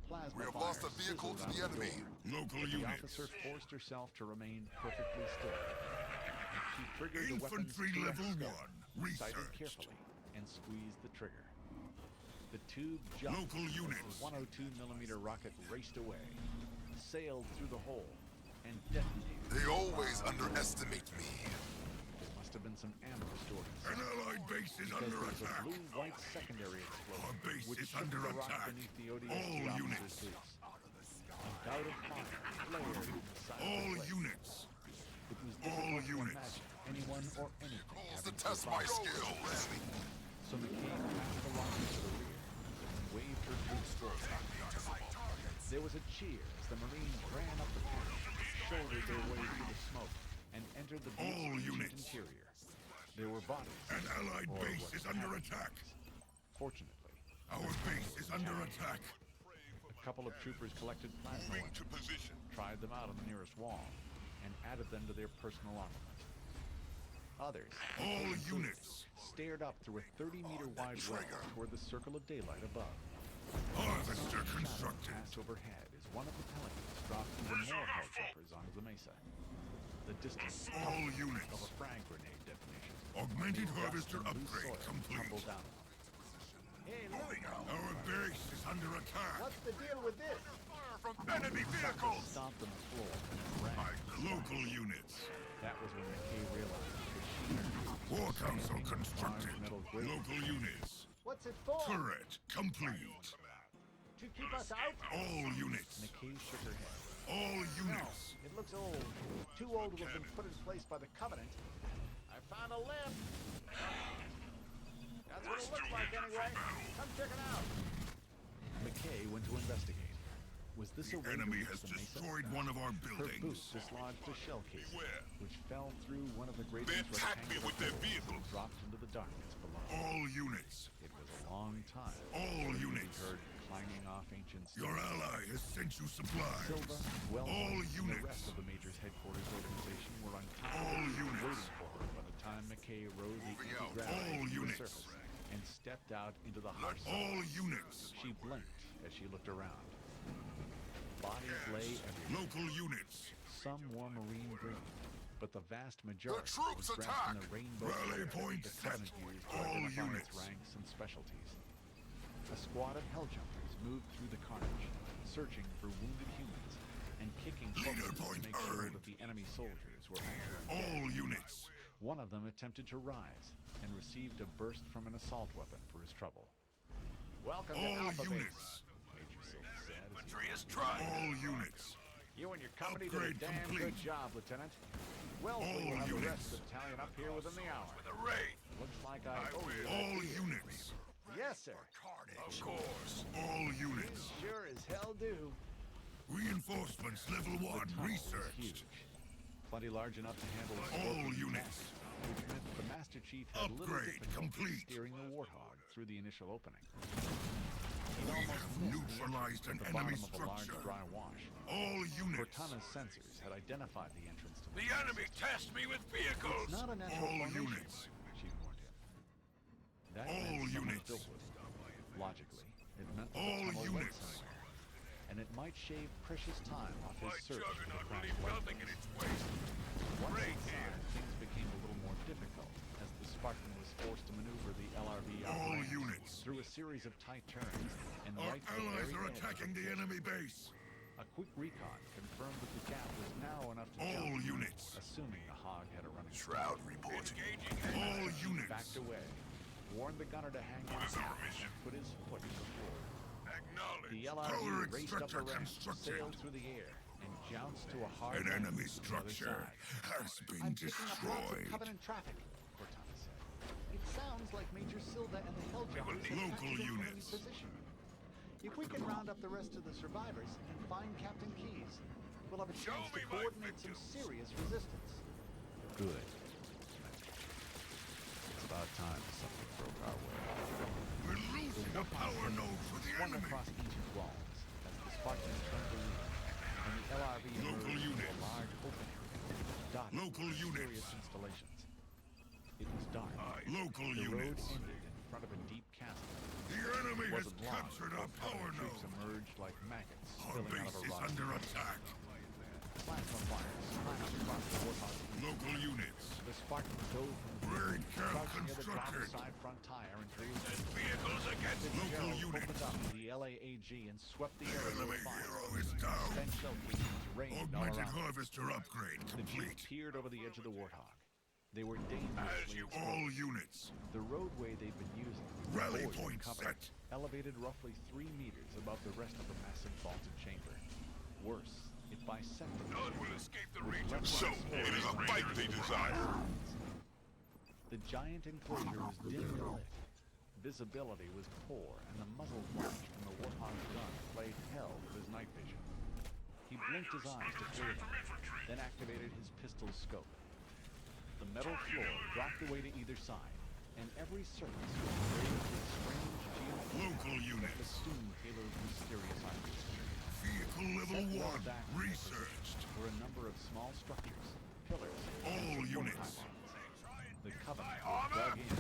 S11: Plasma
S7: We have
S11: fire
S7: lost a vehicle
S11: sizzled
S7: to
S11: out
S7: the enemy.
S11: door.
S10: Local
S11: The
S10: units.
S11: officer forced herself to remain perfectly still. She triggered the weapon's
S10: Infantry
S11: 2X
S10: level
S11: scope,
S10: 1.
S11: sighted
S10: Researched.
S11: carefully, and squeezed the trigger. The tube jumped
S10: Local
S11: as the
S10: units.
S11: 102mm rocket raced away, sailed through the hole, and detonated.
S7: They always underestimate me.
S11: There must have been some ammo stored
S10: An
S11: inside,
S10: allied base is
S11: because
S10: under
S11: there was a
S10: attack.
S11: blue-white secondary explosion.
S10: Our base
S11: which
S7: is
S11: shook
S7: under
S11: the rock
S7: attack.
S11: beneath the ODST
S7: All
S11: officer's
S7: units.
S11: boots. A gout of fire flared in the side of
S7: All
S11: the place.
S7: units.
S11: It was
S7: All
S11: difficult to
S7: units.
S11: imagine anyone or anything
S7: Calls
S11: having
S7: to test my
S11: survived.
S7: skills.
S11: So McKay passed along to the rear and waved her troops forward. There was a cheer as the Marines ran up the path, shouldered their way through the smoke, and entered the
S7: All
S11: base's
S7: units.
S11: interior. There were bodies.
S7: An allied
S11: or
S7: base
S11: what
S7: is under
S11: had
S7: attack.
S11: been. Fortunately,
S7: Our base is under attack.
S11: a couple of troopers collected plasma
S7: Moving
S11: weapons,
S7: to position.
S11: tried them out on the nearest wall, and added them to their personal armament. Others,
S7: All
S11: including
S7: units.
S11: stared up through a 30-meter wide well
S7: trigger.
S11: toward the circle of daylight above.
S7: Harvester constructed.
S11: Pass overhead as one of the pelicans dropped even more hull jumpers onto the mesa. The distance
S7: All
S11: of
S7: units.
S11: a frag grenade detonation.
S7: Augmented
S11: made
S7: harvester
S11: dust and loose
S7: upgrade
S11: soil
S7: complete.
S11: tumble down on them.
S4: Hey, look!
S7: Our base is under attack.
S4: What's the deal with this?
S7: Fire from enemy vehicles.
S11: Stomped on the floor and ran.
S7: Local units.
S11: That was when McKay realized that she and her troops
S7: War
S11: were
S7: Council
S11: standing on
S7: constructed.
S11: large metal grates.
S7: Local units.
S4: What's it for?
S7: Turret complete.
S4: To keep us out?
S7: All units.
S11: McKay shook her head.
S7: All
S4: No,
S7: units.
S4: it looks old. Too old to have been put in place by the Covenant. I found a limb. That's what it looks like anyway. Come check it out.
S11: McKay went to investigate. Was this
S7: The
S11: a way to
S7: enemy
S11: reach
S7: has
S11: the mesa?
S7: destroyed one of our
S11: Her boot
S7: buildings.
S11: dislodged a shell casing,
S7: Beware.
S11: which fell through one of the great
S7: They attacked me with their vehicles.
S11: dropped into the darkness below.
S7: All units.
S11: It was a long time.
S7: All
S11: before
S7: units.
S11: We heard clanging off ancient
S7: Your
S11: steel.
S7: ally has sent you supplies.
S11: Silva, Wellman,
S7: All
S11: and the
S7: units.
S11: rest of the Major's headquarters organization were
S7: All
S11: unconscious,
S7: units.
S11: waiting for her by the time McKay rode the
S7: Moving out.
S11: anti-gravity
S7: All
S11: to the
S7: units.
S11: surface and stepped out into the hot sun.
S7: All units.
S11: She blinked as she looked around. Bodies lay everywhere.
S7: Local units.
S11: Some wore marine green, but the vast majority
S7: troops
S11: was dressed in
S7: attack!
S11: the rainbow
S7: Rally
S11: color
S7: point
S11: the
S7: set.
S11: Covenant used to
S7: All
S11: identify
S7: units.
S11: its ranks and specialties. A squad of helljumpers moved through the carnage, searching for wounded humans and kicking
S7: Leader
S11: footprints to
S7: point
S11: make sure
S7: earned.
S11: that the enemy soldiers were entering.
S7: All units.
S11: One of them attempted to rise and received a burst from an assault weapon for his trouble.
S4: Welcome to
S7: All
S4: Alpha Base.
S7: units.
S11: Major Silva said as he
S2: Infantry is trying.
S7: All units.
S4: You and your company did a
S7: Upgrade
S4: damn
S7: complete.
S4: good job, Lieutenant. Wellesley
S7: All
S4: will have the
S7: units.
S4: rest of the battalion up here within the hour.
S2: With a raid.
S11: looks like I owe you.
S7: All units.
S4: Yes, sir.
S2: Of course.
S7: All units.
S4: Sure as hell do.
S7: Reinforcements level
S11: The
S7: 1
S11: tunnel was
S7: researched.
S11: huge, plenty large enough to handle a
S7: All
S11: Scorpion
S7: units.
S11: Master, which meant the Master Chief had little
S7: Upgrade
S11: difficulty
S7: complete.
S11: steering the Warthog through the initial opening.
S7: We
S11: He'd
S7: have
S11: almost missed
S7: neutralized an
S11: the
S7: enemy
S11: bottom of a large
S7: structure.
S11: dry wash.
S7: All units.
S11: Cortana's sensors had identified the entrance to
S2: The enemy tests me with vehicles.
S11: It's not a natural
S7: All
S11: formation,
S7: units.
S11: she warned him. That
S7: All
S11: meant someone
S7: units.
S11: built it. Logically, it meant that
S7: All
S11: the tunnel led
S7: units.
S11: somewhere, and it might shave precious time off
S2: My
S11: his search for the
S2: juggernaut will
S11: crashed
S2: leave
S11: light
S2: nothing in
S11: base.
S2: its wake.
S11: Once
S2: Right
S11: inside, things became a little more difficult as the Spartan was forced to maneuver the LRV
S7: All
S11: apparatus
S7: units.
S11: through a series of tight turns and
S7: Our
S11: right to the
S7: allies
S11: very
S7: are
S11: edge of
S7: attacking the
S11: position.
S7: enemy base.
S11: A quick recon confirmed that the gap was now enough to
S7: All
S11: jump,
S7: units.
S11: assuming the Hog had a running
S2: Shroud reporting. Engaging
S7: All
S11: He
S7: units.
S11: backed away, warned the gunner to hang on,
S2: What is our mission?
S11: and put his foot to the floor.
S2: Acknowledge.
S11: The
S7: Power
S11: LRV raced up the
S7: extractor
S11: ramp,
S7: constructed.
S11: sailed through the air, and jounced to a hard
S7: An
S11: landing
S7: enemy
S11: on the other
S7: structure
S11: side.
S7: has been
S4: I'm picking up lots of
S7: destroyed.
S4: Covenant traffic.
S11: Cortana said.
S4: It sounds like Major Silva and the Helljumpers have
S7: Local
S4: captured an enemy
S7: units.
S4: position. If we can round up the rest of the survivors and find Captain Keyes, we'll have a
S2: Show
S4: chance to
S2: me my
S4: coordinate some
S2: victims.
S4: serious resistance.
S11: Good. It's about time something broke our way.
S7: We're losing a power node for the
S11: Swung
S7: enemy.
S11: across ancient walls as the Spartans turned to leave, and the LRV
S7: Local
S11: emerged into a
S7: units.
S11: large open area, dotted
S7: Local
S11: with
S7: units.
S11: mysterious installations. It was dark.
S7: Local
S11: The road
S7: units.
S11: ended in front of a deep chasm.
S7: The enemy
S11: It
S7: has
S11: wasn't long
S7: captured
S11: before
S7: our power
S11: Covenant troops
S7: node.
S11: emerged like maggots
S7: Our
S11: spilling out
S7: base
S11: of a
S7: is
S11: rock.
S7: under attack.
S11: Plasma fires splashed across the Warthog's wings.
S7: Local units.
S11: The Spartan dove from the
S7: Raid camp
S11: crouching near the drop
S7: constructed.
S11: side front tire and drew
S2: Vehicles against
S7: Local
S11: Fitzgerald
S7: units.
S11: opened up the LAAG and swept the
S7: The
S11: area
S7: enemy
S11: with fire.
S7: hero is down.
S11: Spent shell casings rained all
S7: Augmented
S11: around.
S7: harvester upgrade
S11: The Jeep
S7: complete.
S11: peered over the edge of the Warthog. They were dangerously exposed.
S7: All units.
S11: The roadway they'd been using,
S7: Rally
S11: void of
S7: point
S11: cover,
S7: set.
S11: elevated roughly 3 meters above the rest of the massive vaulted chamber. Worse, it bisected the
S2: None will
S11: chamber,
S2: escape the
S11: which
S2: region.
S11: left
S7: So,
S11: them
S7: it is a
S11: exposed
S7: fight
S11: to
S7: they
S11: the
S7: desire.
S11: The giant enclosure was dimly lit. Visibility was poor, and the muzzle flash from the Warthog's gun played hell with his night vision. He blinked his eyes to clear them, then activated his pistol's scope. The metal floor dropped away to either side, and every surface was engraved with strange geometry
S7: Local
S11: that
S7: units.
S11: festooned Halo's mysterious armors.
S7: Vehicle level
S11: Set well
S7: 1.
S11: back from their
S7: Researched.
S11: position were a number of small structures, pillars,
S7: All
S11: and support
S7: units.
S11: pylons. The Covenant was dug in.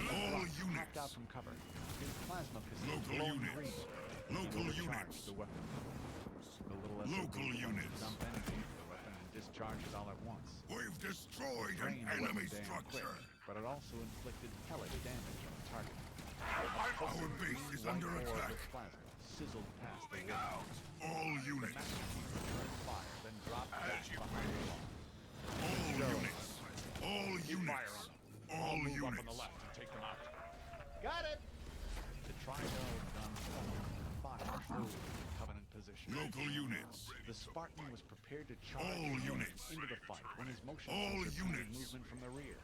S7: All
S11: Rock
S7: units.
S11: popped out from cover, his plasma pistol
S7: Local
S11: glowing
S7: units.
S11: green.
S7: Local
S11: He overcharged
S7: units.
S11: the weapon. The little SOB
S7: Local
S11: wanted to
S7: units.
S11: dump energy into the weapon and discharge it all at once.
S7: We've destroyed an
S11: Drained the
S7: enemy
S11: weapon damn
S7: structure.
S11: quick, but it also inflicted pellet damage on the target.
S7: Our base is
S11: White
S7: under
S11: orb
S7: attack.
S11: of plasma sizzled past the wall.
S7: All
S11: The
S7: units.
S11: Master Chief returned fire, then dropped back behind the wall.
S7: All units. All units. All units.
S10: Take them out.
S4: Got it!
S11: The Tridel gun fire flew into Covenant position.
S7: Local units.
S11: The Spartan was prepared to charge
S7: All units.
S11: into the fight when his motion
S7: All
S11: sensor detected
S7: units.
S11: movement from the rear.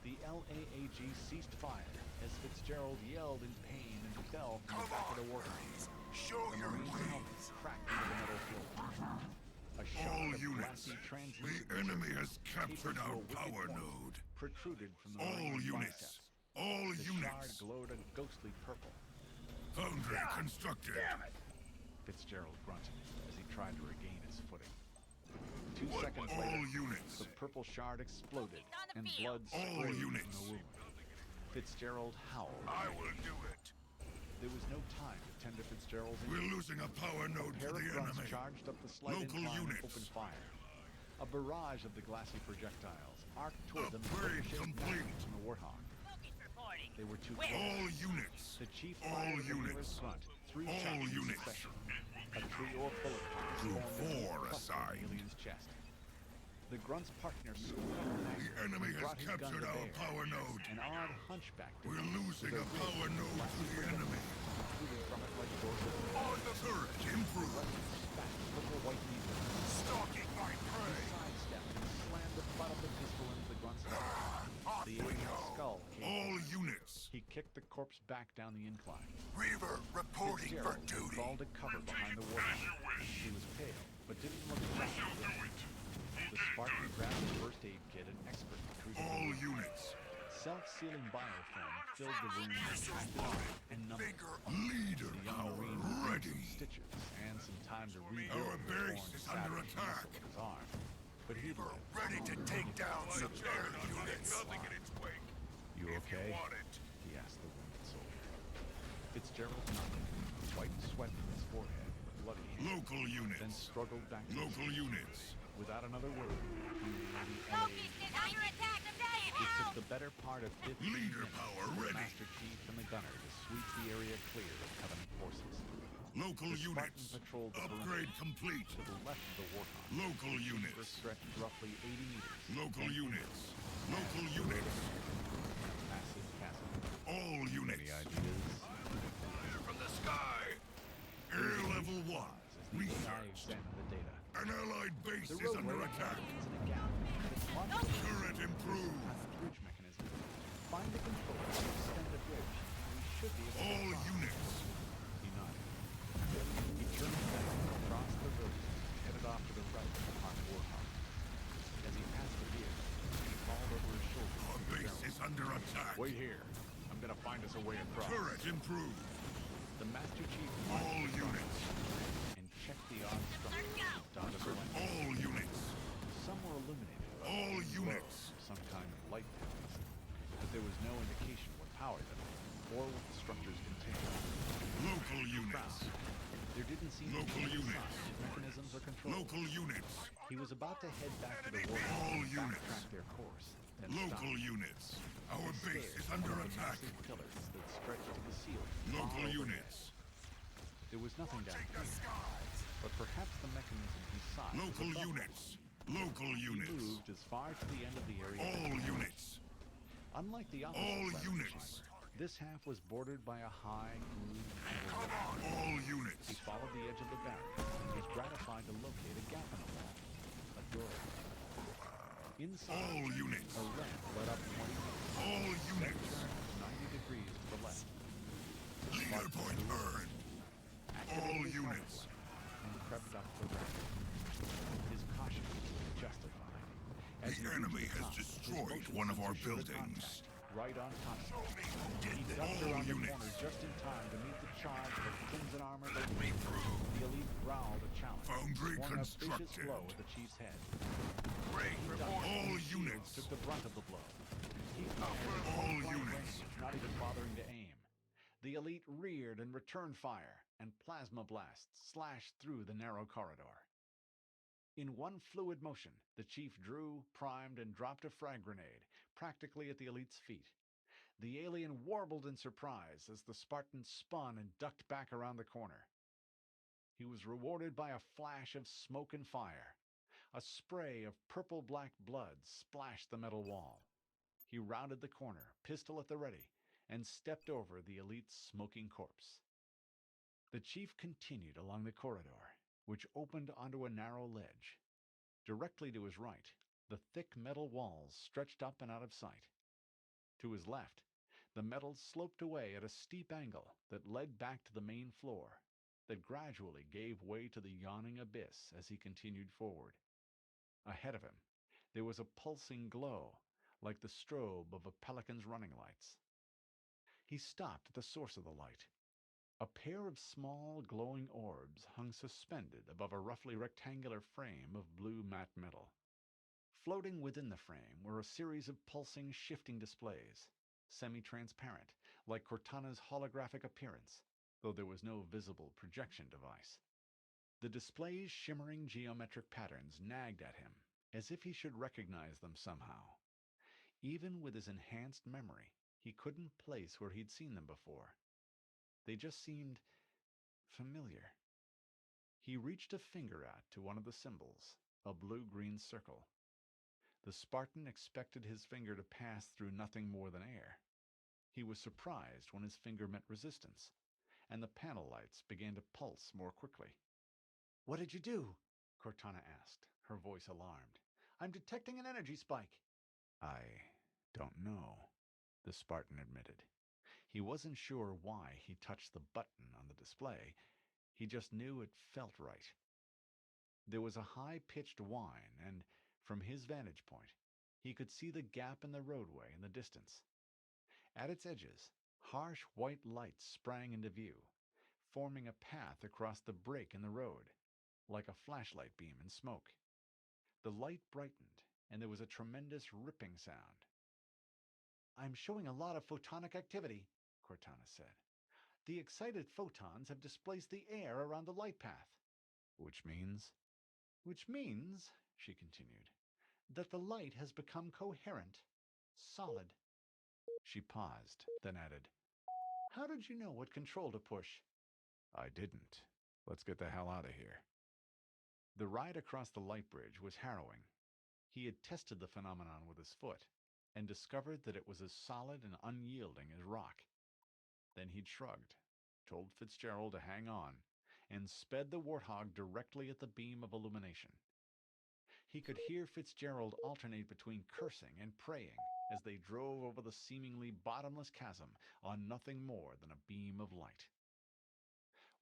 S11: The LAAG ceased fire as Fitzgerald yelled in pain and fell from the back of the Warthog.
S7: Show
S11: The
S7: your
S11: Marine's helmet
S7: blades.
S11: cracked into the metal floor. A
S7: All
S11: shard of
S7: units.
S11: glassy
S7: The
S11: translucent
S7: enemy
S11: material
S7: has captured
S11: tapered to
S7: our
S11: a wicked
S7: power
S11: point
S7: node.
S11: protruded from the
S7: All
S11: Marine's
S7: units.
S11: biceps.
S7: All
S11: The shard
S7: units.
S11: glowed a ghostly purple.
S7: Foundry constructed.
S11: Fitzgerald grunted as he tried to regain his footing. 2 seconds
S7: All
S11: later,
S7: units.
S11: the purple shard exploded and blood
S7: All
S11: sprayed from
S7: units.
S11: the wound. Fitzgerald howled.
S2: I will do it.
S11: There was no time to tend to Fitzgerald's
S7: We're
S11: injury.
S7: losing a power
S11: A
S7: node to
S11: pair of
S7: the
S11: grunts
S7: enemy.
S11: charged up the slight
S7: Local
S11: incline
S7: units.
S11: and opened fire. A barrage of the glassy projectiles arced toward them
S7: Upgrade
S11: ricocheted
S7: complete.
S11: backwards from the Warthog. They were too close.
S7: All units.
S11: The chief
S7: All
S11: fired a
S7: units.
S11: grunt, 3
S7: All
S11: shots in
S7: units.
S11: succession. A trio of bullet holes
S7: Group
S11: formed a deep
S7: 4
S11: cluster in
S7: assigned.
S11: the alien's chest. The grunt's partner screamed
S7: The enemy has
S11: brought his gun
S7: captured
S11: to
S7: our
S11: bear.
S7: power node.
S11: An odd hunchback
S7: We're
S11: device
S7: losing
S11: with
S7: a
S11: ridge
S7: power
S11: of
S7: node to
S11: glassy
S7: the
S11: projectile
S7: enemy.
S11: protruding from it like dorsal
S7: On the turret. Improved.
S11: spat purple-white needles.
S7: Stalking my
S11: He
S7: prey.
S11: sidestepped and slammed the butt of the pistol into the grunt's head.
S7: Off
S11: The
S7: we
S11: alien's
S7: go.
S11: skull caved
S7: All
S11: in.
S7: units.
S11: He kicked the corpse back down the incline.
S7: Reaver reporting for
S11: Fitzgerald
S7: duty.
S11: crawled to cover behind the Warthog. He was pale, but didn't look frazzled. The Spartan grabbed his first aid kit and expertly treated the
S7: All
S11: wound.
S7: units.
S11: Self-sealing biofilm filled the wound with active and numbing.
S7: Leader
S11: The young
S7: power
S11: Marine received
S7: ready.
S11: some stitches and some time to rebuild
S7: Our
S11: the
S7: base
S11: torn
S7: is under
S11: savage
S7: attack.
S11: muscle of his arm. But he
S7: We're
S11: lived.
S7: ready to take down some air units.
S2: Nothing in its wake.
S11: You
S2: If
S11: okay?
S2: you want it.
S11: He asked the wounded soldier. Fitzgerald nodded, wiped sweat from his forehead with a bloody hand,
S7: Local
S11: then
S7: units.
S11: struggled back to
S7: Local
S11: his seat.
S7: units.
S11: Without another word, he removed the LA.
S9: Under attack! I'm dying!
S11: It took the better part of 15
S7: Leader
S11: minutes
S7: power
S11: for the
S7: ready.
S11: Master Chief and the gunner to sweep the area clear of Covenant forces.
S7: Local
S11: The Spartan
S7: units.
S11: patrolled the
S7: Upgrade
S11: perimeter.
S7: complete.
S11: To the left of the Warthog,
S7: Local
S11: the chamber
S7: units.
S11: stretched roughly 80 meters.
S7: Local
S11: and
S7: units. Local units.
S11: a massive chasm.
S7: All units.
S11: Any ideas?
S7: Fire from the sky. Air level 1.
S11: As the AI
S7: Researched.
S11: examined the data.
S7: An allied base
S11: The
S7: is
S11: roadway
S7: under
S11: had
S7: attack.
S11: holes in a gap. It's one
S7: Turret improved.
S11: bridge mechanism. Find the control to extend the bridge, and we should be able to
S7: All
S11: get across.
S7: units.
S11: He nodded. He turned back, crossed the road, and headed off to the right of the parked Warthog. As he passed the vehicle, he called over his shoulder.
S7: Our
S11: to
S7: base
S11: Fitzgerald.
S7: is under attack.
S11: Wait here. I'm gonna find us a way across.
S7: Turret improved.
S11: The Master Chief
S7: All
S11: marched across
S7: units.
S11: and checked the odd structures dotted around.
S7: All units.
S11: Some were illuminated.
S7: All
S11: with
S7: units.
S11: glows of some kind of light mechanism, but there was no indication what powered them or what the structures contained.
S7: Local units.
S11: There didn't seem to
S7: Local
S11: be any
S7: units.
S11: signs of mechanisms or controls.
S7: Local units.
S11: He was about to head back to the Warthog
S7: All
S11: and
S7: units.
S11: backtrack their course, then
S7: Local
S11: stopped.
S7: units. Our
S11: He
S7: base
S11: stared
S7: is
S11: at
S7: under
S11: one of the
S7: attack.
S11: massive pillars that stretched to the ceiling. far
S7: Local
S11: overhead.
S7: units.
S11: There was nothing down here, but perhaps the mechanism he sought was
S7: Local
S11: above them.
S7: units. Local
S11: He
S7: units.
S11: moved as far to the end of the area.
S7: All units.
S11: Unlike the opposite
S7: All
S11: side of the
S7: units.
S11: chamber, this half was bordered by a high, grooved angle.
S7: Come on. All
S11: He
S7: units.
S11: followed the edge of the barrier and was gratified to locate a gap in the wall. A doorway. Inside,
S7: All units.
S11: a ramp led up 20 feet.
S7: All
S11: Then
S7: units.
S11: turned 90 degrees to the left.
S7: Leader point earned.
S11: Activated
S7: All
S11: his
S7: units.
S11: hardware and crept up the ramp. His caution was justified. As he
S7: The
S11: reached
S7: enemy
S11: the
S7: has
S11: top, his
S7: destroyed
S11: motion
S7: one of our
S11: sensor showed a
S7: buildings.
S11: contact right on top of him.
S7: Get
S11: He
S7: them.
S11: ducked
S7: All
S11: around the
S7: units.
S11: corner just in time to meet the charge of a crimson armored
S7: Let me through.
S11: The elite growled a challenge.
S7: Foundry
S11: swung a vicious
S7: constructed.
S11: blow at the chief's head.
S7: Great
S11: He
S7: report.
S11: ducked,
S7: All
S11: and his shields
S7: units.
S11: took the brunt of the blow. He fired at
S7: All
S11: point-blank
S7: units.
S11: range, not even bothering to aim. The elite reared and returned fire, and plasma blasts slashed through the narrow corridor. In one fluid motion, the chief drew, primed, and dropped a frag grenade, practically at the elite's feet. The alien warbled in surprise as the Spartan spun and ducked back around the corner. He was rewarded by a flash of smoke and fire. A spray of purple-black blood splashed the metal wall. He rounded the corner, pistol at the ready, and stepped over the elite's smoking corpse. The chief continued along the corridor, which opened onto a narrow ledge. Directly to his right, the thick metal walls stretched up and out of sight. To his left, the metal sloped away at a steep angle that led back to the main floor, that gradually gave way to the yawning abyss as he continued forward. Ahead of him, there was a pulsing glow, like the strobe of a pelican's running lights. He stopped at the source of the light. A pair of small, glowing orbs hung suspended above a roughly rectangular frame of blue matte metal. Floating within the frame were a series of pulsing, shifting displays, semi-transparent, like Cortana's holographic appearance, though there was no visible projection device. The display's shimmering geometric patterns nagged at him, as if he should recognize them somehow. Even with his enhanced memory, he couldn't place where he'd seen them before. They just seemed familiar. He reached a finger out to one of the symbols, a blue-green circle. The Spartan expected his finger to pass through nothing more than air. He was surprised when his finger met resistance, and the panel lights began to pulse more quickly. "What did you do?" Cortana asked, her voice alarmed. "I'm detecting an energy spike." "I don't know," the Spartan admitted. He wasn't sure why he touched the button on the display. He just knew it felt right. There was a high-pitched whine, and from his vantage point, he could see the gap in the roadway in the distance. At its edges, harsh white lights sprang into view, forming a path across the break in the road, like a flashlight beam in smoke. The light brightened, and there was a tremendous ripping sound. "I'm showing a lot of photonic activity," Cortana said. "The excited photons have displaced the air around the light path." "Which means?" "Which means," she continued, "that the light has become coherent, solid." She paused, then added, "How did you know what control to push?" "I didn't. Let's get the hell out of here." The ride across the light bridge was harrowing. He had tested the phenomenon with his foot, and discovered that it was as solid and unyielding as rock. Then he'd shrugged, told Fitzgerald to hang on, and sped the Warthog directly at the beam of illumination. He could hear Fitzgerald alternate between cursing and praying as they drove over the seemingly bottomless chasm on nothing more than a beam of light.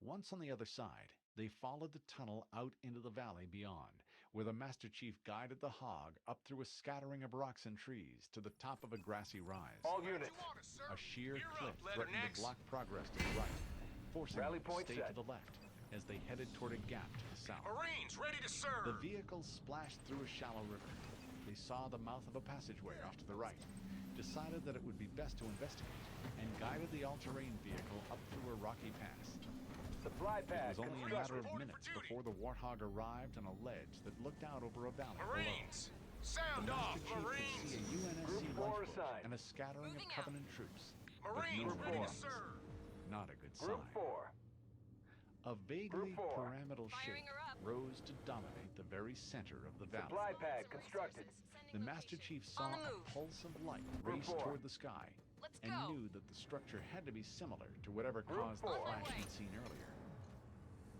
S11: Once on the other side, they followed the tunnel out into the valley beyond, where the Master Chief guided the Hog up through a scattering of rocks and trees to the top of a grassy rise.
S6: All units.
S11: A sheer cliff
S5: Leather
S11: threatened
S5: necks.
S11: to block progress to the right, forcing
S6: Rally
S11: them to
S6: point
S11: stay
S6: set.
S11: to the left as they headed toward a gap to the south.
S2: Marines, ready to serve!
S11: The vehicle splashed through a shallow river. They saw the mouth of a passageway off to the right, decided that it would be best to investigate, and guided the all-terrain vehicle up through a rocky pass.
S6: Supply
S11: It
S6: pad
S11: was only a
S6: constructed.
S11: matter of minutes before the Warthog arrived on a ledge that looked out over a valley
S2: Marines,
S11: below.
S2: sound
S11: The
S2: off,
S11: Master Chief
S2: Marines!
S11: could see a UNSC
S6: Group 4
S11: lifeboat
S6: assigned.
S11: and a scattering
S8: Moving
S11: of
S8: out.
S11: Covenant troops.
S2: Marines,
S11: but no
S2: ready to
S11: Marines.
S2: serve!
S11: Not a good
S6: Group
S11: sign.
S6: 4.
S11: A vaguely
S6: Group 4.
S11: pyramidal shape rose to dominate the very center of the valley.
S6: Supply pad constructed.
S11: The Master Chief saw
S8: On the
S11: a
S8: move.
S11: pulse of light
S6: Group
S11: race
S6: 4.
S11: toward the sky
S8: Let's
S11: and
S8: go.
S11: knew that the structure had to be similar to whatever
S6: Group
S11: caused
S6: 4.
S11: the
S6: On
S8: my
S11: flash
S8: way.
S11: he'd seen earlier.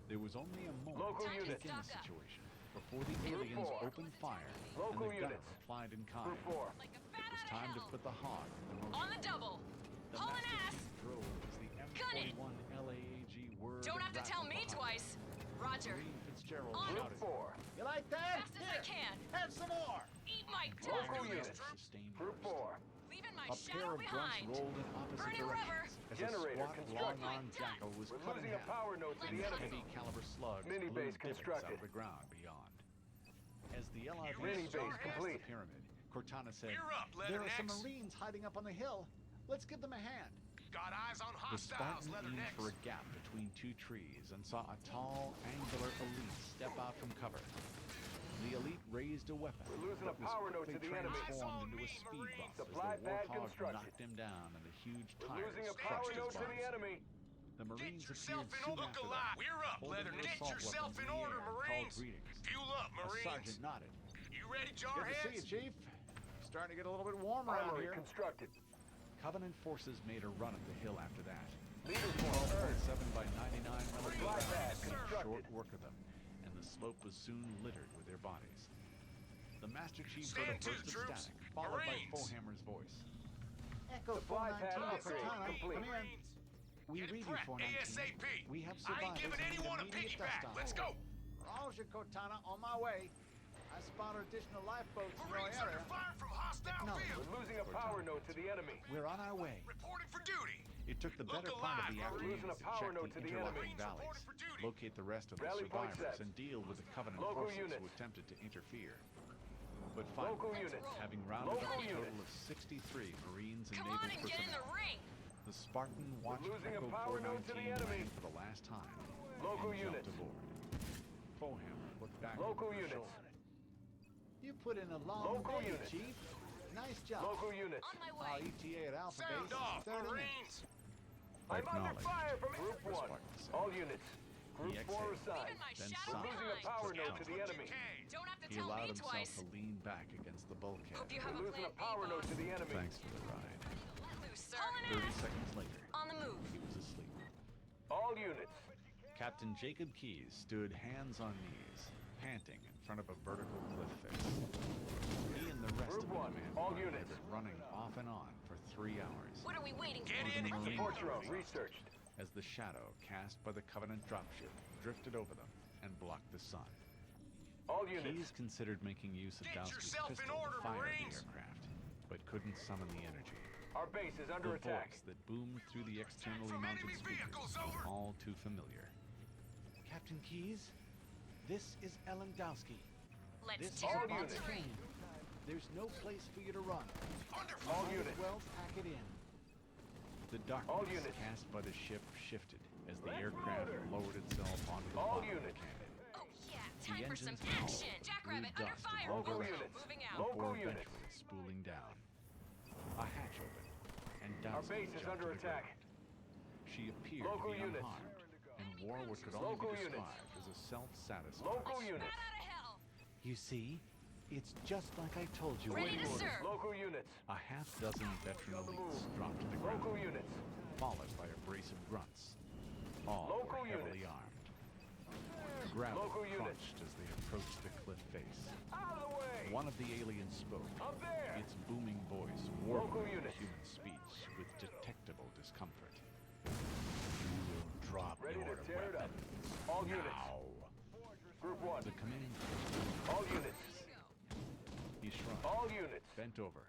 S11: There was only a moment
S6: Local
S11: to
S6: units.
S11: take in the
S8: Stock up.
S11: situation before the
S6: Group
S11: aliens
S6: 4.
S11: opened fire
S6: Local
S11: and the gunner
S6: units.
S11: replied in kind.
S6: Group 4.
S8: Like a
S11: It
S8: bat
S11: was
S8: out of
S11: time to
S8: hell.
S11: put the hog in motion.
S8: On the double.
S11: The
S8: Hauling
S11: Master
S8: ass.
S11: Chief drove as the
S8: Gun it.
S11: M41 LAAG whirred
S8: Don't
S11: and
S8: have to tell
S11: rattled
S8: me
S11: behind
S8: twice. Roger.
S11: Marine Fitzgerald
S8: On.
S6: Group
S11: shouted.
S6: 4.
S4: You like that?
S8: Fast as I can.
S4: Have some more.
S8: Eat my
S6: Local
S8: tongue.
S6: units.
S11: Sustained
S6: Group
S11: burst.
S6: 4.
S8: Leaving my
S11: A pair
S8: shadow
S11: of grunts
S8: behind.
S11: rolled in opposite
S8: Burning rubber.
S11: directions as
S6: Generator
S11: a squat,
S6: constructed.
S11: long-armed jackal was
S6: We're
S11: cut in
S6: losing a
S11: half,
S6: power node to the
S11: and
S6: enemy.
S11: heavy caliber slugs
S6: Mini
S11: blew
S6: base
S11: divots out
S6: constructed.
S11: of the ground beyond. As the LRV
S6: Mini
S11: strode
S6: base
S11: past
S6: complete.
S11: the pyramid, Cortana said,
S2: We're up,
S4: There are some
S2: Leathernecks.
S4: Marines hiding up on the hill. Let's give them a hand.
S2: Got eyes on
S11: The
S2: hostiles,
S11: Spartan aimed for a
S2: Leathernecks.
S11: gap between two trees and saw a tall, angular elite step out from cover. The elite raised a weapon,
S6: We're losing
S11: but
S6: a
S11: was
S6: power node
S11: quickly
S6: to the enemy.
S11: transformed into a
S2: Eyes on me,
S11: speed
S2: Marines.
S11: bump as
S6: Supply
S11: the
S6: pad
S11: Warthog
S6: constructed.
S11: knocked him down and the huge
S6: We're
S11: tires
S6: losing a
S11: crushed
S6: power
S11: his
S6: node to the
S11: body.
S6: enemy.
S11: The Marines
S2: Get yourself
S11: appeared
S2: in
S11: soon
S2: order.
S11: after
S2: Look
S11: that,
S2: alive. We're up,
S11: holding
S2: Leather.
S11: their
S2: Get
S11: assault
S2: yourself
S11: weapons
S2: in
S11: the
S2: order,
S11: air and called
S2: Marines.
S11: greetings.
S2: Fuel up,
S11: A
S2: Marines.
S11: sergeant nodded.
S2: You ready,
S4: Good to see you,
S2: Jarheads?
S4: Chief. Starting to get a little bit warm around
S6: Armory
S4: here.
S6: constructed.
S11: Covenant forces made a run at the hill after that.
S6: Leader point earned.
S11: 7 by 99 millimeter
S6: Supply pad
S11: rounds made
S6: constructed.
S11: short work of them, and the slope was soon littered with their bodies. The Master Chief heard a
S2: Stand to,
S11: burst of
S2: troops.
S11: static, followed by
S2: Marines.
S11: Foehammer's voice.
S4: Echo
S6: Supply pad
S4: 419 to
S6: upgrade
S4: Cortana.
S6: complete.
S4: Come in.
S2: Marines.
S4: We
S2: Get
S4: read you,
S2: prepped
S4: 419.
S2: ASAP.
S4: We have
S2: I
S4: survivors
S2: ain't giving
S4: who need
S2: anyone a
S4: immediate
S2: piggyback.
S4: dust
S2: Let's
S4: on.
S2: go.
S4: Roger, Cortana, on my way. I spotted additional lifeboats in your
S2: Marines under
S4: area.
S2: fire from hostile
S4: No.
S2: vehicles.
S6: We're losing a power node to the enemy.
S4: We're on our way.
S2: Reporting for duty.
S11: It took the
S2: Look
S11: better part of the
S2: alive, Marines.
S11: afternoon
S6: Losing a
S11: to
S6: power
S11: check
S6: node to
S11: the
S6: the
S11: interlocking
S2: enemy.
S11: valleys,
S2: Reported for duty.
S11: locate the rest of the
S6: Rally point
S11: survivors,
S6: set.
S11: and deal with the Covenant
S6: Local
S11: forces
S6: units.
S11: who attempted to interfere. But
S6: Local
S11: finally,
S6: units.
S11: having rounded
S6: Local
S11: up a total
S6: units.
S11: of 63 Marines and
S8: Come
S11: naval
S8: on and get in the
S11: personnel,
S8: ring.
S11: the Spartan watched
S6: losing a
S11: Echo
S6: power node to the
S11: 419
S6: enemy.
S11: land for the last time
S6: Local
S11: and jumped
S6: units.
S11: aboard. Foehammer looked back
S6: Local
S11: over his
S6: units.
S11: shoulder.
S4: You put in a long
S6: Local
S4: day,
S6: units.
S4: Chief. Nice job.
S6: Local units.
S8: On my
S4: Our
S8: way.
S4: ETA at Alpha
S2: Sound
S4: Base.
S2: off,
S4: 30 minutes.
S2: Marines.
S6: I'm under
S11: Acknowledged.
S6: fire from Group
S11: The
S6: 1.
S11: Spartan said.
S6: All units. Group
S11: He
S6: 4
S11: exhaled.
S6: assigned.
S8: Leaving my
S11: Then
S8: shadow
S11: sighed.
S6: We're losing a
S8: behind.
S6: power
S2: Get
S6: node to
S2: what
S6: the
S2: you
S6: enemy.
S2: can.
S8: Don't have to
S11: He
S8: tell
S11: allowed
S8: me
S11: himself
S8: twice.
S11: to lean back against the bulkhead.
S8: Hope you have
S6: We're
S8: a
S6: losing a
S8: plan B,
S6: power node
S8: boss.
S6: to the enemy.
S11: Thanks for the ride.
S8: Let loose, sir. Hauling
S11: 30
S8: ass.
S11: seconds later,
S8: On the move.
S11: he was asleep.
S6: All units.
S11: Captain Jacob Keyes stood hands on knees, panting in front of a vertical cliff face. He and the rest
S6: Group
S11: of the
S6: one,
S11: command
S6: all
S11: party had
S6: units.
S11: been running off and on for 3 hours.
S8: What are we waiting for?
S2: Get in
S11: Even
S2: and
S11: the
S2: keep
S11: Marines
S6: Support
S11: were
S6: drone
S11: exhausted
S6: researched.
S11: as the shadow cast by the Covenant dropship drifted over them and blocked the sun.
S6: All
S11: Keyes
S6: units.
S11: considered making use of
S2: Get
S11: Dowski's
S2: yourself in
S11: pistol
S2: order,
S11: to fire
S2: Marines.
S11: the aircraft, but couldn't summon the energy.
S6: Our base is under
S11: The
S6: attack.
S11: voice that boomed through the externally
S2: from
S11: mounted
S2: enemy
S11: speakers
S2: vehicles,
S11: was
S2: over.
S11: all too familiar.
S4: Captain Keyes, this is Ellen Dowski.
S8: Let's
S4: This is
S8: tear
S6: all
S4: about
S8: apart
S6: units.
S8: the ring.
S4: Spain. There's no place for you to run.
S2: Under
S6: All
S4: Might as
S6: units.
S4: well pack it in.
S11: The
S6: All
S11: darkness
S6: units.
S11: cast by the ship shifted as the aircraft lowered itself onto the
S6: All
S11: bottom of the
S6: units.
S11: cannon.
S8: Oh yeah, time for some
S11: engines howled,
S8: action. Jackrabbit
S11: blew
S8: under
S11: dust
S8: fire.
S11: all
S6: Local
S11: around,
S6: units.
S8: Moving out.
S6: Local
S11: before
S6: units.
S11: eventually spooling down. A hatch opened, and
S6: Our
S11: Dowski
S6: base is
S11: jumped
S6: under
S11: to the
S6: attack.
S11: ground. She appeared
S6: Local
S11: to be
S6: units.
S11: unharmed, and wore what could only
S6: Local
S11: be
S6: units.
S11: described as a self-satisfied.
S6: Local units.
S8: Bat out of hell.
S4: You see, it's just like I told you.
S8: Ready
S4: it
S8: to
S4: would.
S8: serve.
S6: Local units.
S11: A half-dozen veteran
S6: On the
S11: elites
S6: move.
S11: dropped to the ground,
S6: Local units.
S11: followed by a brace of grunts. All
S6: Local
S11: were heavily
S6: units.
S11: armed. Gravel
S6: Local units.
S11: crunched as they approached the cliff face.
S6: Out of the way.
S11: One of the aliens spoke,
S6: I'm there.
S11: its booming voice
S6: Local
S11: warping
S6: units.
S11: human speech with detectable discomfort. You will drop
S6: Ready
S11: your
S6: to tear it up.
S11: weapons
S6: All units.
S11: now.
S6: Group 1.
S11: The commander
S6: All units.
S11: he shrugged,
S6: All units.
S11: bent over,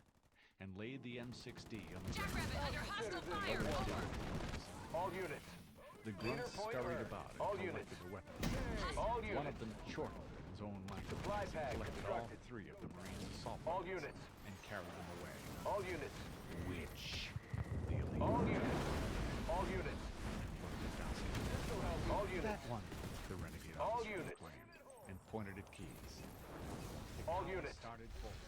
S11: and laid the M6D on the ground.
S8: Jackrabbit under hostile fire. Over.
S6: All units.
S11: The grunts
S6: point
S11: scurried
S6: earned.
S11: about and
S6: All
S11: collected
S6: units.
S11: the weapons.
S6: All
S11: One
S6: units.
S11: of them chortled in his own language
S6: Supply
S11: as he
S6: pad
S11: collected all
S6: constructed.
S11: 3 of the Marines' assault
S6: All
S11: weapons
S6: units.
S11: and carried them away.
S6: All units.
S11: Which? The elite
S6: All units. All units.
S11: looked at Dowski.
S6: All units.
S4: That one.
S11: The renegade
S6: All
S11: officer
S6: units.
S11: proclaimed and pointed at Keyes.
S6: All units.
S11: Started forward.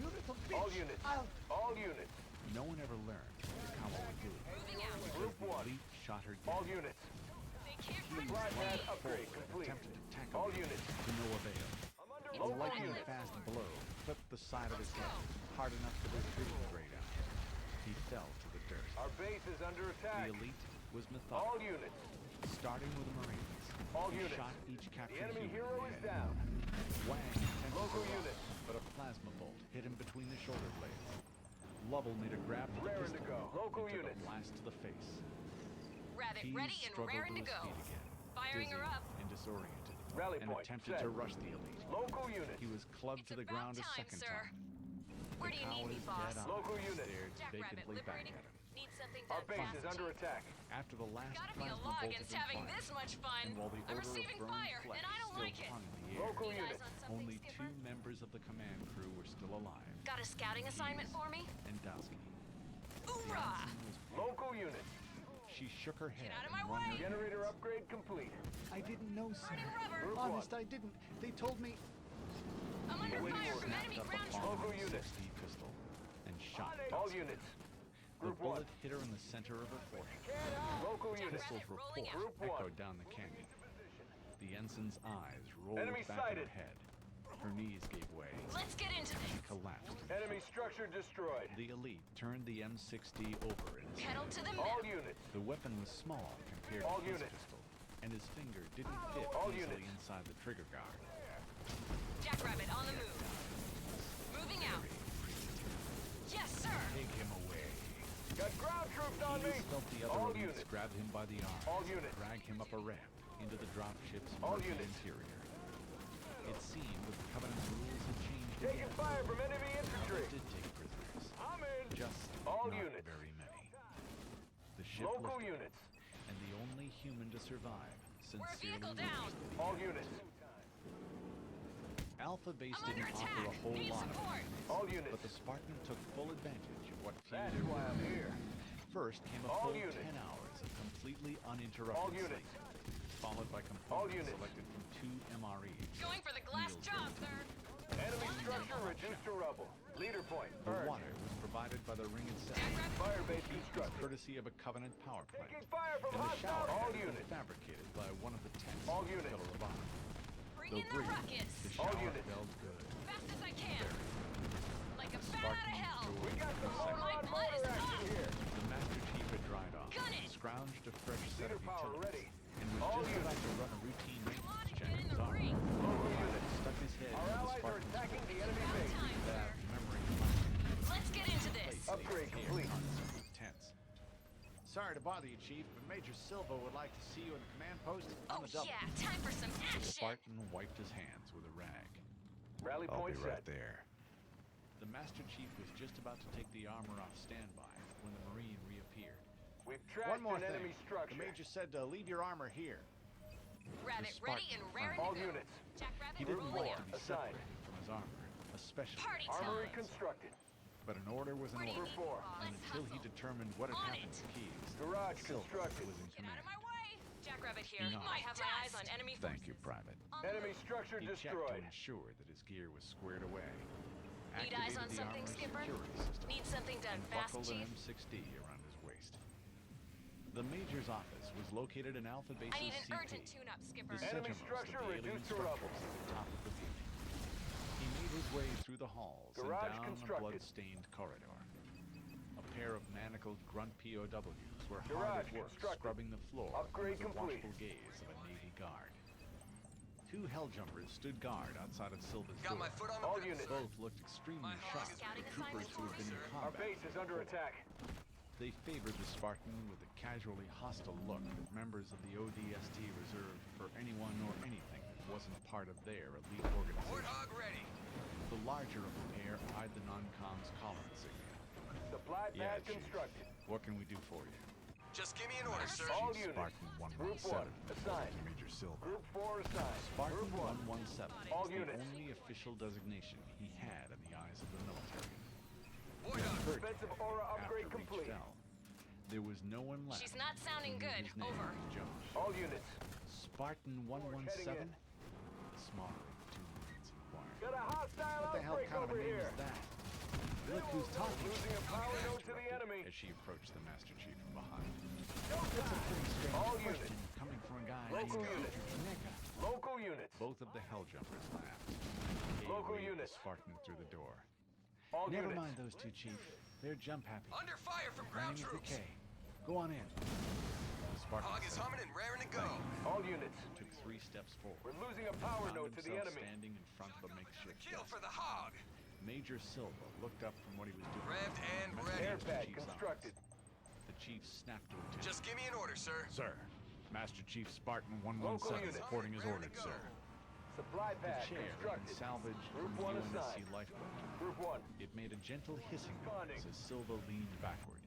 S4: You little bitch.
S6: All units. All units.
S11: No one ever learned the Kawa would do.
S8: Moving out.
S6: Group
S11: The
S6: 1.
S11: elite shot her
S6: All
S11: dead.
S6: units.
S8: They
S6: Supply pad upgrade complete.
S11: attempted to tackle
S6: All
S11: him,
S6: units.
S11: to no avail.
S6: I'm under
S11: A
S6: local
S11: lightning
S6: units.
S11: fast blow clipped the side of his head, hard enough for his vision grayed out. He fell to the dirt.
S6: Our base is under attack.
S11: The elite was
S6: All
S11: methodical,
S6: units.
S11: starting with the Marines.
S6: All
S11: He
S6: units.
S11: shot each
S6: The
S11: captured
S6: enemy
S11: human
S6: hero
S11: in
S6: is
S11: the head.
S6: down.
S11: Wang attempted
S6: Local
S11: to run,
S6: units.
S11: but a plasma bolt hit him between the shoulder blades. Lovell made a grab for the
S6: Raring to
S11: pistol
S6: go. Local
S11: and took
S6: units.
S11: a blast to the face.
S8: Rabbit
S11: He
S8: ready and
S11: struggled
S8: raring to
S11: to his
S8: go.
S11: feet again,
S8: Firing
S11: dizzy
S8: her up.
S11: and disoriented,
S6: Rally
S11: and
S6: point
S11: attempted
S6: set.
S11: to rush the elite.
S6: Local units.
S11: He was clubbed
S8: It's
S11: to the
S8: about
S11: ground a
S8: time,
S11: second
S8: sir.
S11: time.
S8: Where do you need me,
S11: Coward's
S8: boss?
S11: dead
S6: Local
S11: eyes
S6: units.
S11: stared
S8: Jackrabbit
S11: vacantly back
S8: liberating.
S11: at him.
S8: Need something
S6: Our
S8: done
S6: base
S8: fast.
S6: is under attack.
S11: After the last
S8: Gotta be a
S11: plasma
S8: law
S11: bolt
S8: against
S11: had been
S8: having
S11: fired,
S8: this much fun.
S11: and while the
S8: I'm
S11: odor of
S8: receiving
S11: burned
S8: fire,
S11: flesh
S8: and I don't
S11: still
S8: like it.
S11: hung in the air,
S6: Local
S8: Need eyes
S6: units.
S8: on something,
S11: only
S8: Skipper?
S11: 2 members of the command crew were still alive,
S8: Got a scouting assignment for me?
S11: and Dowski.
S8: Hoorah!
S11: was
S6: Local units.
S11: She shook her head
S8: out of
S11: and
S8: my
S11: wrung her
S8: way!
S6: Generator
S11: hands.
S6: upgrade complete.
S13: I didn't know, sir.
S8: Burning rubber!
S6: Group
S13: Honest,
S6: one.
S13: I didn't. They told me.
S8: I'm under
S6: Waiting
S8: fire
S6: order.
S8: from enemy
S11: Snapped up
S8: ground
S11: a
S8: troops.
S6: Local
S11: bomb
S6: units.
S11: 60 pistol and shot
S6: All
S11: Dowski.
S6: units.
S11: The
S6: Group one.
S11: bullet hit her in the center of her forehead.
S6: Local
S11: The
S6: units.
S11: pistol's
S8: rolling
S11: report
S6: out. Group one.
S11: echoed down the canyon. The ensign's eyes rolled
S6: Enemy
S11: back
S6: sighted.
S11: in her head. Her knees gave way.
S8: Let's get into
S11: She
S8: this.
S11: collapsed.
S6: Enemy structure destroyed.
S11: The elite turned the M60 over in his
S8: Pedal
S11: hand.
S8: to the
S6: All
S8: metal.
S6: units.
S11: The weapon was small compared
S6: All
S11: to his
S6: units.
S11: pistol, and his finger didn't fit
S6: All
S11: easily
S6: units.
S11: inside the trigger guard.
S8: Jackrabbit on the move. Moving out. Yes, sir.
S11: Take him away.
S6: Got ground troops on me.
S11: He felt the other
S6: All
S11: elites
S6: units.
S11: grab him by the arm,
S6: All units.
S11: drag him up a ramp into the dropship's
S6: All
S11: murky
S6: units.
S11: interior. It seemed that the Covenant's rules had changed
S6: Taking
S11: again.
S6: fire from enemy
S11: Now
S6: infantry.
S11: they did take prisoners,
S6: I'm in.
S11: just
S6: All
S11: not
S6: units.
S11: very many. The ship
S6: Local
S11: lifted,
S6: units.
S11: and the only human to survive
S8: We're a
S11: sincerely
S8: vehicle down.
S11: wished the
S6: All
S11: end.
S6: units.
S11: Alpha Base
S8: I'm under
S11: didn't
S8: attack.
S11: offer a whole
S8: Need
S11: lot of
S8: support.
S11: it,
S6: All units.
S11: but the Spartan took full advantage of what few
S6: That's
S11: there
S6: why
S11: were.
S6: I'm here.
S11: First came a
S6: All
S11: full
S6: units.
S11: 10 hours of completely uninterrupted
S6: All units.
S11: sleep, followed by
S6: All
S11: components
S6: units.
S11: selected from 2 MREs.
S8: Going for the glass
S11: Meals
S8: job,
S11: were
S8: sir.
S6: Enemy structure reduced to rubble. Leader point.
S11: The
S6: Burned.
S11: water was provided by the ring itself,
S8: Jackrabbit.
S6: Fire base constructed.
S11: courtesy of a Covenant power plant.
S6: Taking fire from
S11: And the shower
S6: hostile. All
S11: had been
S6: units.
S11: fabricated by one of the tents
S6: All
S11: on the
S6: units.
S11: Villa Lobana.
S8: Bring
S11: Though
S8: in the
S11: brief,
S8: rockets.
S11: the
S6: All
S11: shower
S6: units.
S11: felt good.
S8: Fast as I can. Like a bat out of
S11: Spartan
S8: hell.
S11: enjoyed
S6: We got some
S11: the
S6: motor
S8: My
S6: on
S8: blood
S6: motor
S8: is
S6: action
S8: up.
S6: here.
S11: The Master Chief had dried off,
S8: Gun it.
S11: scrounged a fresh set
S6: Leader
S11: of
S6: power
S11: utilities,
S6: ready.
S11: and was
S6: All
S11: just about
S6: units.
S11: to run a routine
S8: Come on
S11: maintenance
S8: and
S11: check
S8: get in
S11: of his
S8: the
S11: armor.
S8: ring.
S6: Local units.
S11: Stuck his head
S6: Our
S11: into the
S6: allies are
S11: Spartan's
S6: attacking the
S11: throat.
S6: enemy
S8: About
S6: base.
S8: time, sir.
S11: That memory reminded
S8: Let's get into this.
S6: Upgrade
S11: him
S6: complete.
S11: on some tents.
S4: Sorry to bother you, Chief, but Major Silva would like to see you in the command post on
S8: Oh
S4: the double.
S8: yeah, time for some
S11: The
S8: action.
S11: Spartan wiped his hands with a rag.
S6: Rally
S11: I'll
S6: point
S11: be right
S6: set.
S11: there. The Master Chief was just about to take the armor off standby when the Marine reappeared.
S6: We've
S4: One
S6: trashed
S4: more
S6: an
S4: thing.
S6: enemy structure.
S4: The Major said to leave your armor here.
S8: Rabbit
S11: The
S8: ready
S11: Spartan
S8: and raring
S6: All
S8: to go.
S6: units.
S8: Jackrabbit
S11: He didn't
S8: rolling
S11: want
S8: out.
S11: to be
S6: Assigned.
S11: separated from his armor, especially
S8: Party
S6: Armory
S8: time.
S6: constructed.
S11: but an order was an
S8: Where do you
S11: order.
S8: need
S6: four.
S8: me, boss?
S11: And
S8: Let's
S11: until he
S8: hustle.
S11: determined what had
S8: On
S11: happened
S8: it.
S11: to Keyes,
S6: Garage
S11: Silva
S6: constructed.
S11: was in
S8: Get out of
S11: command.
S8: my way. Jackrabbit here.
S11: Enough.
S8: I have my eyes on enemy forces.
S11: Thank you, Private.
S8: On the
S6: Enemy
S8: move.
S6: structure
S11: He checked to
S6: destroyed.
S11: ensure that his gear was squared away.
S8: Need eyes on
S11: Activated the
S8: something,
S11: armor's
S8: Skipper?
S11: security system
S8: Need something done
S11: and
S8: fast,
S11: buckled
S8: Chief?
S11: an M60 around his waist. The Major's office was located in Alpha Base's
S8: I need an
S11: CT,
S8: urgent tune-up, Skipper.
S11: the
S6: Enemy
S11: centermost
S6: structure
S11: of the alien
S6: reduced to rubble.
S11: structures at the top of the building. He made his way through the halls and
S6: Garage
S11: down
S6: constructed.
S11: a blood-stained corridor. A pair of manacled grunt POWs were hard
S6: Garage
S11: at work
S6: constructed.
S11: scrubbing the floor
S6: Upgrade
S11: under the
S6: complete.
S11: watchful gaze of a Navy guard. 2 Helljumpers stood guard outside of Silva's
S5: Got
S11: door.
S5: my foot on the
S6: All
S5: pedal,
S6: units.
S5: sir.
S11: Both looked extremely
S5: My
S11: sharp
S5: hog is
S11: for
S8: Scouting
S11: the troopers
S8: assignment
S11: who had
S8: for
S11: been
S8: me,
S11: in
S8: sir.
S6: Our
S11: combat.
S6: base is under attack.
S11: They favored the Spartan with the casually hostile look that members of the ODST reserved for anyone or anything that wasn't part of their elite organization.
S5: Warthog ready.
S11: The larger of the pair eyed the non-com's collar insignia.
S6: Supply
S11: Yeah,
S6: pad
S11: Chief.
S6: constructed.
S11: What can we do for you?
S5: Just give me an order, sir.
S6: All
S11: Chief
S6: units.
S11: Spartan
S6: Group
S11: 117.
S6: 1 assigned.
S11: Major Silva.
S6: Group 4 assigned.
S11: Spartan
S6: Group 1.
S11: 117
S6: All
S11: was the
S6: units.
S11: only official designation he had in the eyes of the military.
S5: Warthog.
S11: Heard
S6: Defensive aura upgrade
S11: after Reach
S6: complete.
S11: fell, there was no one left.
S8: She's not sounding
S11: who knew
S8: good.
S11: his name
S8: Over.
S11: was Josh.
S6: All units.
S11: Spartan
S6: Forward, heading
S11: 117?
S6: in.
S11: Smaller than 2 minutes inquired.
S6: Got a hostile
S4: What the hell
S6: outbreak
S4: kind of a
S6: over
S4: name
S6: here.
S4: is that?
S6: They
S4: Look who's
S6: will go.
S4: talking.
S6: Losing a power node to the enemy.
S11: As she approached the Master Chief from behind.
S6: Go
S4: That's a
S6: time.
S4: pretty strange
S6: All
S4: question
S6: units.
S4: coming from a guy
S6: Local units. Local units.
S11: Both of the hell jumpers laughed. Kay
S6: Local
S11: waved the
S6: units.
S11: Spartan through the door.
S6: All
S13: Never
S6: units.
S13: mind those two, Chief. They're jump happy.
S5: Under fire from
S13: My
S5: ground
S13: name is
S5: troops.
S13: McKay. Go on in.
S11: The Spartan
S5: Hog is
S11: said,
S5: humming and raring to go.
S6: All units.
S11: took 3 steps forward.
S6: We're losing a power
S11: found
S6: node to the
S11: himself
S6: enemy.
S11: standing in front of a makeshift
S5: Kill
S11: desk.
S5: for the hog.
S11: Major Silva looked up from what he was doing.
S5: Revved and
S11: met
S5: ready.
S11: Master
S6: Air pad
S11: Chief's
S6: constructed.
S11: eyes. The chief snapped to attention.
S5: Just give me an order, sir.
S11: Sir, Master Chief Spartan
S6: Local
S11: 117
S6: units.
S11: reporting as
S5: Ready to
S11: ordered,
S5: go.
S11: sir.
S6: Supply
S11: The
S6: pad
S11: chair had been
S6: constructed.
S11: salvaged
S6: Group
S11: from the
S6: 1
S11: UNSC
S6: assigned.
S11: lifeboat.
S6: Group 1.
S11: It made a gentle hissing
S6: Responding.
S11: noise as Silva leaned backward.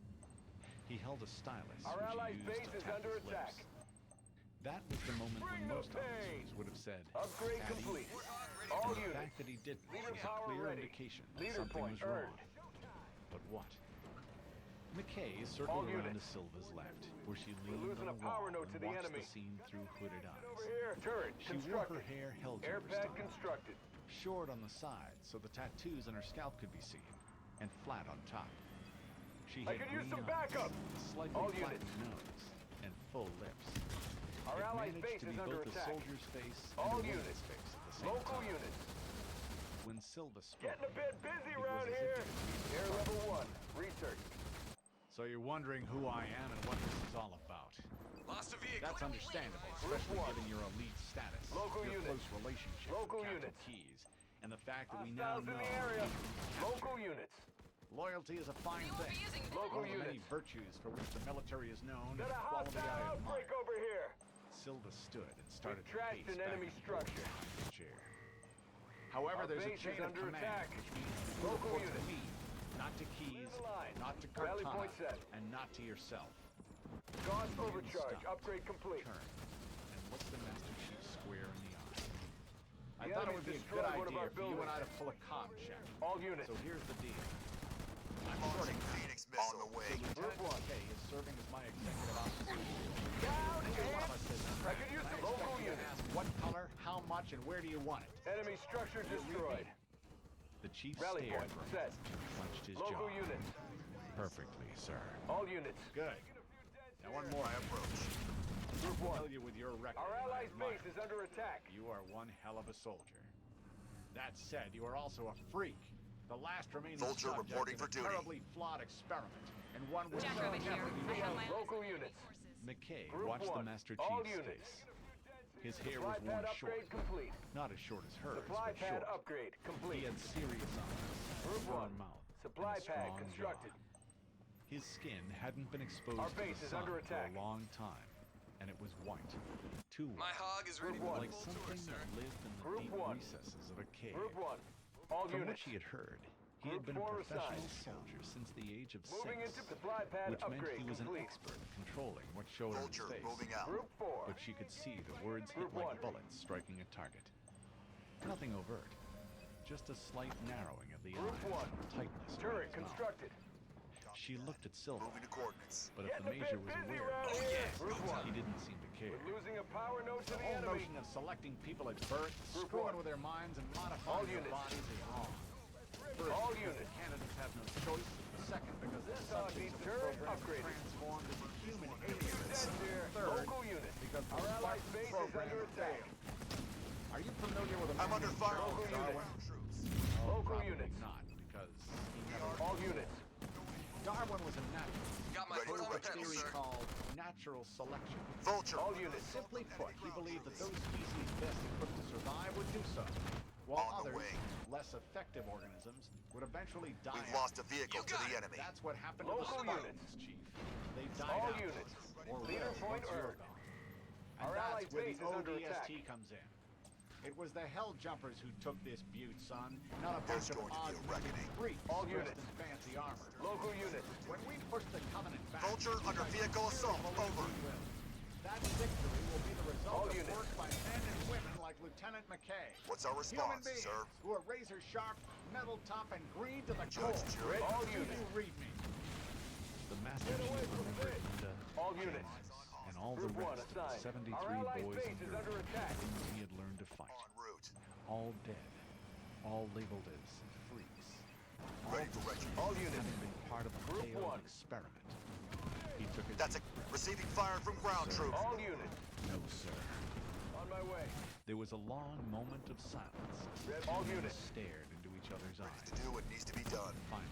S11: He held a stylus
S6: Our
S11: which
S6: allies'
S11: he used
S6: base
S11: to
S6: is
S11: tap
S6: under
S11: his
S6: attack.
S11: lips. That was the moment
S6: Bring
S11: when
S6: the
S11: most
S6: pain.
S11: officers would have said,
S6: Upgrade
S11: "Fatty."
S6: complete.
S5: We're hog ready
S6: All
S11: The
S6: units.
S11: fact that he didn't
S6: Leader
S11: was a
S6: power
S11: clear
S6: ready.
S11: indication that
S6: Leader
S11: something
S6: point
S11: was wrong.
S6: earned.
S11: But what? McKay circled
S6: All
S11: around
S6: units.
S11: to Silva's left, where she
S6: We're
S11: leaned
S6: losing
S11: on
S6: a
S11: a
S6: power
S11: wall
S6: node
S11: and
S6: to the
S11: watched
S6: enemy.
S11: the scene through hooded
S6: Over
S11: eyes.
S6: here. Turret
S11: She wore
S6: constructed.
S11: her hair held
S6: Air
S11: jumper
S6: pad
S11: style,
S6: constructed.
S11: short on the sides so the tattoos on her scalp could be seen, and flat on top. She
S6: I
S11: had
S6: could use
S11: green
S6: some
S11: eyes,
S6: backup.
S11: a slightly
S6: All
S11: flattened
S6: units.
S11: nose, and full lips.
S6: Our
S11: It
S6: allies'
S11: managed
S6: base
S11: to be
S6: is under
S11: both
S6: attack.
S11: a soldier's face
S6: All
S11: and a woman's
S6: units.
S11: face at the same
S6: Local
S11: time.
S6: units.
S11: When Silva spoke,
S6: Getting a bit busy
S11: it
S6: around
S11: was as
S6: here.
S11: if it
S6: Air
S11: was
S6: level 1. Research.
S11: So you're wondering who I am and what this is all about.
S5: Lost a vehicle.
S11: That's understandable,
S6: Group
S11: especially
S6: one.
S11: given your elite status,
S6: Local
S11: your
S6: units.
S11: close relationship
S6: Local
S11: with Captain
S6: units.
S11: Keyes, and the fact that we now
S6: Hostiles
S11: know
S6: in the area.
S11: he was
S6: Local
S11: captured.
S6: units.
S11: Loyalty is a fine
S8: We will
S11: thing.
S8: be using
S6: Local
S11: One of the many
S6: units.
S11: virtues for which the military is known,
S6: Got
S11: and
S6: a
S11: quality I
S6: hostile
S11: admire.
S6: outbreak over here.
S11: Silva stood and started
S6: We've
S11: to
S6: trashed
S11: pace
S6: an
S11: back
S6: enemy
S11: and forth
S6: structure.
S11: behind his chair. However,
S6: Our
S11: there's a
S6: base
S11: chain
S6: is
S11: of
S6: under
S11: command,
S6: attack.
S11: which means you
S6: Local
S11: report to
S6: units.
S11: me, not to Keyes,
S6: Clear the line.
S11: not to
S6: Rally
S11: Cortana,
S6: point set.
S11: and not to yourself.
S6: Gauss
S11: Ian
S6: overcharge.
S11: stopped,
S6: Upgrade complete.
S11: turned, and looked the Master Chief square in the eye. I
S6: The
S11: thought it
S6: enemy's
S11: would be a good
S6: destroyed one of
S11: idea
S6: our
S11: for you and I to
S6: buildings.
S11: pull a comm check.
S6: All units.
S11: So here's the deal. I'm
S7: Launching
S11: shorting
S7: Phoenix missile. On the way.
S11: Lieutenant McKay is serving as my executive officer.
S6: Down
S11: Neither one
S6: and
S11: of us is
S6: I could use some
S11: expect
S6: local
S11: you to
S6: units.
S11: ask what color, how much, and where do you want it?
S6: Enemy structure destroyed.
S11: The chief
S6: Rally
S11: stared
S6: point
S11: for a
S6: set.
S11: moment and clenched his
S6: Local
S11: jaw.
S6: units.
S11: Perfectly, sir.
S6: All units.
S11: Good. Now one more.
S7: I approach.
S6: Group
S11: I'm
S6: 1.
S11: familiar with your record.
S6: Our
S11: and I
S6: allies'
S11: admire
S6: base is
S11: it.
S6: under attack.
S11: You are one hell of a soldier. That said, you are also a freak. The last remaining
S7: Vulture
S11: subject
S7: reporting
S11: in
S7: for
S11: a
S7: duty.
S11: terribly flawed experiment, and one which
S8: Jackrabbit here.
S11: never be
S8: I have my
S6: Local
S8: eyes on
S6: units.
S8: forces.
S11: McKay
S6: Group
S11: watched the
S6: 1.
S11: Master
S6: All
S11: Chief's
S6: units.
S11: face. His hair
S6: Supply
S11: was worn
S6: pad
S11: short,
S6: upgrade complete.
S11: not as short as hers,
S6: Supply
S11: but
S6: pad
S11: short.
S6: upgrade
S11: He
S6: complete.
S11: had serious eyes,
S6: Group
S11: a firm
S6: 1.
S11: mouth,
S6: Supply
S11: and a
S6: pad
S11: strong
S6: constructed.
S11: jaw. His skin hadn't been exposed
S6: Our
S11: to
S6: base
S11: the
S6: is
S11: sun
S6: under
S11: for
S6: attack.
S11: a long time, and it was white. Too
S5: My
S11: white.
S5: hog is ready
S6: Group
S5: for
S6: one.
S11: Like
S5: full tour,
S11: something
S5: sir.
S11: that lived in the
S6: Group
S11: deep
S6: 1.
S11: recesses of a cave.
S6: Group 1. All
S11: From what
S6: units.
S11: she had heard, he
S6: Group
S11: had been a
S6: 4
S11: professional
S6: assigned.
S11: soldier since the age of
S6: Moving
S11: 6,
S6: into supply pad
S11: which meant
S6: upgrade
S11: he was an
S6: complete.
S11: expert at controlling what showed on his
S7: Vulture
S11: face.
S7: moving out.
S6: Group 4.
S11: But she could see the words hit
S6: Group
S11: like
S6: 1.
S11: bullets striking a target. Nothing overt, just a slight narrowing of the
S6: Group
S11: eyes
S6: 1.
S11: and a tightness around
S6: Turret
S11: his mouth.
S6: constructed.
S11: She looked at Silva,
S7: Moving to coordinates.
S11: but if
S6: Getting
S11: the
S6: a
S11: Major
S6: bit
S11: was
S6: busy
S11: aware,
S6: around here. Group 1.
S11: he didn't seem to care.
S6: We're losing a power node to
S11: The
S6: the
S11: whole
S6: enemy.
S11: notion of selecting people at birth,
S6: Group
S11: screwing
S6: 1.
S11: with their minds, and
S6: All
S11: modifying their
S6: units.
S11: bodies is wrong. First,
S6: All
S11: because
S6: units.
S11: the candidates have no choice. Second, because the
S6: This dog
S11: subjects
S6: needs
S11: of the
S6: turret
S11: program
S6: upgraded.
S11: transformed into human
S6: Few
S11: aliens.
S6: deaths here.
S11: Third,
S6: Local units.
S11: because the
S6: Our allies'
S11: Spartan
S6: base is
S11: program
S6: under attack.
S11: failed. Are you familiar with a
S7: I'm
S11: man
S7: under
S11: named
S7: fire.
S11: Charles
S6: Local
S11: Darwin?
S6: units.
S7: Troops.
S6: Local
S11: Probably
S6: units.
S11: not, because he never.
S6: All units.
S11: Darwin was a naturalist.
S5: Got my
S7: Ready
S5: foot
S7: for
S5: on the
S11: A
S5: pedal,
S11: theory
S5: sir.
S11: called natural selection.
S7: Vulture.
S6: All units.
S11: Simply put, he believed that those species best equipped to survive would do so, while
S7: On the
S11: others,
S7: way.
S11: less effective organisms, would eventually die.
S7: We've
S11: out.
S7: lost a vehicle
S5: You
S7: to
S5: got
S7: the
S5: it.
S7: enemy.
S11: That's what happened
S6: Local
S11: to the Spartans,
S6: units.
S11: Chief. They died
S6: All
S11: out.
S6: units.
S11: Or
S6: Leader
S11: will
S6: point
S11: once you're
S6: earned.
S11: gone.
S6: Our
S11: And
S6: allies'
S11: that's where
S6: base
S11: the
S6: is under
S11: ODST
S6: attack.
S11: comes in. It was the Hell Jumpers who took this butte, son, not a
S7: There's
S11: bunch of
S7: going to be a
S11: odd-looking
S7: reckoning.
S11: freaks
S6: All
S11: dressed
S6: units.
S11: in fancy armor.
S6: Local units.
S11: When we push the Covenant back,
S7: Vulture under vehicle assault. Over.
S11: that victory will be the result
S6: All
S11: of
S6: units.
S11: work by men and women like Lieutenant McKay.
S7: What's our
S11: Human
S7: response,
S11: beings
S7: sir?
S11: who are razor sharp, metal top, and green to the core.
S7: Judge jury.
S6: All
S11: Do
S6: units.
S11: you read me? The Master
S6: Get away
S11: Chief
S6: from
S11: remembered
S6: me.
S11: Linda,
S6: All
S11: James,
S6: units.
S11: and all
S6: Group
S11: the
S6: 1
S11: rest of the
S6: assigned.
S11: 73
S6: Our allies'
S11: boys
S6: base
S11: and
S6: is
S11: girls
S6: under attack.
S11: whom he had learned to fight.
S7: En route.
S11: All dead, all labeled as freaks.
S7: Ready for regiment.
S6: All units.
S11: Having been part of a
S6: Group
S11: failed
S6: 1.
S11: experiment. He took it.
S14: That's a receiving fire from ground troops.
S6: All units,
S11: No, sir.
S6: on my way.
S11: There was a long moment of silence as the
S6: All
S11: two men
S6: units.
S11: stared into each other's
S14: To
S11: eyes.
S14: do what needs to be done.
S11: Finally,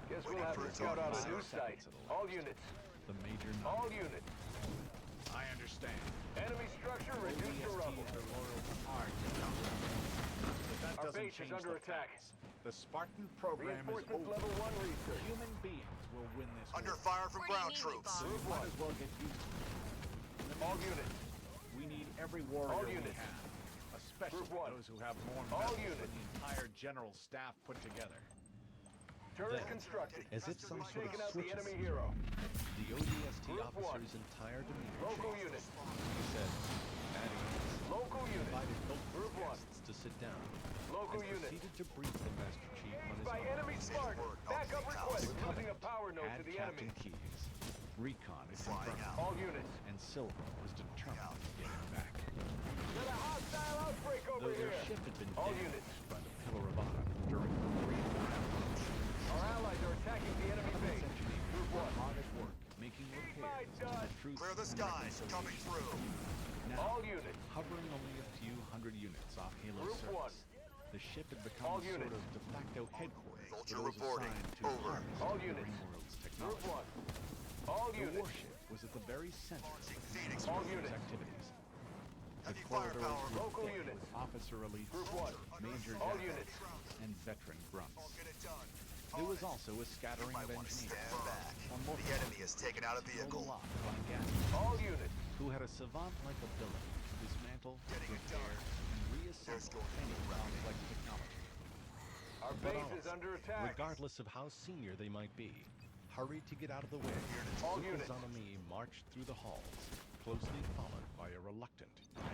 S6: Guess we'll
S14: Waiting
S6: have
S14: for
S6: to
S14: a
S6: scout out a
S14: target.
S6: new
S11: 5
S6: site.
S11: seconds had
S6: All
S11: elapsed.
S6: units,
S11: the major
S6: all
S11: nodded.
S6: units.
S11: I understand.
S6: Enemy structure reduced to rubble.
S11: ODSTs are loyal to our technology. But that
S6: Our
S11: doesn't
S6: base is
S11: change
S6: under
S11: the
S6: attack.
S11: facts. The Spartan program is
S6: Reinforcements
S11: over.
S6: level 1 research.
S11: Human beings will win this
S14: Under
S11: war.
S14: fire from
S8: Where do you
S14: ground
S8: need me,
S14: troops.
S8: boss?
S6: Group
S11: Might
S6: 1,
S11: as well get used to it.
S6: all units.
S11: We need every warrior
S6: All
S11: we
S6: units.
S11: have, especially
S6: Group 1.
S11: those who have more
S6: All
S11: medals than
S6: units.
S11: the entire general staff put together.
S6: Turret
S12: Then,
S6: constructed.
S12: as if some
S6: We've
S12: sort of
S6: taken out the
S12: switch
S6: enemy
S12: is
S6: hero.
S12: the ODST
S6: Group 1.
S12: officer's entire demeanor
S6: Local
S12: changed.
S6: units.
S12: He said, at ease,
S6: Local units.
S12: invited both
S6: Group
S12: his
S6: 1.
S12: guests to sit down,
S6: Local
S12: and
S6: units.
S12: proceeded to brief the Master Chief on his
S6: By
S12: own.
S6: enemy Spartan. Backup request. We're losing a power node
S11: Had
S6: to the
S11: Captain
S6: enemy.
S11: Keyes. Recon had
S14: Flying
S11: confirmed,
S14: out.
S6: All units.
S11: and Silva was determined to get him back.
S6: Got a hostile outbreak over
S11: Though their
S6: here.
S11: ship had been
S6: All
S11: damaged
S6: units.
S11: by the Pillar of Autumn during the Korean War,
S6: Our allies are attacking the enemy
S11: Covenant's
S6: base.
S11: engineers
S6: Group
S11: were
S6: 1.
S11: hard at work making repairs to the Truth
S14: Clear the
S11: and
S14: skies. Coming
S11: Reconciliation.
S14: through.
S11: Now,
S6: All units.
S11: hovering only a few hundred units off Halo's
S6: Group
S11: surface,
S6: 1.
S11: the ship had become
S6: All
S11: a sort
S6: units.
S11: of de facto headquarters for
S14: Vulture
S11: those
S14: reporting.
S11: assigned to
S14: Over.
S11: harness
S6: All
S11: the
S6: units.
S11: Ringworld's
S6: Group
S11: technology.
S6: 1. All
S11: The
S6: units.
S11: warship was at the very center of
S14: Phoenix.
S6: All
S11: these
S6: units.
S11: activities. The
S14: Heavy
S11: corridors
S14: firepower.
S11: were
S6: Local
S11: thick
S6: units.
S11: with officer elites,
S6: Group 1.
S11: major
S6: All
S11: generals,
S6: units.
S11: and veteran grunts.
S14: Get it done.
S11: There was also a scattering of engineers,
S14: Stand back.
S11: or more
S14: The enemy has taken out a
S11: rolled
S14: vehicle.
S11: aloft by gas,
S6: All units.
S11: who had a savant-like ability to dismantle,
S14: Getting it
S11: repair,
S14: done.
S11: and
S14: There's
S11: reassemble
S14: going to be
S11: any
S14: a round.
S11: complex technology.
S6: Our
S12: But
S6: base
S12: all,
S6: is under attack.
S12: regardless of how senior they might be, hurried to get out of the way.
S6: All
S12: Zuka
S6: units.
S12: Zanami marched through the halls, closely followed by a reluctant,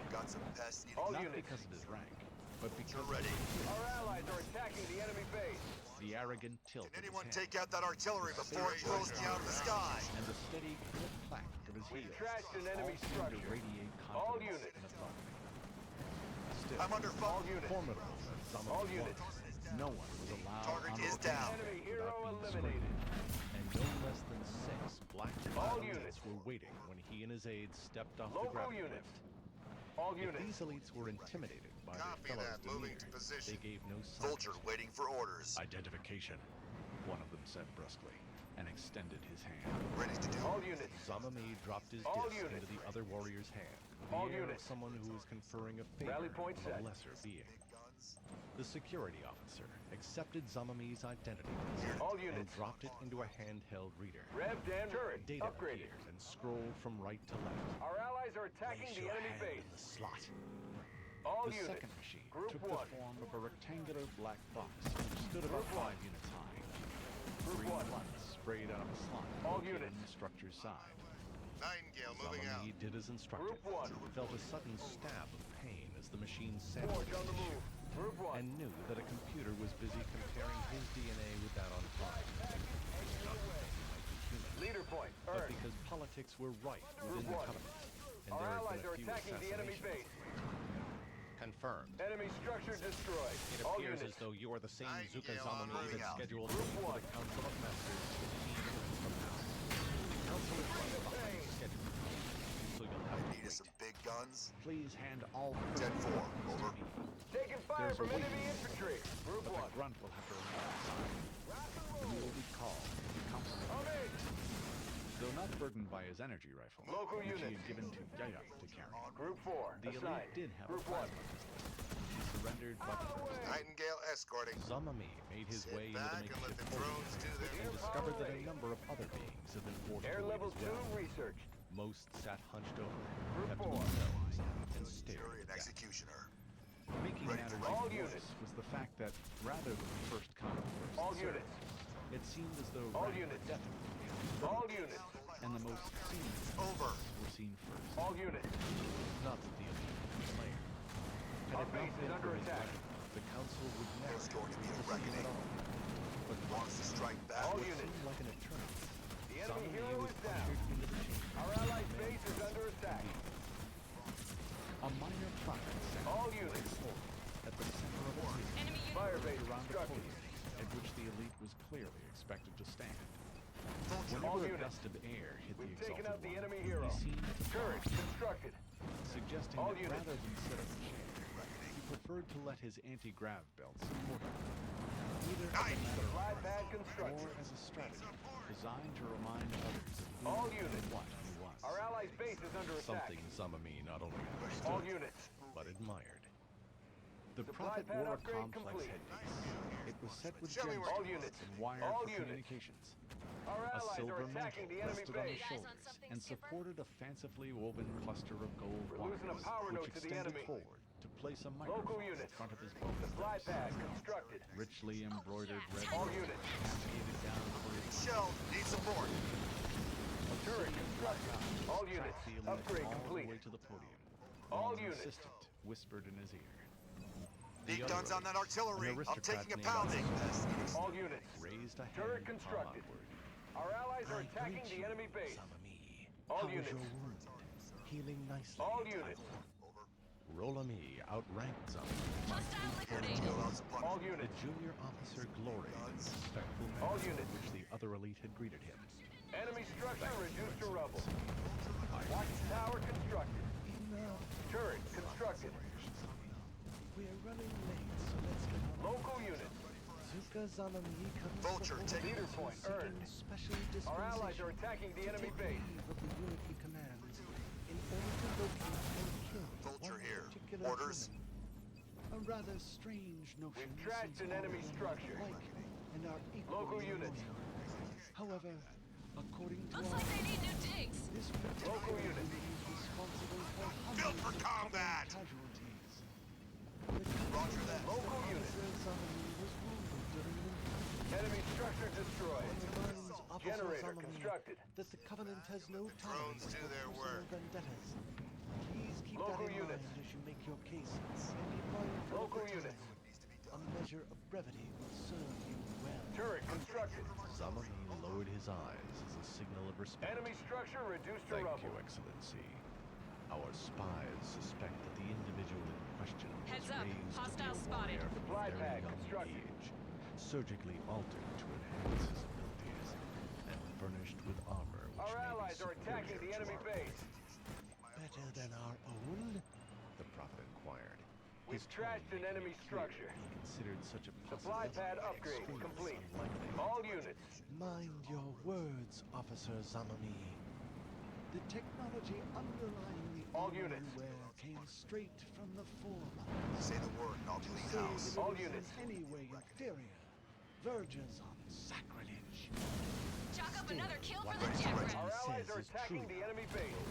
S14: Got some pests eating.
S6: All
S11: Not
S6: units.
S11: because of his rank, but because
S14: You're
S11: of
S14: ready.
S6: Our allies are attacking the enemy base.
S11: the arrogant tilt
S14: Can
S11: of
S14: anyone
S11: his head,
S14: take out that artillery before it blows me out of the sky?
S11: and the steady click-clack of his
S6: We've
S11: heels
S6: trashed an enemy
S11: all seemed to
S6: structure.
S11: radiate
S6: All
S11: confidence
S6: units.
S11: and authority. Still,
S14: I'm under
S6: All
S14: fire.
S6: units.
S12: formidable as Zanami
S6: All
S12: was,
S6: units.
S11: no one was allowed
S14: Target
S11: onto
S14: is
S11: the
S14: down.
S11: deck
S6: Enemy
S11: without
S6: hero
S11: being
S6: eliminated.
S11: screened.
S12: and no less than 6 black
S6: All
S12: elites
S6: units.
S12: were waiting when he and his aides stepped off the
S6: Local
S12: gravity
S6: units.
S12: lift.
S6: All
S12: If
S6: units.
S12: these elites were intimidated by
S14: Copy
S12: their fellows'
S14: that. Moving to
S12: demeanor,
S14: position.
S12: they gave no sign.
S14: Vulture waiting for orders.
S11: Identification, one of them said brusquely, and extended his hand.
S14: Ready to do.
S6: All units.
S12: Zamami dropped his
S6: All
S12: disc
S6: units.
S12: into the other warrior's hand,
S6: All
S12: the air of
S6: units.
S12: someone who was conferring a favor
S6: Rally point
S12: on
S6: set.
S12: a lesser being.
S14: Big guns.
S12: The security officer accepted Zamami's identity
S6: All
S12: and
S6: units.
S12: dropped it into a handheld reader.
S6: Rev Dan turret.
S12: Data
S6: Upgraded.
S12: appeared and scrolled from right to left.
S6: Our allies are attacking
S11: Place
S6: the
S11: your
S6: enemy
S11: hand
S6: base.
S11: in the slot.
S6: All
S11: The
S6: units.
S11: second machine
S6: Group
S11: took
S6: 1.
S11: the form of a rectangular black box which stood about
S6: Group 1.
S11: 5 units high.
S6: Group
S11: Green
S6: 1.
S11: blood sprayed out of a slot
S6: All
S11: located
S6: units.
S11: in the structure's side.
S14: Nightingale moving out.
S12: Zamami did as instructed.
S6: Group 1.
S12: Felt a sudden stab of pain as the machine sensed
S6: Forge on the move. Group 1.
S12: and knew that a computer was busy comparing his DNA with that on Prime. Not because he might be human,
S6: Leader point.
S12: but
S6: Earned.
S12: because politics were rife
S6: Group
S12: within the
S6: 1.
S12: Covenant, and
S6: Our
S12: there had
S6: allies
S12: been
S6: are
S12: a few
S6: attacking the enemy
S12: assassinations.
S6: base.
S12: Confirmed.
S6: Enemy structure destroyed.
S12: It
S6: All
S12: appears
S6: units.
S12: as though you are the same Zuka
S14: Nightingale on
S12: Zamami
S14: moving
S12: that's
S14: out.
S12: scheduled to
S6: Group
S12: meet with
S6: 1.
S12: the Council of Masters 15 minutes from now. The Council is running behind schedule, so you'll have to
S14: Need us
S12: wait.
S14: some big guns.
S11: Please hand all
S14: 10-4. Over.
S6: Taking fire
S11: There's a
S6: from
S11: waiting
S6: enemy
S11: list,
S6: infantry. Group
S11: but
S6: 1.
S11: the grunt will have to remain outside. He will be called the Council.
S6: On me.
S11: Though not burdened by his energy rifle,
S6: Local
S11: which he
S6: units.
S11: had given to Yaya to carry,
S6: Group 4.
S11: the elite
S6: Assigned.
S11: did have
S6: Group
S11: a
S6: 1.
S11: plasma pistol, which he surrendered but first.
S14: Nightingale escorting.
S12: Zamami made his
S14: Sit
S12: way into the
S14: back and let
S12: makeshift
S14: the
S12: holding
S14: drones do
S12: area
S14: their
S12: and
S6: Air
S12: discovered
S6: power
S12: that a
S6: ready.
S12: number of other beings had been forced
S6: Air
S12: away
S6: level
S12: as
S6: 2
S12: well.
S6: researched.
S12: Most sat hunched over,
S6: Group
S12: kept to
S6: 4.
S12: themselves, and stared
S14: Jury
S12: at
S14: and
S12: the deck.
S14: executioner.
S11: Making
S14: Ready
S11: matters
S14: for
S6: all
S11: even
S6: units.
S11: worse was the fact that, rather than first come, first
S6: All
S11: served,
S6: units.
S11: it seemed as though
S6: All
S11: rank
S6: units.
S11: definitely
S6: All units.
S11: and the most senior
S14: Over.
S11: were seen first.
S6: All units.
S12: Not that the elite was slain. Had
S6: Our
S12: it not
S6: base is
S12: been
S6: under
S12: for his
S6: attack.
S12: weapon, the council would never
S14: There's going to be a
S12: see him
S14: reckoning.
S12: at all. But
S14: Want us to strike back?
S6: All
S12: what
S6: units.
S12: seemed like an eternity,
S6: The enemy
S12: Zamami
S6: hero
S12: was
S6: is down.
S12: ushered into the chamber.
S6: Our allied base is under attack.
S11: A minor plaque set
S6: All units.
S11: at the center of a table
S8: Enemy unit.
S6: Fire base
S11: around the
S6: constructed.
S11: podium at which the elite was clearly expected to stand.
S6: All
S11: Whenever a
S6: units.
S11: gust of air hit the
S6: We've taken
S11: Exalted
S6: out the
S11: One,
S6: enemy
S11: he
S6: hero.
S11: seemed to
S6: Turret
S11: pause,
S6: constructed.
S11: suggesting
S6: All
S11: that
S6: units.
S11: rather than sit up chair, he preferred to let his anti-grav belt support him, either as a matter of
S6: Supply
S11: practice
S6: pad constructed.
S11: or as a strategy designed to remind others of who
S6: All
S11: and
S6: units.
S11: what he was.
S6: Our allies' base is under attack.
S12: Something Zamami not only
S6: All
S12: understood,
S6: units.
S12: but admired.
S11: The
S6: Supply
S11: Prophet
S6: pad
S11: wore a
S6: upgrade
S11: complex
S6: complete.
S11: headpiece. It was set with
S14: Show me where-
S6: All
S11: gemstones
S6: units.
S11: and wired
S6: All
S11: for
S6: units.
S11: communications.
S6: Our
S11: A
S6: allies are
S11: silver
S6: attacking
S11: mantle
S6: the enemy
S11: rested on his
S6: base.
S11: shoulders and supported a fancifully woven cluster of gold
S6: We're losing a
S11: wires,
S6: power node
S11: which
S6: to the
S11: extended
S6: enemy.
S11: forward to place a
S6: Local
S11: microphone in
S6: units.
S11: front of his bone.
S6: Supply pad constructed.
S11: Richly embroidered red
S6: All
S11: ribbon
S6: units.
S11: cascaded down for his
S14: Shell, need support.
S6: Turret constructed. All units.
S11: tracked the elite
S6: Upgrade
S11: all
S6: complete.
S11: the way to the podium.
S6: All
S11: while an
S6: units.
S11: assistant whispered in his ear.
S14: Need
S11: The
S14: guns
S11: other
S14: on that
S11: elite,
S14: artillery.
S11: an
S14: I'm
S11: aristocrat
S14: taking a
S11: named
S14: pounding.
S11: Alcestis,
S6: All units.
S11: raised a hand
S6: Turret
S11: palm
S6: constructed.
S11: outward.
S6: Our allies are
S13: I
S6: attacking
S13: greet
S6: the
S13: you,
S6: enemy base.
S13: Zamami.
S6: All
S13: How is
S6: units.
S13: your wound? Healing nicely.
S6: All
S13: I
S6: units.
S13: hope.
S12: Rolami outranked Zamami.
S8: Hostile liquidated.
S6: All
S12: The
S6: units.
S12: junior officer gloried in the respectful
S6: All
S12: manner in
S6: units.
S12: which the other elite had greeted him.
S6: Enemy structure reduced to rubble. Watchtower constructed.
S13: Enough.
S6: Turret constructed.
S13: We are running late, so let's get on.
S6: Local units.
S13: Zuka Zamami comes
S14: Vulture,
S13: before
S14: take
S13: us
S6: leader point
S13: seeking
S6: earned.
S13: Special
S6: Our allies are
S13: dispensation
S6: attacking the
S13: to
S6: enemy
S13: take
S6: base.
S13: leave of the unit he commands in order to locate and kill
S14: Vulture
S13: one
S14: here.
S13: particular
S14: Orders?
S13: human. A rather strange notion.
S6: We've trashed
S13: since
S6: an
S13: all
S6: enemy
S13: humans
S6: structure.
S13: are alike and are
S6: Local
S13: equally
S6: units.
S13: annoying. However, according to
S8: Looks
S13: our
S8: like they need new digs.
S13: this
S6: Local
S13: particular
S6: units.
S13: unit is responsible for
S14: Built for
S13: hundreds of
S14: combat.
S13: casualties.
S14: Roger that.
S6: Local units.
S13: Zamami was wounded during an encounter.
S6: Enemy structure destroyed.
S13: Reminds Officer
S6: Generator
S13: Zamami
S6: constructed.
S13: that the Covenant has no tolerance
S14: do
S13: for
S14: their
S13: personal
S14: work.
S13: vendettas. Please keep
S6: Local
S13: that in
S6: units.
S13: mind as you make your case, and be mindful of
S6: Local
S13: the time.
S6: units.
S13: A measure of brevity will serve you well.
S6: Turret constructed.
S12: Zamami lowered his eyes as a signal of respect.
S6: Enemy structure reduced to
S12: Thank
S6: rubble.
S12: you, Excellency. Our spies suspect that the individual in question was
S8: Heads up.
S12: raised
S8: Hostile
S12: to be a
S8: spotted.
S12: warrior from
S6: Supply
S12: a very
S6: pad
S12: young
S6: constructed.
S12: age, surgically altered to enhance his abilities, and furnished with armor which
S6: Our
S12: may be
S6: allies are attacking
S12: superior
S6: the
S12: to
S6: enemy
S12: our
S6: base.
S13: Better than our own?
S12: The prophet inquired.
S6: We've
S12: His tone
S6: trashed an
S12: making
S6: enemy
S12: it clear
S6: structure.
S12: He considered such a
S6: Supply
S12: possibility
S6: pad upgrade
S12: extremely
S6: complete.
S12: unlikely.
S6: All units.
S13: Mind your words, Officer Zamami. The technology underlying the
S6: All
S13: armor
S6: units.
S13: you wear came straight from the Forerunner.
S14: Say the word and I'll
S13: To
S14: clean
S13: say
S14: house.
S13: that
S6: All
S13: it is
S6: units.
S13: in any way inferior verges on sacrilege.
S8: Chalk up another kill for
S13: what
S8: the
S13: Mr.
S8: Jackrabbit.
S6: Our
S13: Reggie
S6: allies
S13: says
S6: are
S13: is
S6: attacking
S13: true.
S6: the enemy base.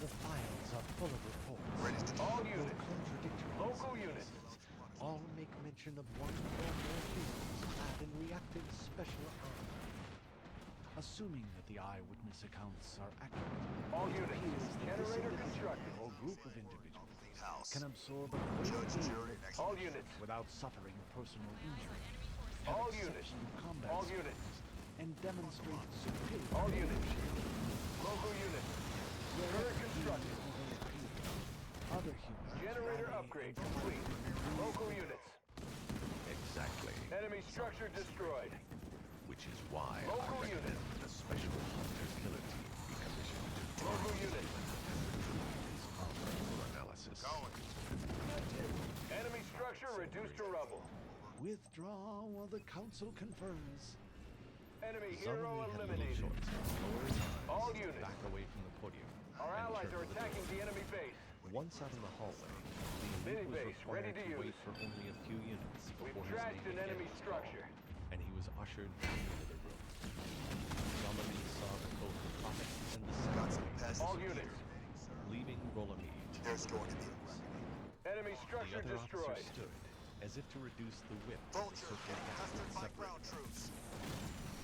S13: The files are full of reports.
S14: Ready to
S6: All
S13: though
S6: units.
S13: contradictory in
S6: Local
S13: some
S6: units.
S13: cases. All make mention of one or more heroes clad in reactive special armor. Assuming that the eyewitness accounts are accurate,
S6: All
S13: it
S6: units.
S13: appears that this
S6: Generator
S13: individual
S6: constructed.
S13: or group of individuals
S14: Clean house.
S13: can absorb a great
S14: Judge,
S13: deal
S14: jury,
S13: of
S14: next.
S6: All units.
S13: without suffering personal injury. have
S6: All units.
S13: exceptional combat
S6: All
S13: skills,
S6: units.
S13: and demonstrate superior
S6: All units.
S13: leadership.
S6: Local units.
S13: Wherever
S6: Turret
S13: he
S6: constructed.
S13: or they appear, other humans
S6: Generator
S13: rally
S6: upgrade
S13: in
S6: complete.
S13: favor of
S6: Local
S13: the
S6: units.
S12: Exactly.
S6: Enemy structure destroyed.
S12: Which is why
S6: Local
S12: I recommend
S6: unit.
S12: a special hunter-killer team be commissioned to
S6: Local unit.
S12: his armor for analysis.
S6: Enemy structure reduced to rubble.
S13: Withdraw while the council confirms.
S6: Enemy hero
S12: Zamami had little
S6: eliminated.
S12: choice but to lower his eyes
S6: All
S12: and
S6: units.
S12: back away from the podium.
S6: Our
S12: and
S6: allies
S12: turn
S6: are
S12: to the
S6: attacking
S12: door.
S6: the enemy base.
S12: Once out in the hallway, the
S6: Mini
S12: elite was
S6: base,
S12: required
S6: ready to
S12: to wait
S6: use.
S12: for only a few units
S6: We've
S12: before his
S6: trashed
S12: naked
S6: an enemy
S12: head was
S6: structure.
S12: called, and he was ushered back into the room. Zamami saw that both the prophet and the
S14: Got some
S12: secretary
S14: peasants
S6: All
S14: here.
S6: units.
S12: leaving Rolamid.
S14: There's going to be a
S6: Enemy
S12: The
S6: structure
S12: other
S6: destroyed.
S12: officer stood, as if to reduce the width of the
S14: Vulture,
S12: circle that
S14: custom
S12: would
S14: high
S12: separate
S14: ground
S12: them.
S14: troops.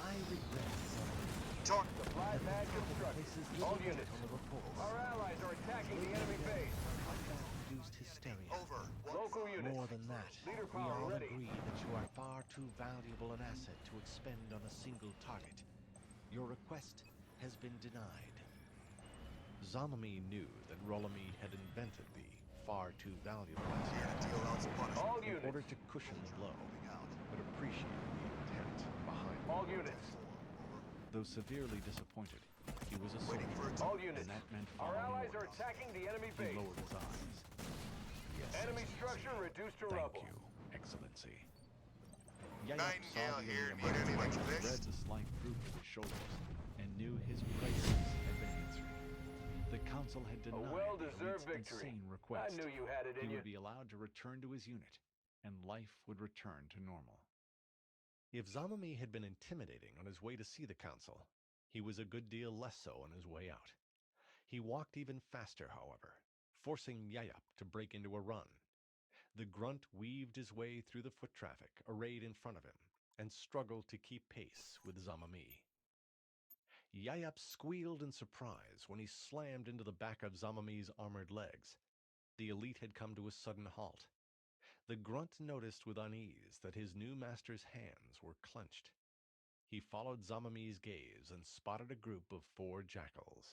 S13: I regret Zamami.
S14: Talk.
S6: Supply pad constructed.
S13: Places
S6: All
S13: little weight
S6: units.
S13: on the reports.
S6: Our allies are attacking the enemy base.
S13: Combat-induced hysteria.
S14: Over.
S6: Local units.
S13: More than that,
S6: Leader
S13: we
S6: power
S13: all
S6: ready.
S13: agree that you are far too valuable an asset to expend on a single target. Your request has been denied.
S12: Zamami knew that Rolamid had invented the far too valuable
S14: Here
S12: asset
S14: to deal out some punishment.
S6: All
S12: in order
S6: units.
S12: to cushion the blow, but appreciated the intent behind it.
S6: All units.
S11: Though severely disappointed, he was a
S14: Waiting
S11: soldier,
S14: for it.
S6: All units,
S11: and that meant
S6: our
S11: following
S6: allies are
S11: orders.
S6: attacking the enemy
S11: He
S6: base.
S11: lowered his eyes. Yes,
S6: Enemy
S11: Excellency.
S6: structure reduced to
S11: Thank
S6: rubble.
S11: you, Excellency. Yayap
S14: Nightingale
S11: saw the
S14: here.
S11: enemy
S14: Need any
S11: march,
S14: extra
S11: read
S14: list?
S11: the slight droop of his shoulders, and knew his prayers had been answered. The council had
S6: A
S11: denied
S6: well-deserved
S11: the elite's
S6: victory.
S11: insane
S6: I
S11: request.
S6: knew you had it in
S11: He
S6: you.
S11: would be allowed to return to his unit, and life would return to normal.
S12: If Zamami had been intimidating on his way to see the council, he was a good deal less so on his way out. He walked even faster, however, forcing Yayap to break into a run. The grunt weaved his way through the foot traffic arrayed in front of him and struggled to keep pace with Zamami. Yayap squealed in surprise when he slammed into the back of Zamami's armored legs. The elite had come to a sudden halt. The grunt noticed with unease that his new master's hands were clenched. He followed Zamami's gaze and spotted a group of 4 jackals.